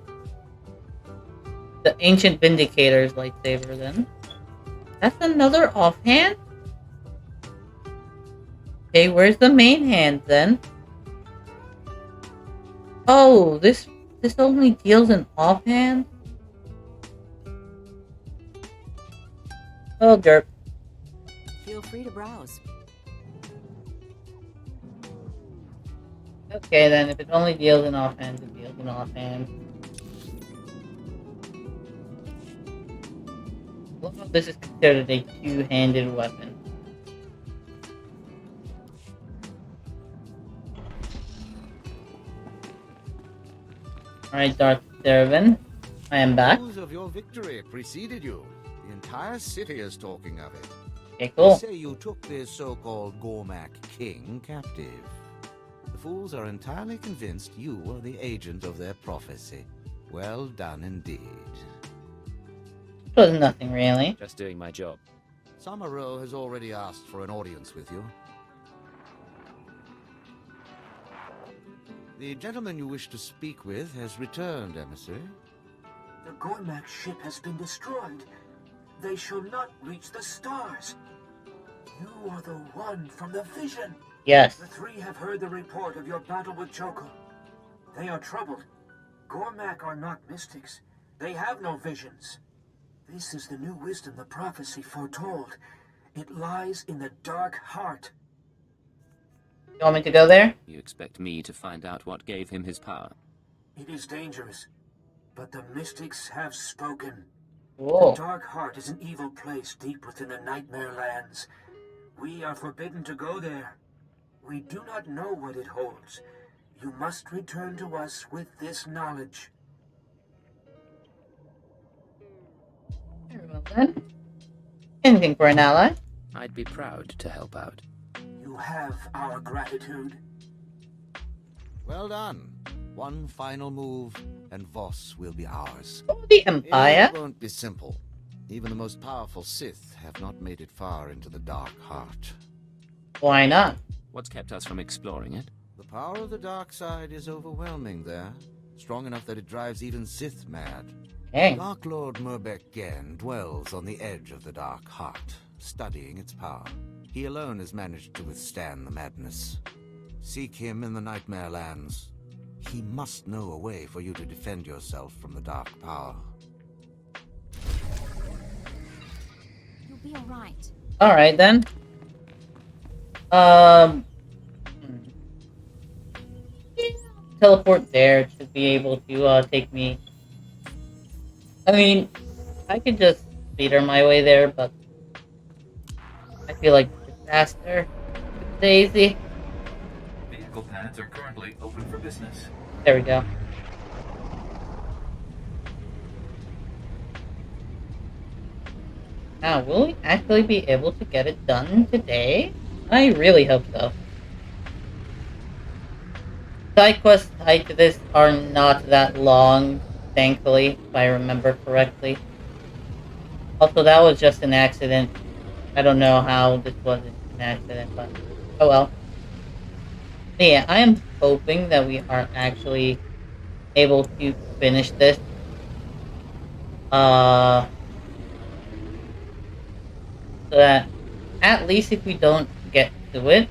The Ancient Vindicator's lightsaber, then. That's another offhand? Okay, where's the main hand, then? Oh, this only deals in offhand? Oh, derp. Feel free to browse. Okay, then, if it only deals in offhand, it deals in offhand. This is considered a two-handed weapon. Alright, Darth Dervin. I am back. News of your victory preceded you. The entire city is talking of it. Okay, cool. They say you took this so-called Gormak king captive. The fools are entirely convinced you are the agent of their prophecy. Well done indeed. It was nothing, really. Just doing my job. Samaro has already asked for an audience with you. The gentleman you wish to speak with has returned, emissary. The Gormak ship has been destroyed. They shall not reach the stars. You are the one from the vision. Yes. The three have heard the report of your battle with Choco. They are troubled. Gormak are not mystics. They have no visions. This is the new wisdom the prophecy foretold. It lies in the dark heart. You want me to go there? You expect me to find out what gave him his power? It is dangerous, but the mystics have spoken. Whoa. The dark heart is an evil place deep within the Nightmare Lands. We are forbidden to go there. We do not know what it holds. You must return to us with this knowledge. Very well then. Anything for an ally? I'd be proud to help out. You have our gratitude. Well done. One final move, and Voss will be ours. Oh, the Empire? It won't be simple. Even the most powerful Sith have not made it far into the Dark Heart. Why not? What's kept us from exploring it? The power of the dark side is overwhelming there. Strong enough that it drives even Sith mad. Hey. Dark Lord Murbek Gen dwells on the edge of the Dark Heart, studying its power. He alone has managed to withstand the madness. Seek him in the Nightmare Lands. He must know a way for you to defend yourself from the dark power. You'll be alright. Alright then. Teleport there should be able to take me. I mean, I could just speeder my way there, but I feel like it's faster. Daisy. Vehicle pads are currently open for business. There we go. Now, will we actually be able to get it done today? I really hope so. Side quests tied to this are not that long, thankfully, if I remember correctly. Also, that was just an accident. I don't know how this was an accident, but oh well. But yeah, I am hoping that we are actually able to finish this. So that at least if we don't get to it,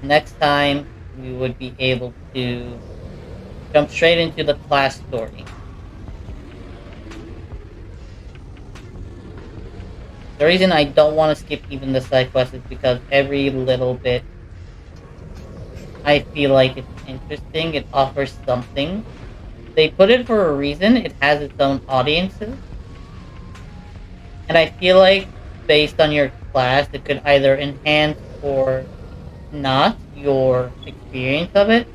next time we would be able to jump straight into the class story. The reason I don't want to skip even the side quest is because every little bit I feel like it's interesting, it offers something. They put it for a reason, it has its own audiences. And I feel like, based on your class, it could either enhance or not your experience of it.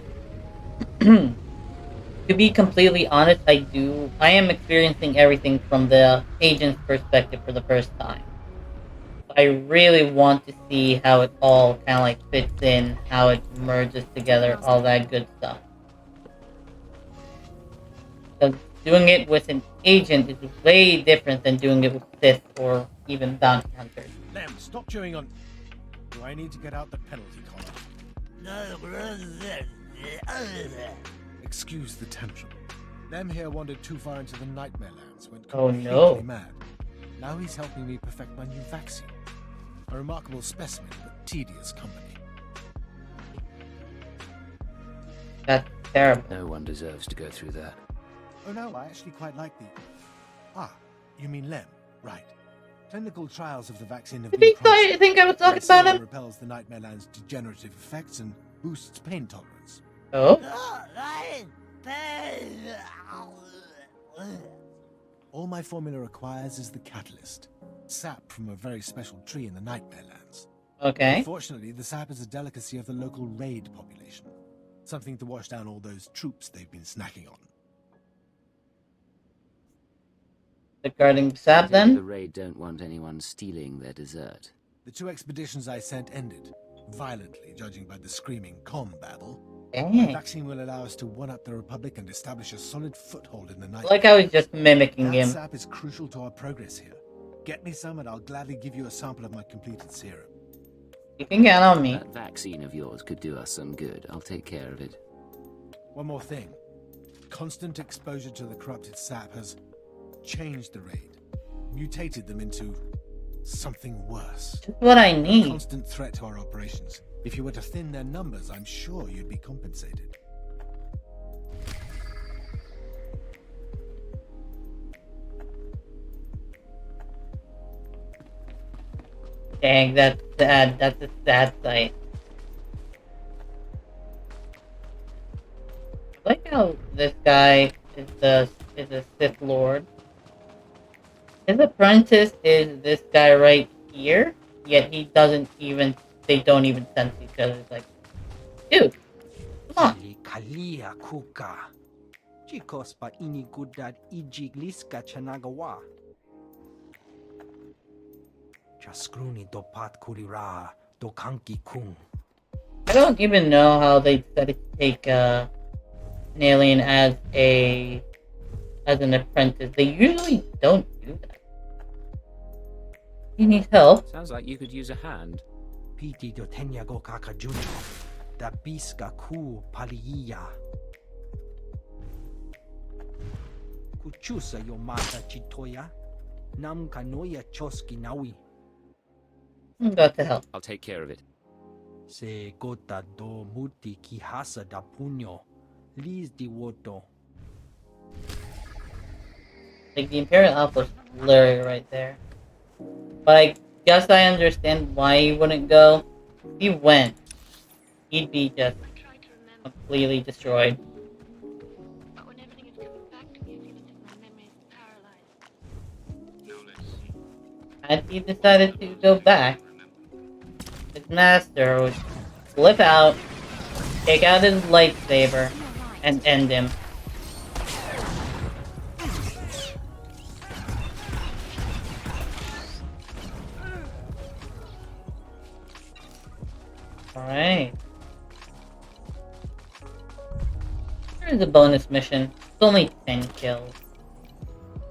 To be completely honest, I am experiencing everything from the agent's perspective for the first time. I really want to see how it all kind of like fits in, how it merges together, all that good stuff. Because doing it with an agent is way different than doing it with Sith or even bounty hunters. Lem, stop chewing on. Do I need to get out the penalty collar? Excuse the tantrum. Lem here wandered too far into the Nightmare Lands, went completely mad. Now he's helping me perfect my new vaccine. A remarkable specimen, but tedious company. That's terrible. No one deserves to go through that. Oh no, I actually quite like the... Ah, you mean Lem, right. Clinical trials of the vaccine have been I think I was talking about him. It repels the Nightmare Land's degenerative effects and boosts pain tolerance. Oh? All my formula requires is the catalyst. Sap from a very special tree in the Nightmare Lands. Okay. Unfortunately, the sap is a delicacy of the local raid population. Something to wash down all those troops they've been snacking on. Regarding sap, then? The raid don't want anyone stealing their dessert. The 2 expeditions I sent ended violently, judging by the screaming comm babble. Dang. The vaccine will allow us to one-up the Republic and establish a solid foothold in the night. Like I was just mimicking that him. Sap is crucial to our progress here. Get me some and I'll gladly give you a sample of my completed serum. You can count on me. That vaccine of yours could do us some good. I'll take care of it. One more thing. Constant exposure to the corrupted sap has changed the raid, mutated them into something worse. Just what I need. A constant threat to our operations. If you were to thin their numbers, I'm sure you'd be compensated. Dang, that's sad. That's a sad sight. I like how this guy is a Sith Lord. His apprentice is this guy right here, yet he doesn't even, they don't even sense each other. It's like, dude, come on. Kalia kuka. Chikos pa ini gudad ijigliska chanagawa. Chaskruni dopat kulira dokanki kung. I don't even know how they decided to take an alien as an apprentice. They usually don't do that. You need help. Sounds like you could use a hand. Piti dotenya go kakajuni. Da biska ku paliya. Kuchusa yo mata chitoya. Nam kanoya choski nawi. Got to help. I'll take care of it. Se gota do muti kihasa da puño. Lis di woto. Like, the Imperial Alpha's blurry right there. But I guess I understand why he wouldn't go. If he went, he'd be just completely destroyed. Had he decided to go back, his master would flip out, take out his lightsaber, and end him. Alright. Here's a bonus mission. It's only 10 kills.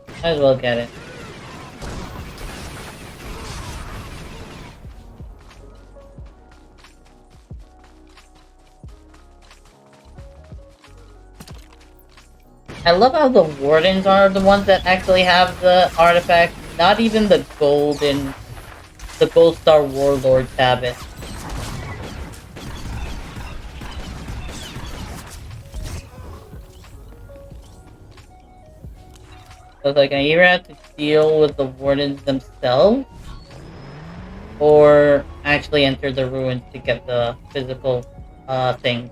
Might as well get it. I love how the wardens are the ones that actually have the artifact, not even the Gold Star Warlords have it. So it's like I either have to deal with the wardens themselves, or actually enter the ruins to get the physical thing.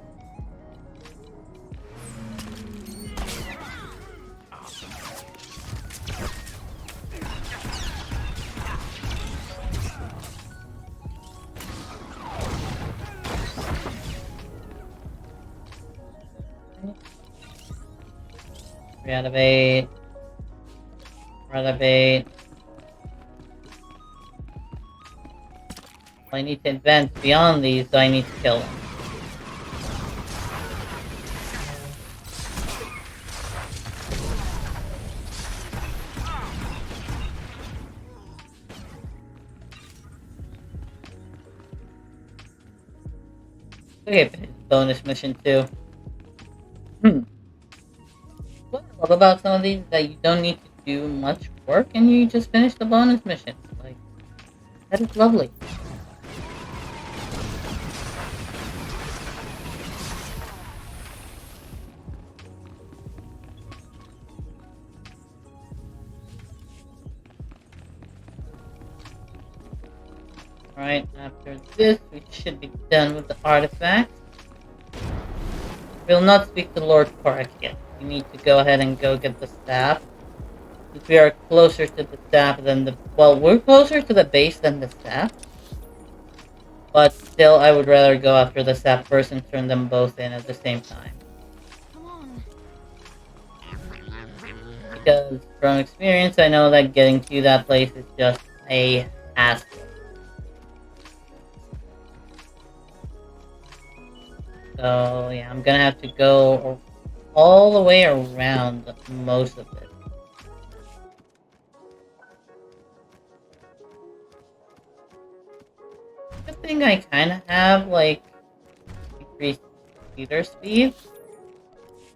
Reanimate. Reanimate. I need to advance beyond these, so I need to kill them. Okay, bonus mission too. What I love about some of these is that you don't need to do much work and you just finish the bonus mission. Like, that is lovely. Alright, after this, we should be done with the artifact. We'll not speak to Lord Korak yet. We need to go ahead and go get the staff. Since we are closer to the staff than the... Well, we're closer to the base than the staff. But still, I would rather go after the staff first and turn them both in at the same time. Because from experience, I know that getting to that place is just a hassle. So yeah, I'm gonna have to go all the way around most of it. Good thing I kind of have like increased speeder speed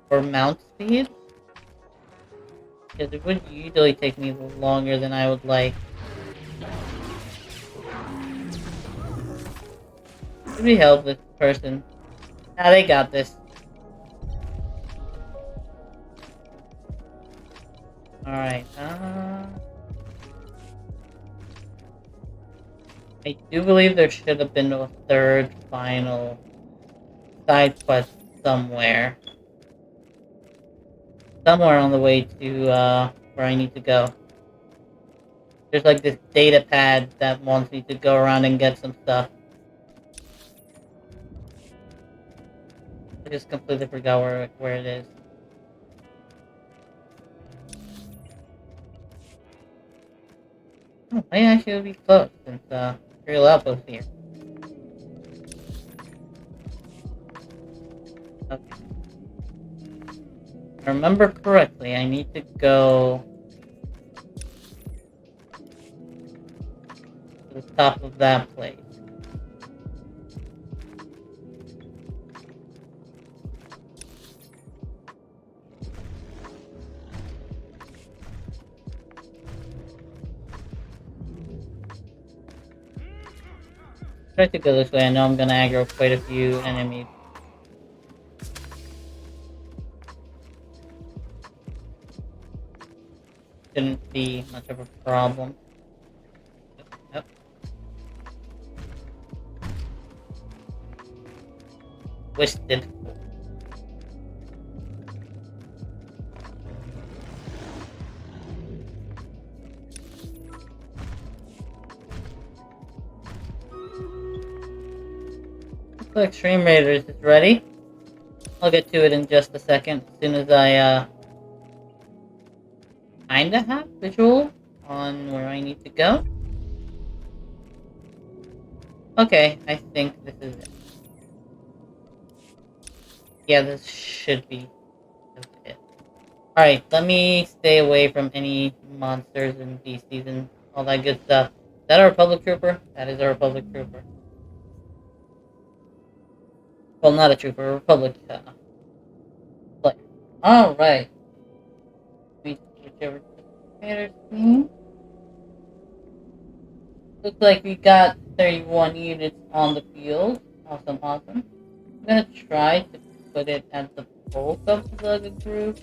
or mount speed, because it would usually take me longer than I would like. Should we help this person? Ah, they got this. Alright, I do believe there should have been a third final side quest somewhere. Somewhere on the way to, where I need to go. There's like this data pad that wants me to go around and get some stuff. I just completely forgot where it is. Oh, I actually would be close since Imperial Outpost here. Okay. If I remember correctly, I need to go to the top of that place. Try to go this way. I know I'm gonna aggro quite a few enemies. Shouldn't be much of a problem. Yep. Twisted. Looks like StreamRaiders is ready. I'll get to it in just a second, as soon as I kinda have visual on where I need to go. Okay, I think this is it. Yeah, this should be it. Alright, let me stay away from any monsters and beasties and all that good stuff. Is that a Republic Trooper? That is a Republic Trooper. Well, not a Trooper, a Republic player. Alright. Let me switch over to the creator screen. Looks like we got 31 units on the field. Awesome, awesome. I'm gonna try to put it at the bulk of the group.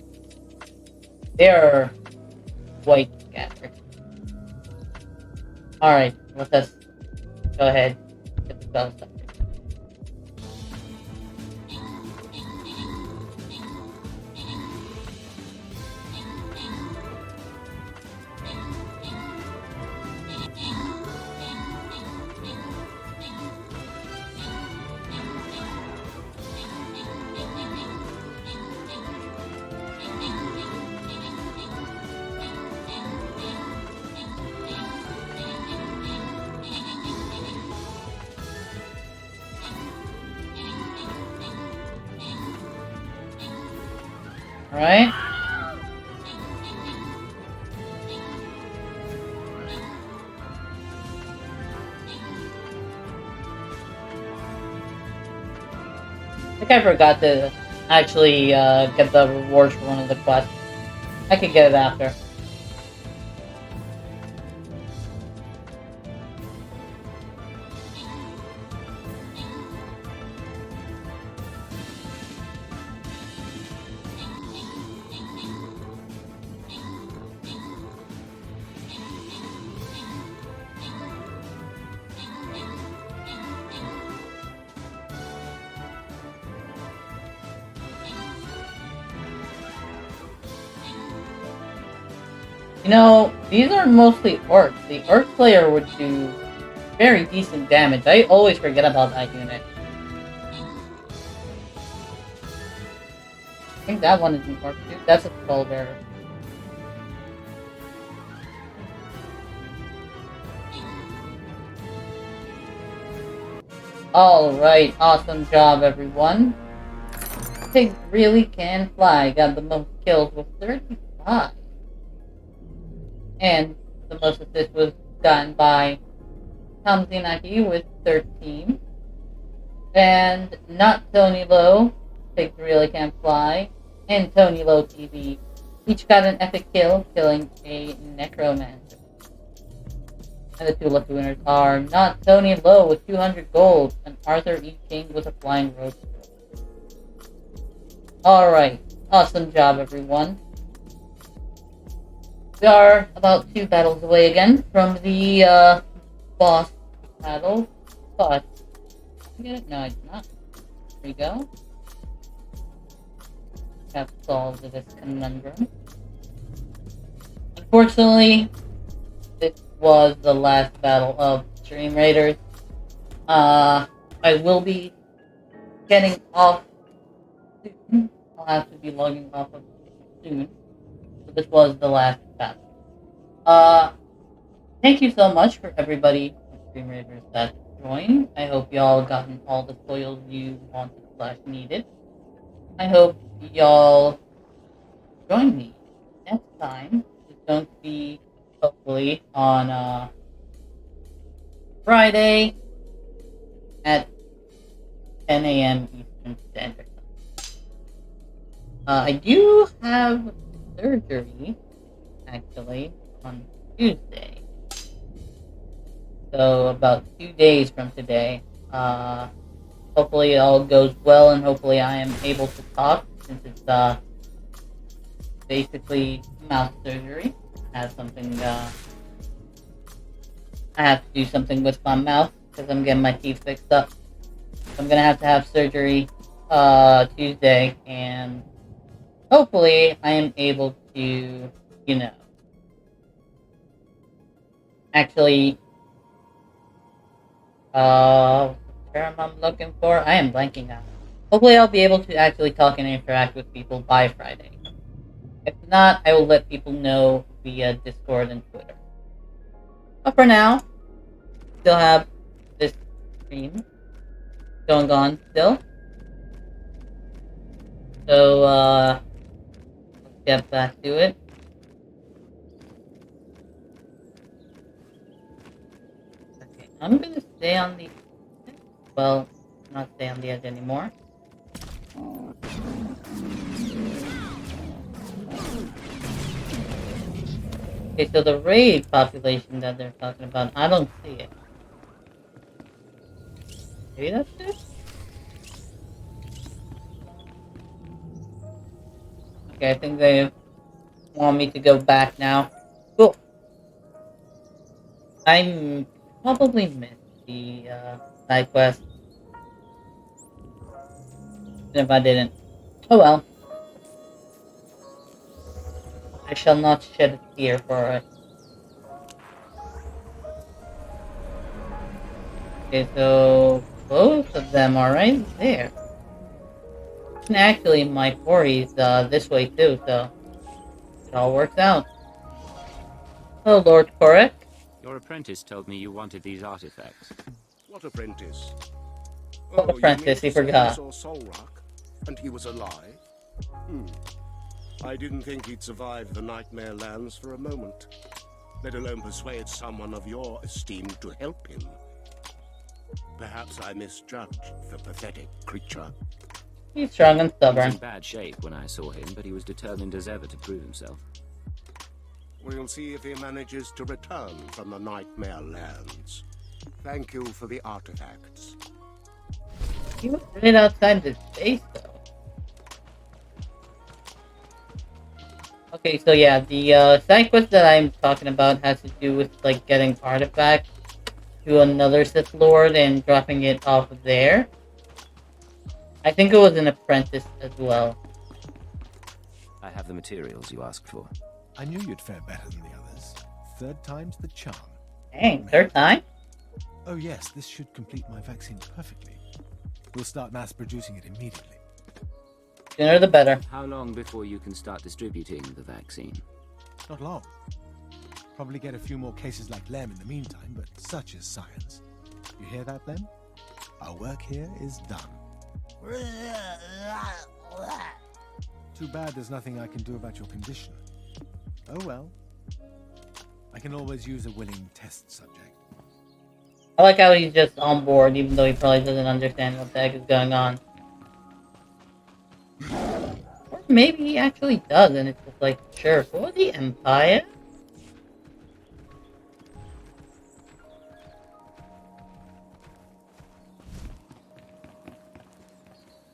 There are quite scattered. Alright, let us go ahead and get the spell started. Alright. I think I forgot to actually get the rewards for one of the quests. I could get it after. You know, these are mostly orcs. The orc player would do very decent damage. I always forget about that unit. I think that one is an orc too. That's a skull bearer. Alright, awesome job everyone. Pig really can fly. Got the most kills with 35. And the most assist was done by Tamzinaki with 13. And not Tony Lowe, Pigs Really Can't Fly, and Tony Lowe TV each got an epic kill, killing a necromancer. And the two lucky winners are not Tony Lowe with 200 gold, and Arthur E. King with a flying road. Alright, awesome job everyone. We are about 2 battles away again from the boss battle, but get it? No, I did not. There we go. Have solved this conundrum. Unfortunately, this was the last battle of StreamRaiders. I will be getting off soon. I'll have to be logging off of soon. So this was the last battle. Thank you so much for everybody on StreamRaiders that joined. I hope y'all gotten all the spoils you wanted / needed. I hope y'all join me next time. It's going to be hopefully on Friday at 10 a.m. Eastern Standard Time. I do have surgery actually on Tuesday. So about 2 days from today. Hopefully it all goes well and hopefully I am able to talk since it's basically mouth surgery. I have something I have to do something with my mouth because I'm getting my teeth fixed up. I'm gonna have to have surgery Tuesday and hopefully I am able to, you know, actually term I'm looking for. I am blanking out. Hopefully I'll be able to actually talk and interact with people by Friday. If not, I will let people know via Discord and Twitter. But for now, still have this stream going on still. So, let's get back to it. Okay, I'm gonna stay on the... Well, not stay on the edge anymore. Okay, so the raid population that they're talking about, I don't see it. Maybe that's it? Okay, I think they want me to go back now. I probably missed the side quest. If I didn't. Oh well. I shall not shed a tear for it. Okay, so both of them are right there. And actually, my quarry's this way too, so it all works out. Oh, Lord Korek. Your apprentice told me you wanted these artifacts. What apprentice? What apprentice? He forgot. You saw Solrock, and he was alive? I didn't think he'd survive the Nightmare Lands for a moment, let alone persuade someone of your esteem to help him. Perhaps I misjudged the pathetic creature. He's strong and He stubborn. was in bad shape when I saw him, but he was determined as ever to prove himself. We'll see if he manages to return from the Nightmare Lands. Thank you for the artifacts. He was right outside the base, though. Okay, so yeah, the side quest that I'm talking about has to do with like getting artifacts to another Sith Lord and dropping it off of there. I think it was an apprentice as well. I have the materials you asked for. I knew you'd fare better than the others. Third time's the charm. Dang, third time? Oh yes, this should complete my vaccine perfectly. We'll start mass producing it immediately. Sooner the better. How long before you can start distributing the vaccine? Not long. Probably get a few more cases like Lem in the meantime, but such is science. You hear that, Lem? Our work here is done. Too bad there's nothing I can do about your condition. Oh well. I can always use a willing test subject. I like how he's just on board, even though he probably doesn't understand what the heck is going on. Or maybe he actually does, and it's just like, sure, for the Empire?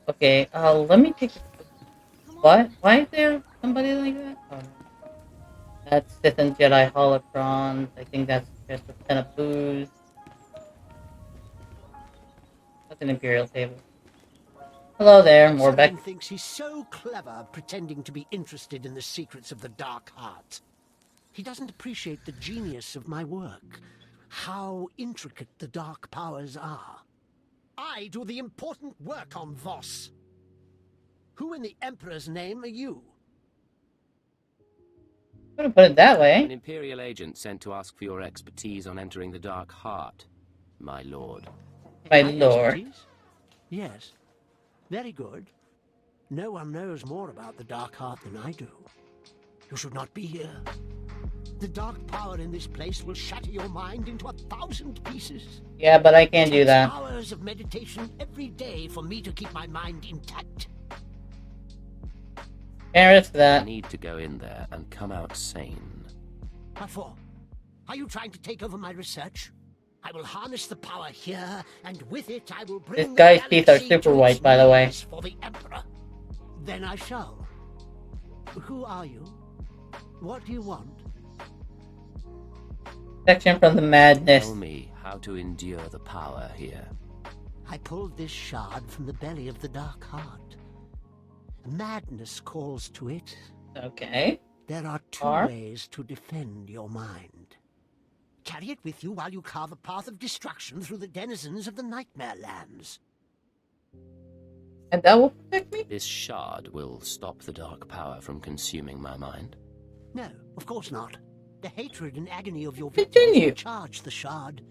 Okay, let me take a... What? Why is there somebody like that? Oh, no. That's Sith and Jedi holocrons. I think that's just a ton of booze. That's an Imperial table. Hello there, Morbeck. Someone thinks he's so clever pretending to be interested in the secrets of the Dark Heart. He doesn't appreciate the genius of my work, how intricate the Dark Powers are. I do the important work on Voss. Who in the Emperor's name are you? I'm gonna put it that way. An Imperial agent sent to ask for your expertise on entering the Dark Heart, my lord. My lord. Expertise? Yes. Very good. No one knows more about the Dark Heart than I do. You should not be here. The dark power in this place will shatter your mind into 1,000 pieces. Yeah, but I can't do that. Hours of meditation every day for me to keep my mind intact. Can't risk that. I need to go in there and come out sane. What for? Are you trying to take over my research? I will harness the power here, and with it I will bring This guy's teeth are super white, by the way. For the Emperor. Then I shall. Who are you? What do you want? Section from the madness. Tell me how to endure the power here. I pulled this shard from the belly of the Dark Heart. Madness calls to it. Okay. There are two ways to defend your mind. Carry it with you while you carve a path of destruction through the denizens of the Nightmare Lands. And that will protect me? This shard will stop the dark power from consuming my mind? No, of course not. The hatred and agony of your victims will charge the shard.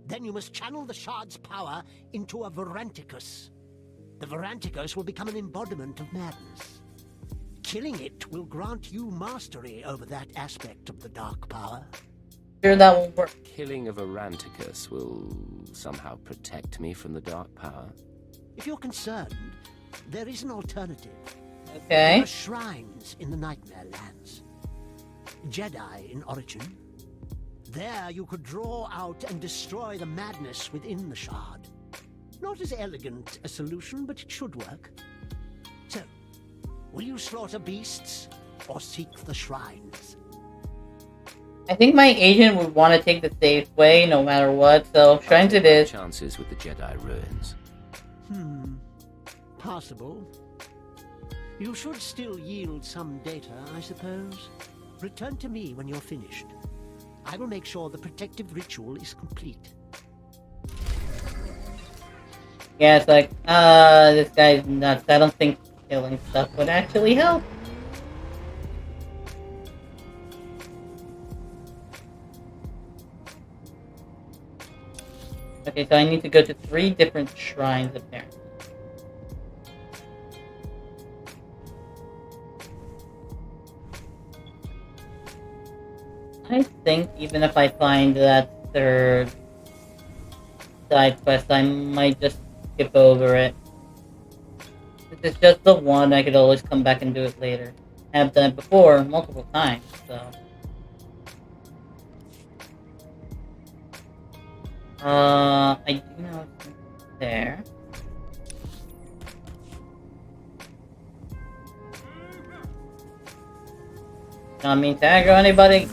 Then you must channel the shard's power into a Varanticus. The Varanticus will become an embodiment of madness. Killing it will grant you mastery over that aspect of the dark power. Sure, that won't work. Killing a Varanticus will somehow protect me from the dark power? If you're concerned, there is an alternative. Okay. There are shrines in the Nightmare Lands. Jedi in origin. There you could draw out and destroy the madness within the shard. Not as elegant a solution, but it should work. So, will you slaughter beasts or seek the shrines? I think my agent would want to take the safe way no matter what, so shrines it is. Chances with the Jedi ruins. Possible. You should still yield some data, I suppose. Return to me when you're finished. I will make sure the protective ritual is complete. Yeah, it's like, this guy's nuts. I don't think killing stuff would actually help. Okay, so I need to go to 3 different shrines, apparently. I think even if I find that 3rd side quest, I might just skip over it. If it's just the one, I could always come back and do it later. I've done it before, multiple times, so... I do know it's there. Not mean to aggro anybody.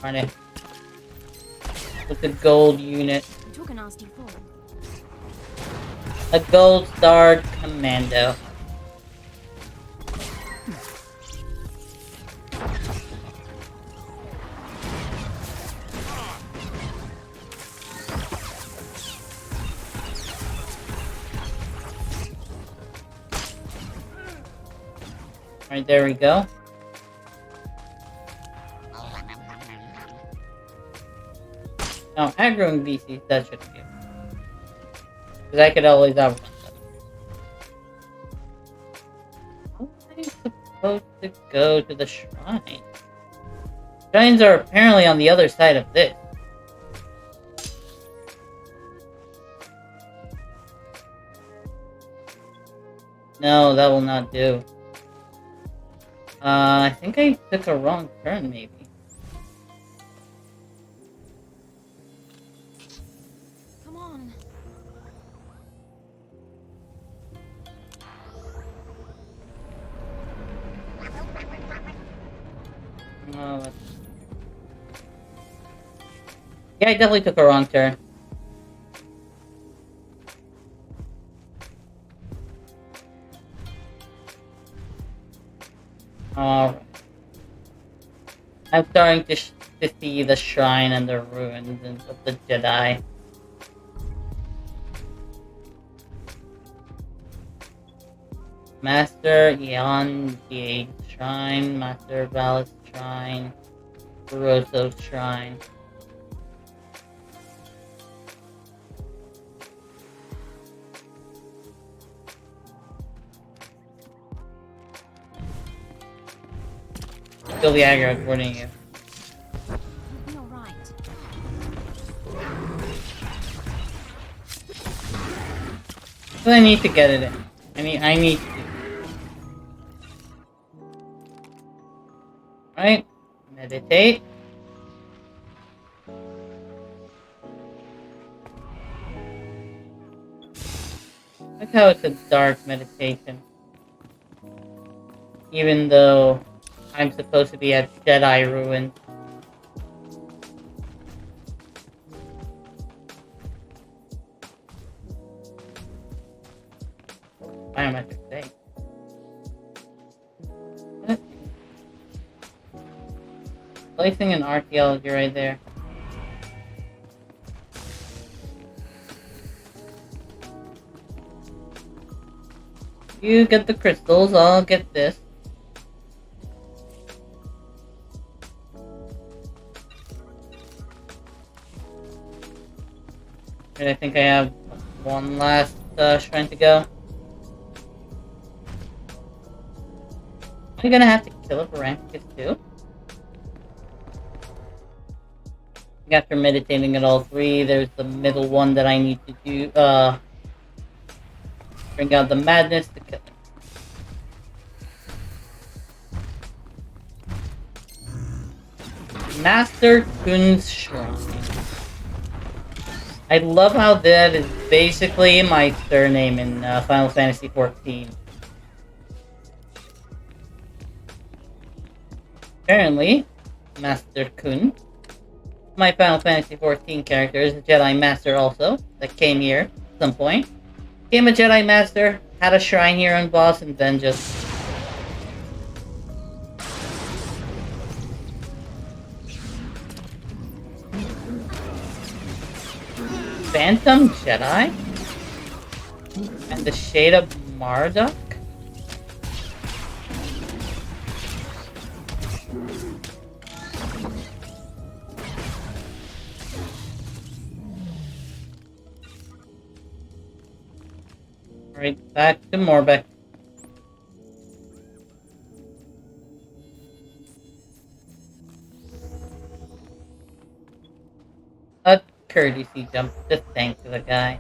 Darn it. With the gold unit. Took a nasty fall. A gold starred commando. Alright, there we go. Now, aggroing VCs, that should be it. Because I could always outrun them. How am I supposed to go to the shrine? Shrines are apparently on the other side of this. No, that will not do. I think I took a wrong turn, maybe. Come on. Yeah, I definitely took a wrong turn. Alright. I'm starting to see the shrine and the ruins of the Jedi. Master Eon Jade Shrine, Master Valis Shrine, Barroso Shrine. Kill the aggro according to you. You'll be alright. So I need to get it in. I need to. Right? Meditate. Look how it's a dark meditation. Even though I'm supposed to be at Jedi Ruin. Biometric thing. What? Placing an archaeology right there. You get the crystals, I'll get this. And I think I have one last shrine to go. Am I gonna have to kill a Varanticus too? After meditating at all 3, there's the middle one that I need to do, bring out the madness to kill it. Master Kun's Shrine. I love how that is basically my surname in Final Fantasy XIV. Apparently, Master Kun. My Final Fantasy XIV character is a Jedi Master also, that came here at some point. Became a Jedi Master, had a shrine here on boss, and then just... Phantom Jedi? And the Shade of Marduk? Right, back to Morbeck. A courtesy jump, just thank the guy.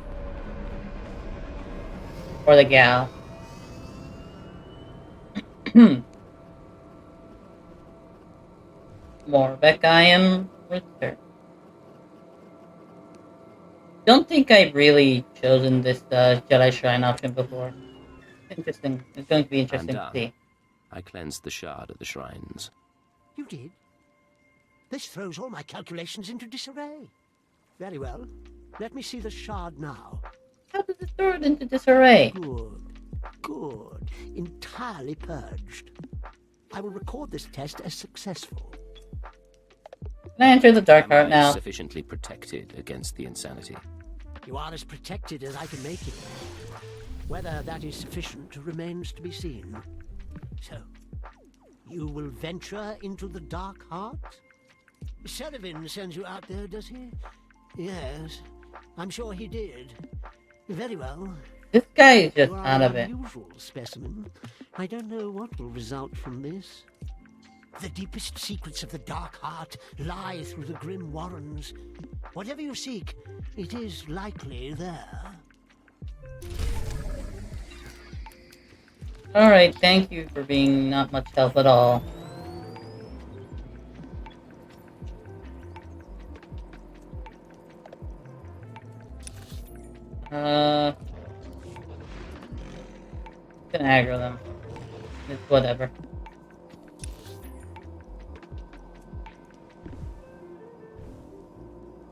Or the gal. Morbeck, I am returned. Don't think I've really chosen this Jedi Shrine option before. Interesting. It's going to be interesting to see. I cleansed the shard at the shrines. You did? This throws all my calculations into disarray. Very well. Let me see the shard now. How does it throw it into disarray? Good. Good. Entirely purged. I will record this test as successful. Can I enter the Dark Heart now? Sufficiently protected against the insanity. You are as protected as I can make it. Whether that is sufficient remains to be seen. So, you will venture into the Dark Heart? Sullivan sends you out there, does he? Yes, I'm sure he did. Very well. This guy is just out of it. Unusual specimen. I don't know what will result from this. The deepest secrets of the Dark Heart lie through the grim warrens. Whatever you seek, it is likely there. Alright, thank you for being not much help at all. Gonna aggro them. It's whatever.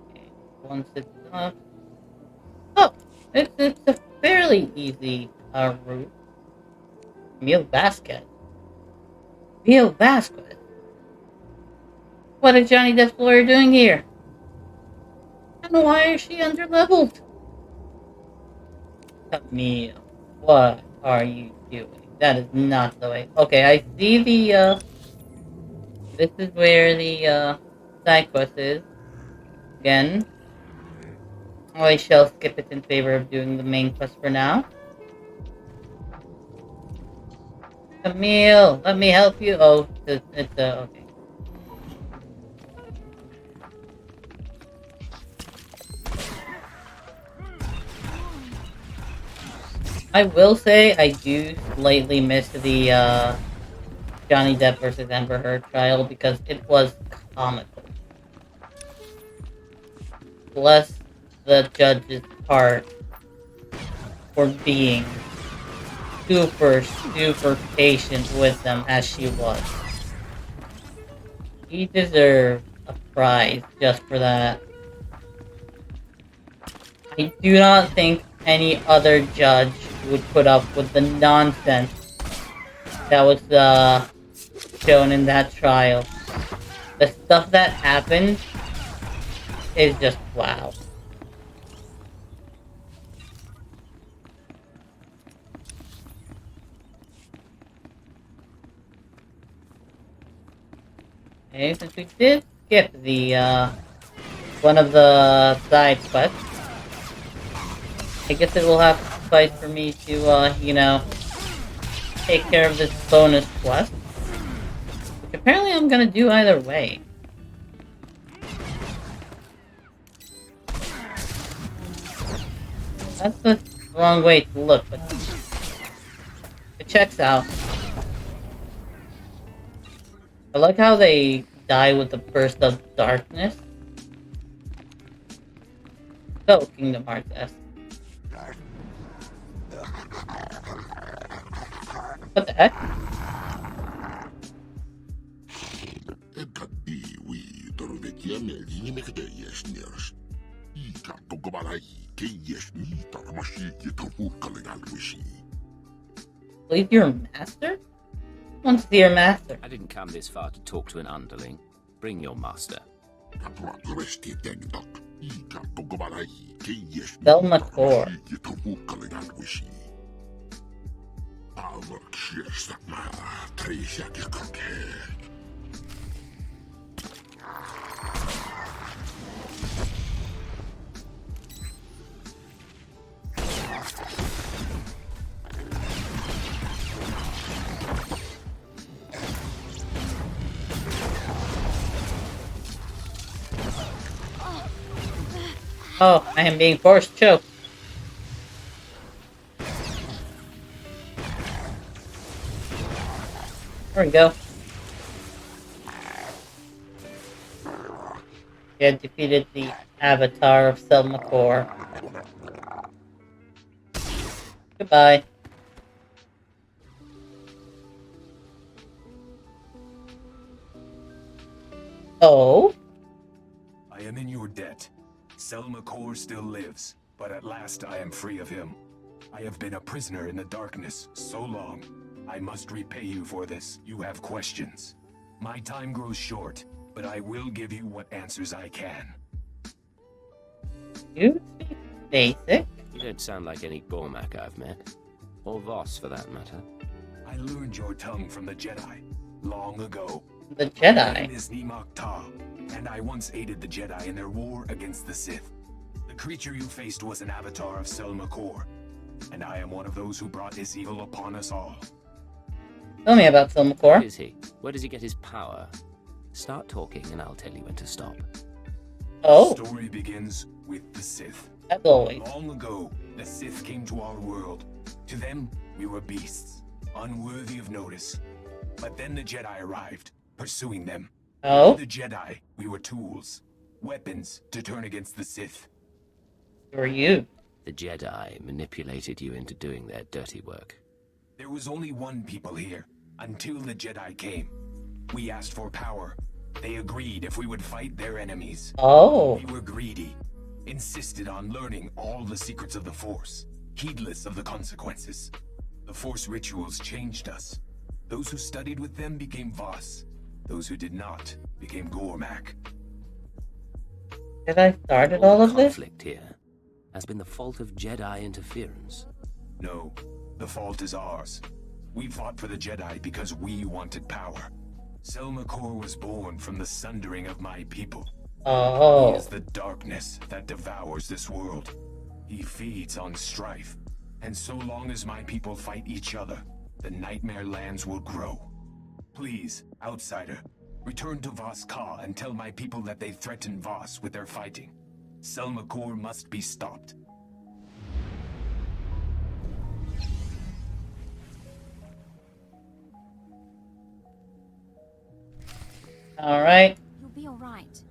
Okay, once it's up. Oh! It's a fairly easy route. Emil Vasquez. Emil Vasquez? What is Johnny Depp's lawyer doing here? And why is she underleveled? Emil, what are you doing? That is not the way. Okay, I see the, this is where the, side quest is. Again. I shall skip it in favor of doing the main quest for now. Emil, let me help you. Oh, it's okay. I will say I do slightly miss the Johnny Depp versus Amber Heard trial because it was comical. Bless the judge's heart for being super patient with them as she was. He deserved a prize just for that. I do not think any other judge would put up with the nonsense that was shown in that trial. The stuff that happened is just wow. Okay, since we did skip the one of the side quests, I guess it will have to suffice for me to, you know, take care of this bonus quest. Which apparently I'm gonna do either way. That's the wrong way to look, but it checks out. I like how they die with the burst of darkness. So, Kingdom Hearts-esque. What the heck? It could be Leave your master? Want to see your master? I didn't come this far to talk to an underling. Bring your master. Selma Core. Oh, I am being forced choked. There we go. You had defeated the avatar of Selma Core. Goodbye. Oh? I am in your debt. Selma Core still lives, but at last I am free of him. I have been a prisoner in the darkness so long. I must repay you for this. You have questions. My time grows short, but I will give you what answers I can. You speak basic? You don't sound like any Gormak I've met. Or Voss, for that matter. I learned your tongue from the Jedi, long ago. The Jedi? My name is Nimak Ta, and I once aided the Jedi in their war against the Sith. The creature you faced was an avatar of Selma Core, and I am one of those who brought his evil upon us all. Tell me about Selma Core. Who is he? Where does he get his power? Start talking and I'll tell you when to stop. Oh. The story begins with the Sith. As always. Long ago, the Sith came to our world. To them, we were beasts, unworthy of notice. But then the Jedi arrived, pursuing them. Oh? To the Jedi, we were tools, weapons to turn against the Sith. Who are you? The Jedi manipulated you into doing their dirty work. There was only one people here, until the Jedi came. We asked for power. They agreed if we would fight their enemies. Oh. We were greedy, insisted on learning all the secrets of the Force, heedless of the consequences. The Force rituals changed us. Those who studied with them became Voss. Those who did not became Gormak. Have I started all of this? Conflict here has been the fault of Jedi interference. No, the fault is ours. We fought for the Jedi because we wanted power. Selma Core was born from the sundering of my people. Oh. He is the darkness that devours this world. He feeds on strife. And so long as my people fight each other, the Nightmare Lands will grow. Please, outsider, return to Voss Ka and tell my people that they threaten Voss with their fighting. Selma Core must be stopped. Alright. You'll be alright.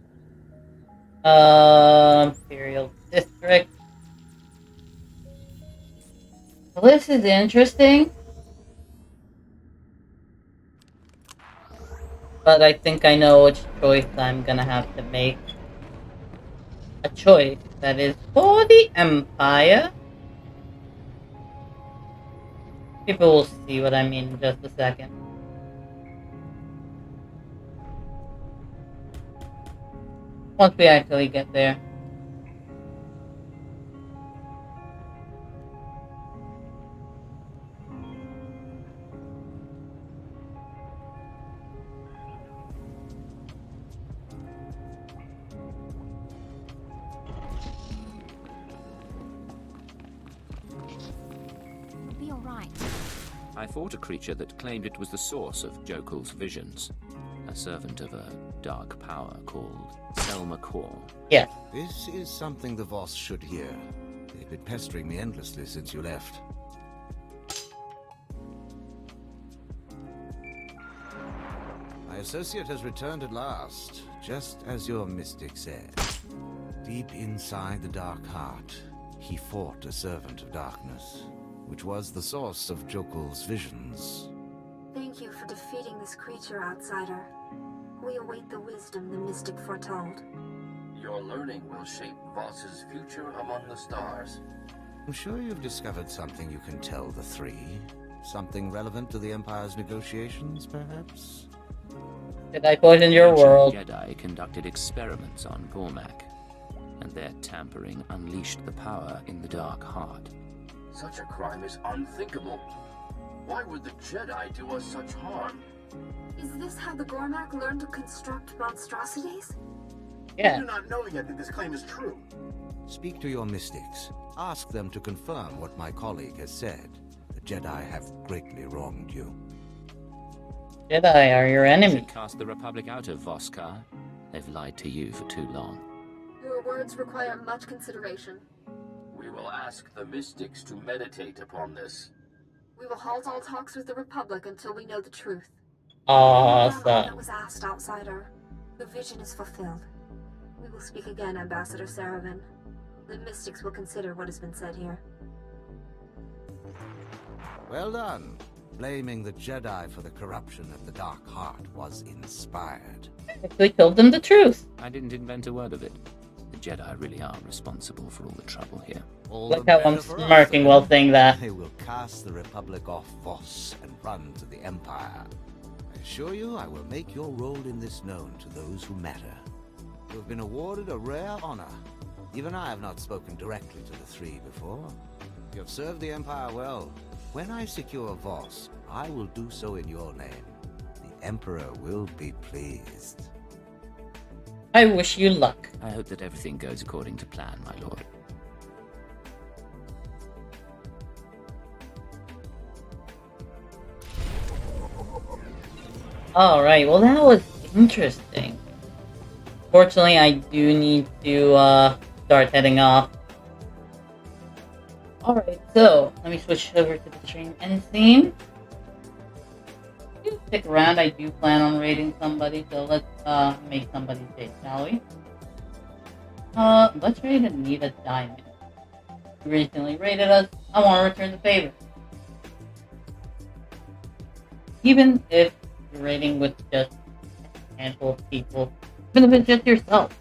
Imperial District. Well, this is interesting. But I think I know which choice I'm gonna have to make. A choice that is for the Empire. People will see what I mean in just a second. Once we actually get there. You'll be alright. I fought a creature that claimed it was the source of Jokul's visions. A servant of a dark power called Selma Core. Yeah. This is something the Voss should hear. They've been pestering me endlessly since you left. My associate has returned at last, just as your mystic said. Deep inside the dark heart, he fought a servant of darkness, which was the source of Jokul's visions. Thank you for defeating this creature, outsider. We await the wisdom the mystic foretold. Your learning will shape Voss's future among the stars. I'm sure you've discovered something you can tell the three. Something relevant to the Empire's negotiations, perhaps? Did I poison your world? Jedi conducted experiments on Gormak, and their tampering unleashed the power in the Dark Heart. Such a crime is unthinkable. Why would the Jedi do us such harm? Is this how the Gormak learned to construct monstrosities? Yeah. We do not know yet that this claim is true. Speak to your mystics. Ask them to confirm what my colleague has said. The Jedi have greatly wronged you. Jedi are your enemy. Cast the Republic out of Voskar. They've lied to you for too long. Your words require much consideration. We will ask the mystics to meditate upon this. We will halt all talks with the Republic until we know the truth. Awesome. That was asked, outsider. The vision is fulfilled. We will speak again, Ambassador Saravan. The mystics will consider what has been said here. Well done. Blaming the Jedi for the corruption of the Dark Heart was inspired. Actually told them the truth. I didn't invent a word of it. The Jedi really are responsible for all the trouble here. Look how I'm smirking while saying that. They will cast the Republic off Voss and run to the Empire. I assure you I will make your role in this known to those who matter. You have been awarded a rare honor. Even I have not spoken directly to the three before. You have served the Empire well. When I secure Voss, I will do so in your name. The Emperor will be pleased. I wish you luck. I hope that everything goes according to plan, my lord. Alright, well that was interesting. Fortunately, I do need to start heading off. Alright, so let me switch over to the stream end scene. You stick around, I do plan on raiding somebody, so let's make somebody's day, shall we? Let's raid Anita Diamond. You recently raided us, I want to return the favor. Even if you're raiding with just a handful of people, even if it's just yourself,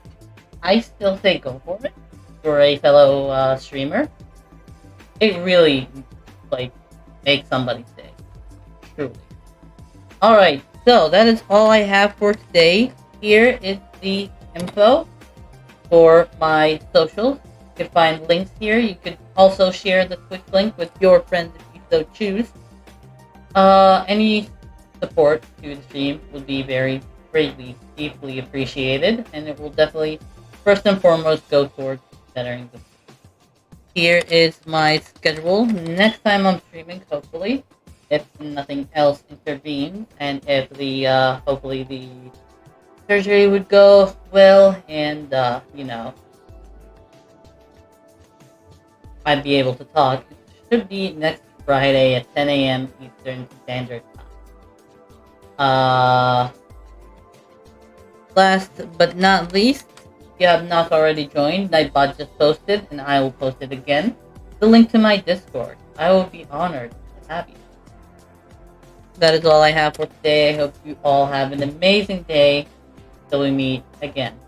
I still say go for it. You're a fellow streamer. It really, makes somebody's day. Truly. Alright, so that is all I have for today. Here is the info for my socials. You can find links here. You can also share the Twitch link with your friends if you so choose. Any support to the stream would be very greatly, deeply appreciated, and it will definitely, first and foremost, go towards bettering the stream. Here is my schedule. Next time I'm streaming, hopefully, if nothing else intervenes, and if the, hopefully the surgery would go well, and, I'd be able to talk. It should be next Friday at 10 a.m. Eastern Standard Time. Last but not least, if you have not already joined, Nightbot just posted, and I will post it again, the link to my Discord. I will be honored to have you. That is all I have for today. I hope you all have an amazing day till we meet again.